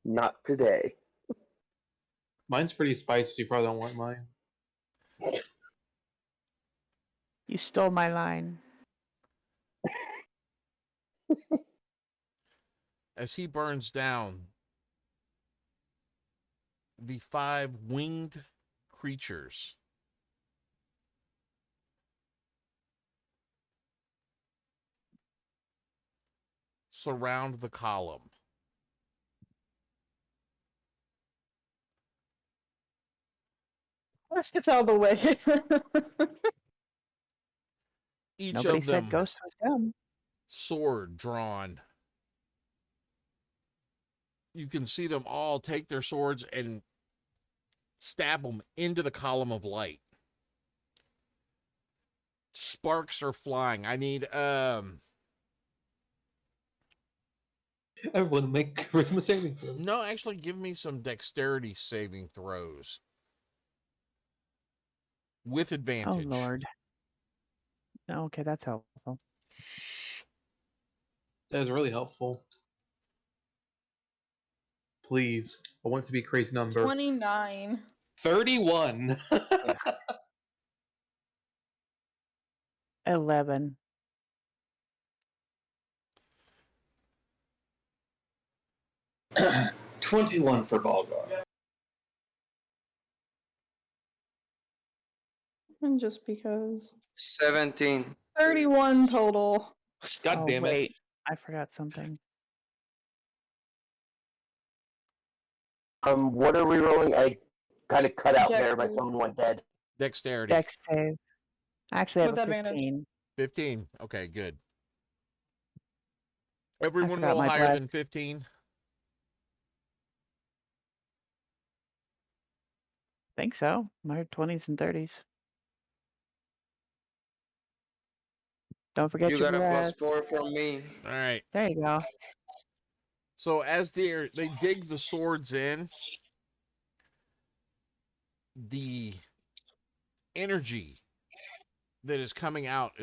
Speaker 7: Not today.
Speaker 4: Mine's pretty spicy. You probably don't want mine.
Speaker 6: You stole my line.
Speaker 2: As he burns down, the 5 winged creatures surround the column.
Speaker 5: Let's get out of the way.
Speaker 2: Each
Speaker 6: Nobody
Speaker 2: of
Speaker 6: said
Speaker 2: them,
Speaker 6: ghost was dumb.
Speaker 2: sword drawn. You can see them all take their swords and stab them into the column of light. Sparks are flying. I need
Speaker 4: Everyone make charisma saving throws.
Speaker 2: no, actually give me some dexterity saving throws with
Speaker 6: Oh
Speaker 2: advantage.
Speaker 6: Lord. Okay, that's helpful.
Speaker 4: That is really helpful. Please. I want it to be a crazy number.
Speaker 5: 29.
Speaker 4: 31.
Speaker 6: 11.
Speaker 11: $21 for Balgar.
Speaker 5: And just because.
Speaker 3: 17.
Speaker 5: 31 total.
Speaker 4: God
Speaker 6: Oh,
Speaker 4: damn it.
Speaker 6: wait. I forgot something.
Speaker 7: What are we rolling? I kind of cut out there. My
Speaker 5: Dexterity.
Speaker 7: phone went dead.
Speaker 2: Dexterity.
Speaker 6: Dex save. I actually have
Speaker 5: With
Speaker 6: a
Speaker 5: advantage.
Speaker 6: 15.
Speaker 2: 15. Okay, good. Everyone
Speaker 6: forgot
Speaker 2: roll
Speaker 6: my
Speaker 2: higher
Speaker 6: bless.
Speaker 2: than 15.
Speaker 6: Think so. My 20s and 30s. Don't forget
Speaker 3: You
Speaker 6: your
Speaker 3: got a
Speaker 6: blast.
Speaker 3: +4 from me.
Speaker 2: All right.
Speaker 6: There you go.
Speaker 2: So as they dig the swords in, the energy that is coming out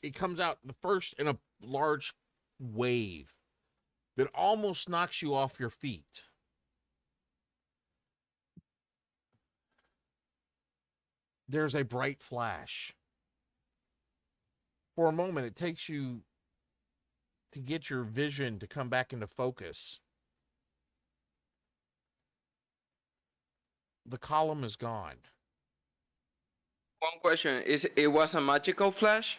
Speaker 2: it comes out the first in a large wave that almost knocks you off your feet. There's a bright flash. For a moment, it takes you to get your vision to come back into focus. The column is gone.
Speaker 3: One question: it was a magical flash?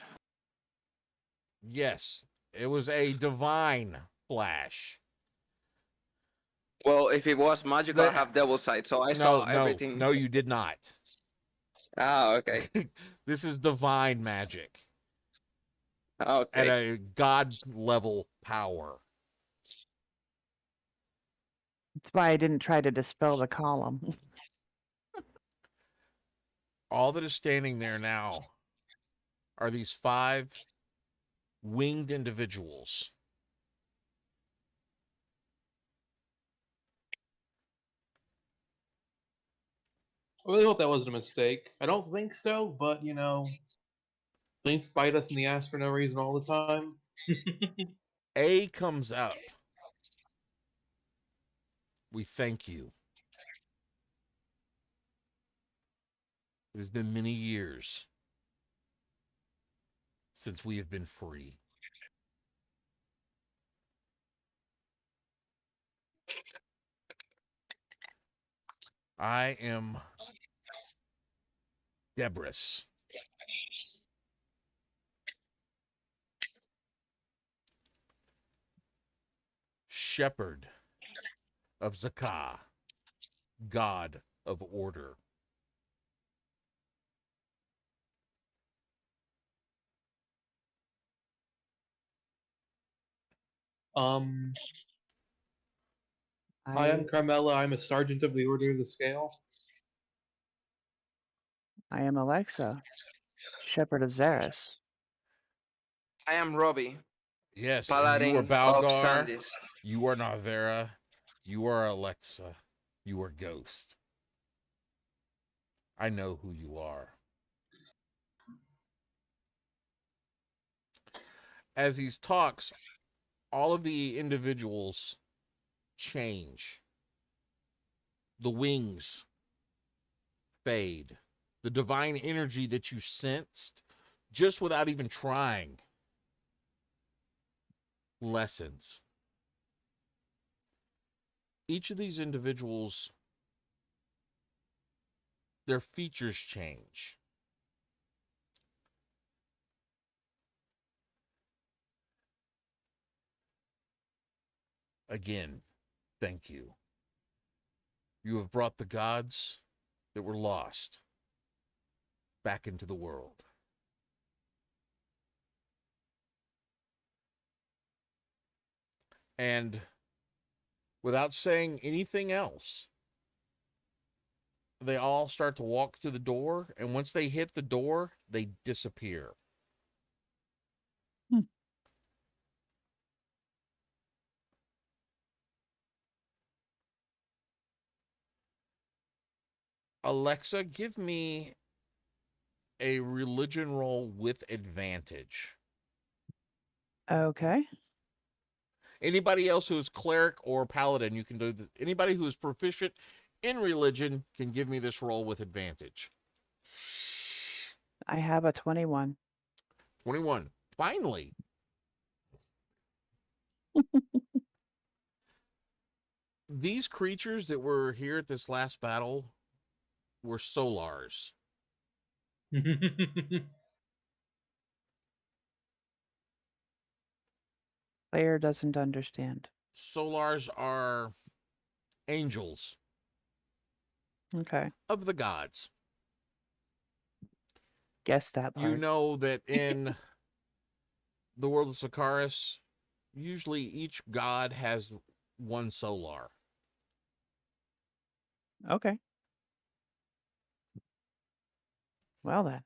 Speaker 2: Yes, it was a divine flash.
Speaker 3: Well, if it was magical, I have double sight, so I saw everything.
Speaker 2: No, you did not.
Speaker 3: Ah, okay.
Speaker 2: This is divine magic
Speaker 3: Okay.
Speaker 2: at a god level power.
Speaker 6: That's why I didn't try to dispel the column.
Speaker 2: All that is standing there now are these 5 winged individuals.
Speaker 4: I really hope that wasn't a mistake. I don't think so, but you know, things bite us in the ass for no reason all the time.
Speaker 2: A comes up. We thank you. It has been many years since we have been free. I am Debris. Shepherd of Zakah, God of order.
Speaker 4: Hi, I'm Carmela. I'm a sergeant of the Order of the Scale.
Speaker 6: I am Alexa, Shepherd of Zaris.
Speaker 3: I am Robbie.
Speaker 2: Yes,
Speaker 3: Paladin
Speaker 2: and you are
Speaker 3: of
Speaker 2: Balgar.
Speaker 3: Sandis.
Speaker 2: You are Navera. You are Alexa. You are Ghost. I know who you are. As he talks, all of the individuals change. The wings fade. The divine energy that you sensed, just without even trying, lessens. Each of these individuals, their features change. Again, thank you. You have brought the gods that were lost back into the world. And without saying anything else, they all start to walk to the door, and once they hit the door, they disappear. Alexa, give me a religion roll with advantage.
Speaker 6: Okay.
Speaker 2: Anybody else who is cleric or paladin, you can do this. Anybody who is proficient in religion can give me this roll with advantage.
Speaker 6: I have a 21.
Speaker 2: 21. Finally. These creatures that were here at this last battle were Solars.
Speaker 6: Player doesn't understand.
Speaker 2: Solars are angels
Speaker 6: Okay.
Speaker 2: of the gods.
Speaker 6: Guess that part.
Speaker 2: You know that in the world of Sakaris, usually each god has one Solar.
Speaker 6: Okay. Well then.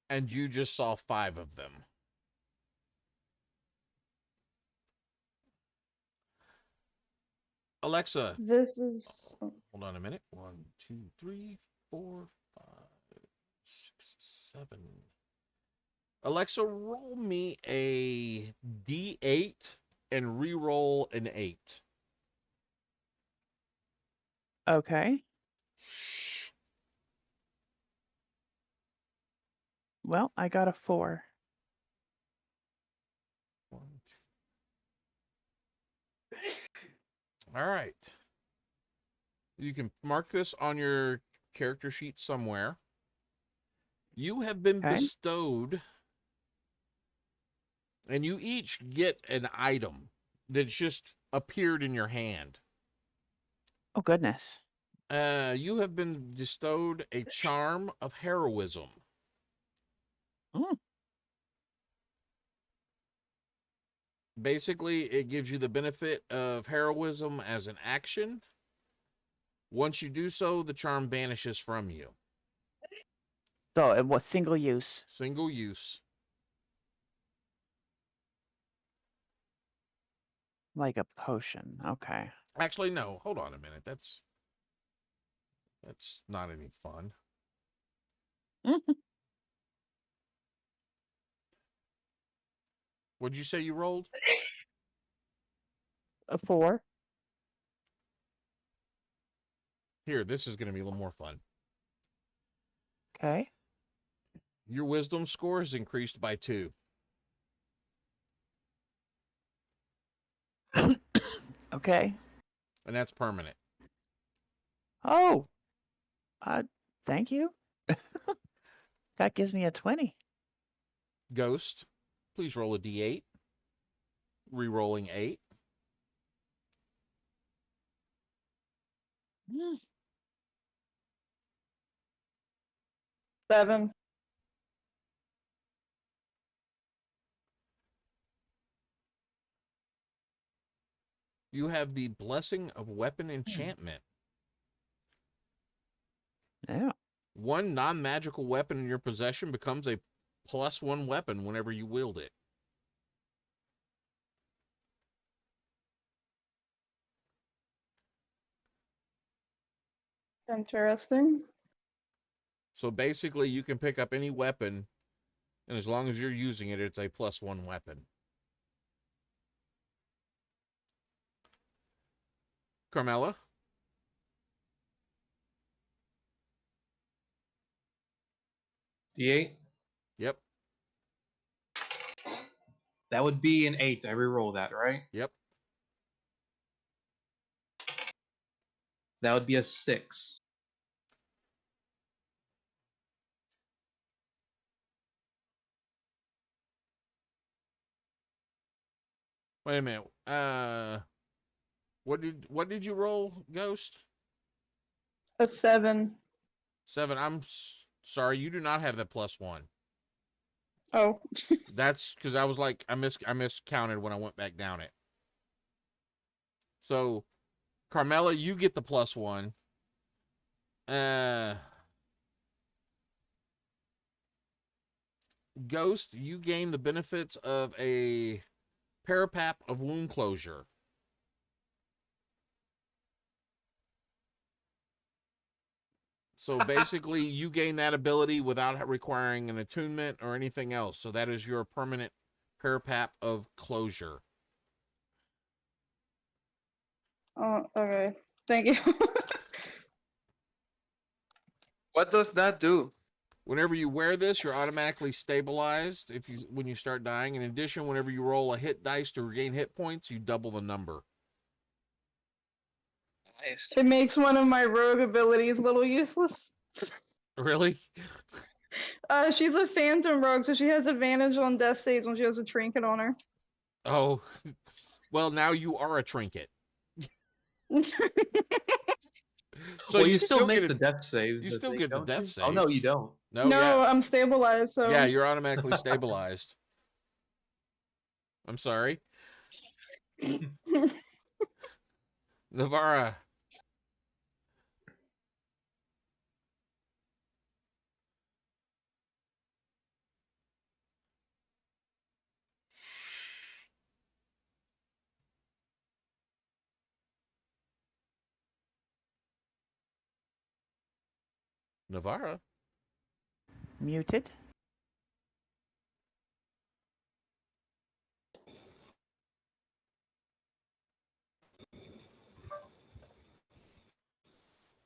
Speaker 2: And you just saw 5 of them. Alexa,
Speaker 5: This is
Speaker 2: hold on a minute. 1, 2, 3, 4, 5, 6, 7. Alexa, roll me a D8 and re-roll an 8.
Speaker 6: Okay. Well, I got a 4.
Speaker 2: 1, 2. All right. You can mark this on your character sheet somewhere. You have been
Speaker 6: Okay.
Speaker 2: bestowed, and you each get an item that's just appeared in your hand.
Speaker 6: Oh, goodness.
Speaker 2: You have been bestowed a charm of heroism.
Speaker 6: Mm.
Speaker 2: Basically, it gives you the benefit of heroism as an action. Once you do so, the charm vanishes from you.
Speaker 6: So it was single use.
Speaker 2: Single use.
Speaker 6: Like a potion. Okay.
Speaker 2: Actually, no. Hold on a minute. That's not any fun. What'd you say you rolled?
Speaker 6: A 4.
Speaker 2: Here, this is going to be a little more fun.
Speaker 6: Okay.
Speaker 2: Your wisdom score is increased by 2.
Speaker 6: Okay.
Speaker 2: And that's permanent.
Speaker 6: Oh. Thank you. That gives me a 20.
Speaker 2: Ghost, please roll a d8. Re-rolling 8.
Speaker 6: Mm.
Speaker 5: 7.
Speaker 2: You have the Blessing of Weapon Enchantment.
Speaker 6: Yeah.
Speaker 2: One non-magical weapon in your possession becomes a +1 weapon whenever you wield it.
Speaker 5: Interesting.
Speaker 2: So basically, you can pick up any weapon, and as long as you're using it, it's a +1 weapon. Carmela?
Speaker 4: D8.
Speaker 2: Yep.
Speaker 4: That would be an 8. I reroll that, right?
Speaker 2: Yep.
Speaker 4: That would be a 6.
Speaker 2: Wait a minute. What did you roll, Ghost?
Speaker 5: A 7.
Speaker 2: 7. I'm sorry, you do not have that +1.
Speaker 5: Oh.
Speaker 2: That's because I was like, I miscounted when I went back down it. So, Carmela, you get the +1. Ghost, you gain the benefits of a parapap of wound closure. So basically, you gain that ability without requiring an attunement or anything else. So that is your permanent parapap of closure.
Speaker 5: Oh, okay. Thank you.
Speaker 3: What does that do?
Speaker 2: Whenever you wear this, you're automatically stabilized when you start dying. In addition, whenever you roll a hit dice to regain hit points, you double the number.
Speaker 3: Nice.
Speaker 5: It makes one of my rogue abilities a little useless.
Speaker 2: Really?
Speaker 5: She's a phantom rogue, so she has advantage on death saves when she has a trinket on her.
Speaker 2: Oh, well, now you are a trinket. So
Speaker 4: well, you still make
Speaker 2: get
Speaker 4: the death saves.
Speaker 2: You
Speaker 4: I
Speaker 2: still
Speaker 4: think,
Speaker 2: get the
Speaker 4: don't
Speaker 2: death
Speaker 4: you?
Speaker 2: saves.
Speaker 4: Oh no, you don't.
Speaker 2: No,
Speaker 5: No,
Speaker 2: yeah.
Speaker 5: I'm stabilized, so
Speaker 2: Yeah, you're automatically stabilized. I'm sorry. Navarra. Navarra.
Speaker 6: Muted.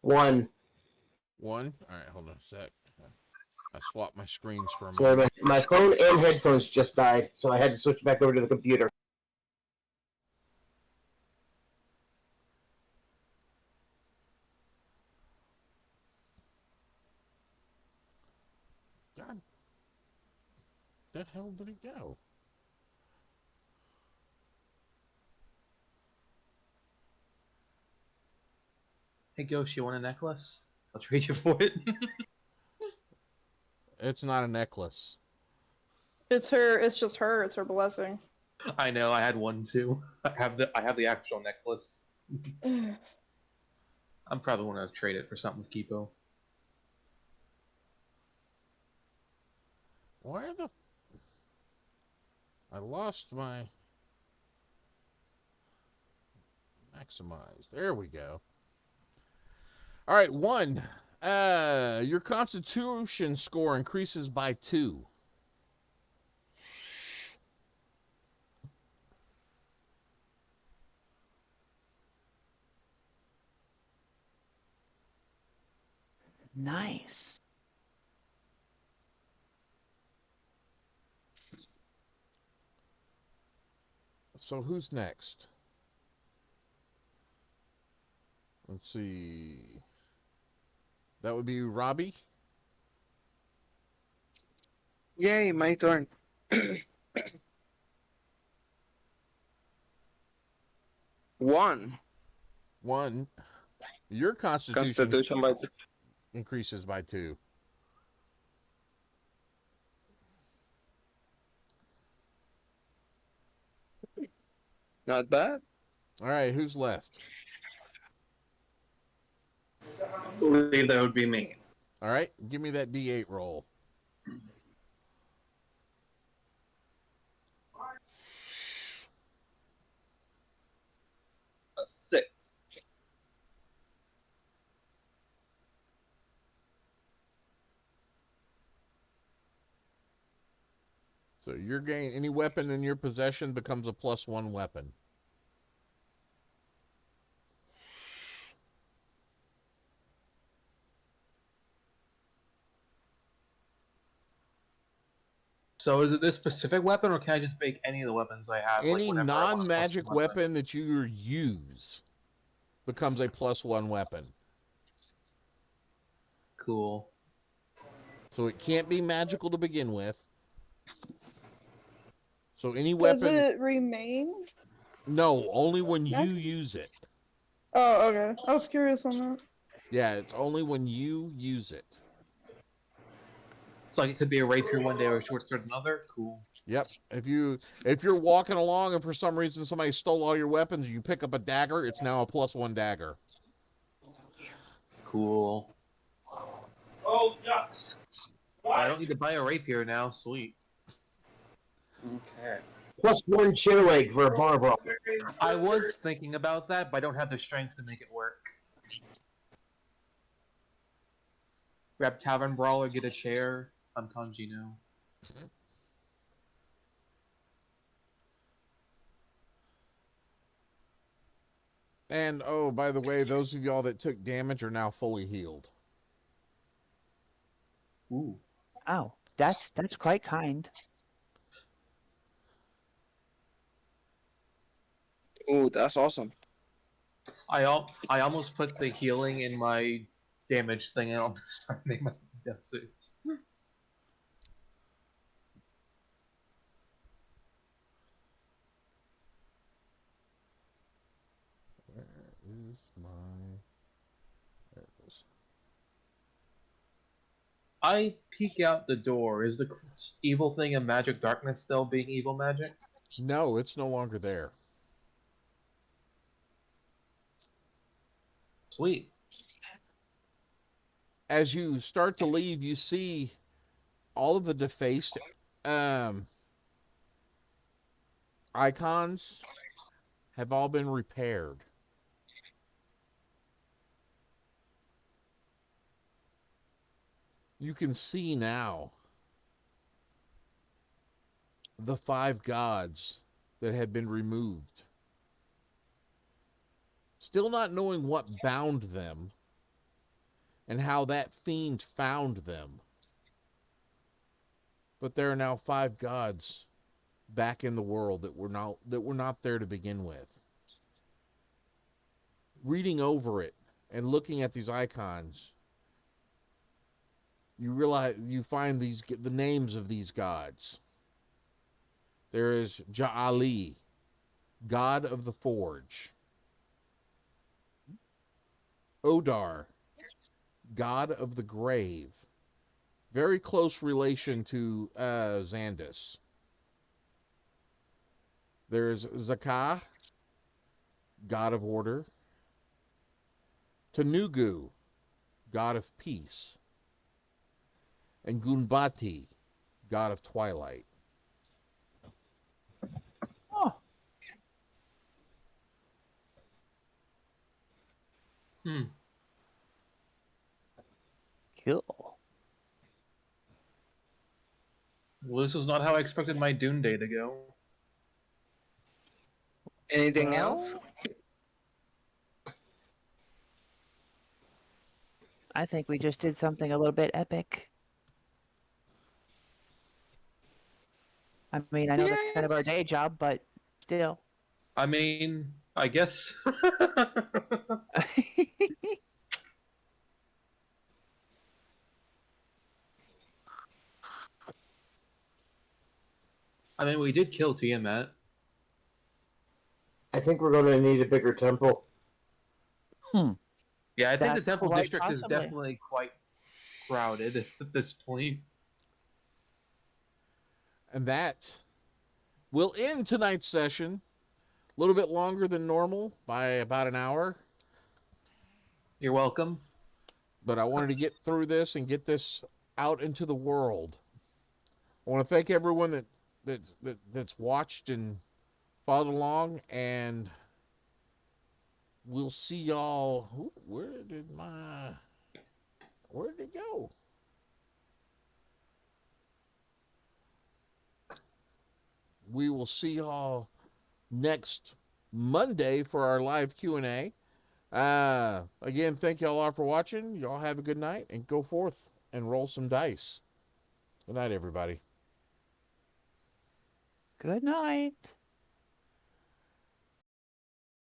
Speaker 12: One.
Speaker 2: One. All right, hold on a sec. I swapped my screens for a
Speaker 12: Sorry,
Speaker 2: moment.
Speaker 12: my phone and headphones just died, so I had to switch back over to the computer.
Speaker 2: God, the hell did it go?
Speaker 4: Hey, Ghost, you want a necklace? I'll trade you for it.
Speaker 2: It's not a necklace.
Speaker 5: It's her. It's just her. It's her blessing.
Speaker 4: I know. I had one too. I have the actual necklace. I'm probably want to trade it for something with Kipo.
Speaker 2: Where the... I lost my... Maximize. There we go. All right, 1. Your Constitution score increases by 2.
Speaker 6: Nice.
Speaker 2: So who's next? Let's see. That would be Robbie.
Speaker 3: Yay, my turn. 1.
Speaker 2: 1. Your Constitution
Speaker 3: by
Speaker 2: increases by 2.
Speaker 3: Not bad.
Speaker 2: All right, who's left?
Speaker 8: I believe that would be me.
Speaker 2: All right, give me that D8 roll.
Speaker 8: A 6.
Speaker 2: So your gain, any weapon in your possession becomes a +1 weapon.
Speaker 4: So is it this specific weapon, or can I just make any of the weapons I have?
Speaker 2: Any
Speaker 4: whenever I want a
Speaker 2: non-magic
Speaker 4: plus
Speaker 2: weapon that you use becomes a +1 weapon.
Speaker 4: Cool.
Speaker 2: So it can't be magical to begin with. So any
Speaker 5: Does
Speaker 2: weapon...
Speaker 5: it remain?
Speaker 2: No, only when you use it.
Speaker 5: Oh, okay. I was curious on that.
Speaker 2: Yeah, it's only when you use it.
Speaker 4: So like it could be a rapier one day or a short sword another. Cool.
Speaker 2: Yep. If you're walking along and for some reason somebody stole all your weapons and you pick up a dagger, it's now a +1 dagger.
Speaker 4: Cool.
Speaker 11: Oh, yeah.
Speaker 4: I don't need to buy a rapier now. Sweet.
Speaker 8: Okay.
Speaker 12: +1 chair leg for a bar brawl.
Speaker 4: I was thinking about that, but I don't have the strength to make it work. Grab Tavern Brawler, get a chair. I'm Kanji now.
Speaker 2: And oh, by the way, those of y'all that took damage are now fully healed.
Speaker 4: Ooh.
Speaker 6: Oh, that's quite kind.
Speaker 3: Ooh, that's awesome.
Speaker 4: I almost put the healing in my damage thing, and I'll start making my death saves.
Speaker 2: Where is my... There it is.
Speaker 4: I peek out the door. Is the evil thing in Magic Darkness still being evil magic?
Speaker 2: No, it's no longer there.
Speaker 4: Sweet.
Speaker 2: As you start to leave, you see all of the defaced icons have all been repaired. You can see now the 5 gods that had been removed. Still not knowing what bound them and how that fiend found them. But there are now 5 gods back in the world that were not there to begin with. Reading over it and looking at these icons, you find the names of these gods. There is Ja'ali, god of the forge. Odar, god of the grave. Very close relation to Xandus. There's Zakah, god of order. Tanugu, god of peace. And Gunbati, god of twilight.
Speaker 6: Oh. Cool.
Speaker 4: Well, this was not how I expected my Dune Day to go.
Speaker 3: Anything else?
Speaker 6: I think we just did something a little bit epic. I mean, I know that's kind of our day job, but still.
Speaker 4: I mean, I guess. I mean, we did kill Tiamat.
Speaker 12: I think we're going to need a bigger temple.
Speaker 4: Yeah, I think the
Speaker 6: That's
Speaker 4: Temple
Speaker 6: quite
Speaker 4: District is
Speaker 6: possibly.
Speaker 4: definitely quite crowded at this point.
Speaker 2: And that will end tonight's session. A little bit longer than normal by about an hour.
Speaker 4: You're welcome.
Speaker 2: But I wanted to get through this and get this out into the world. I want to thank everyone that's watched and followed along, and we'll see y'all. Where did it go? We will see y'all next Monday for our live Q&A. Again, thank y'all all for watching. Y'all have a good night and go forth and roll some dice. Good night, everybody.
Speaker 6: Good night.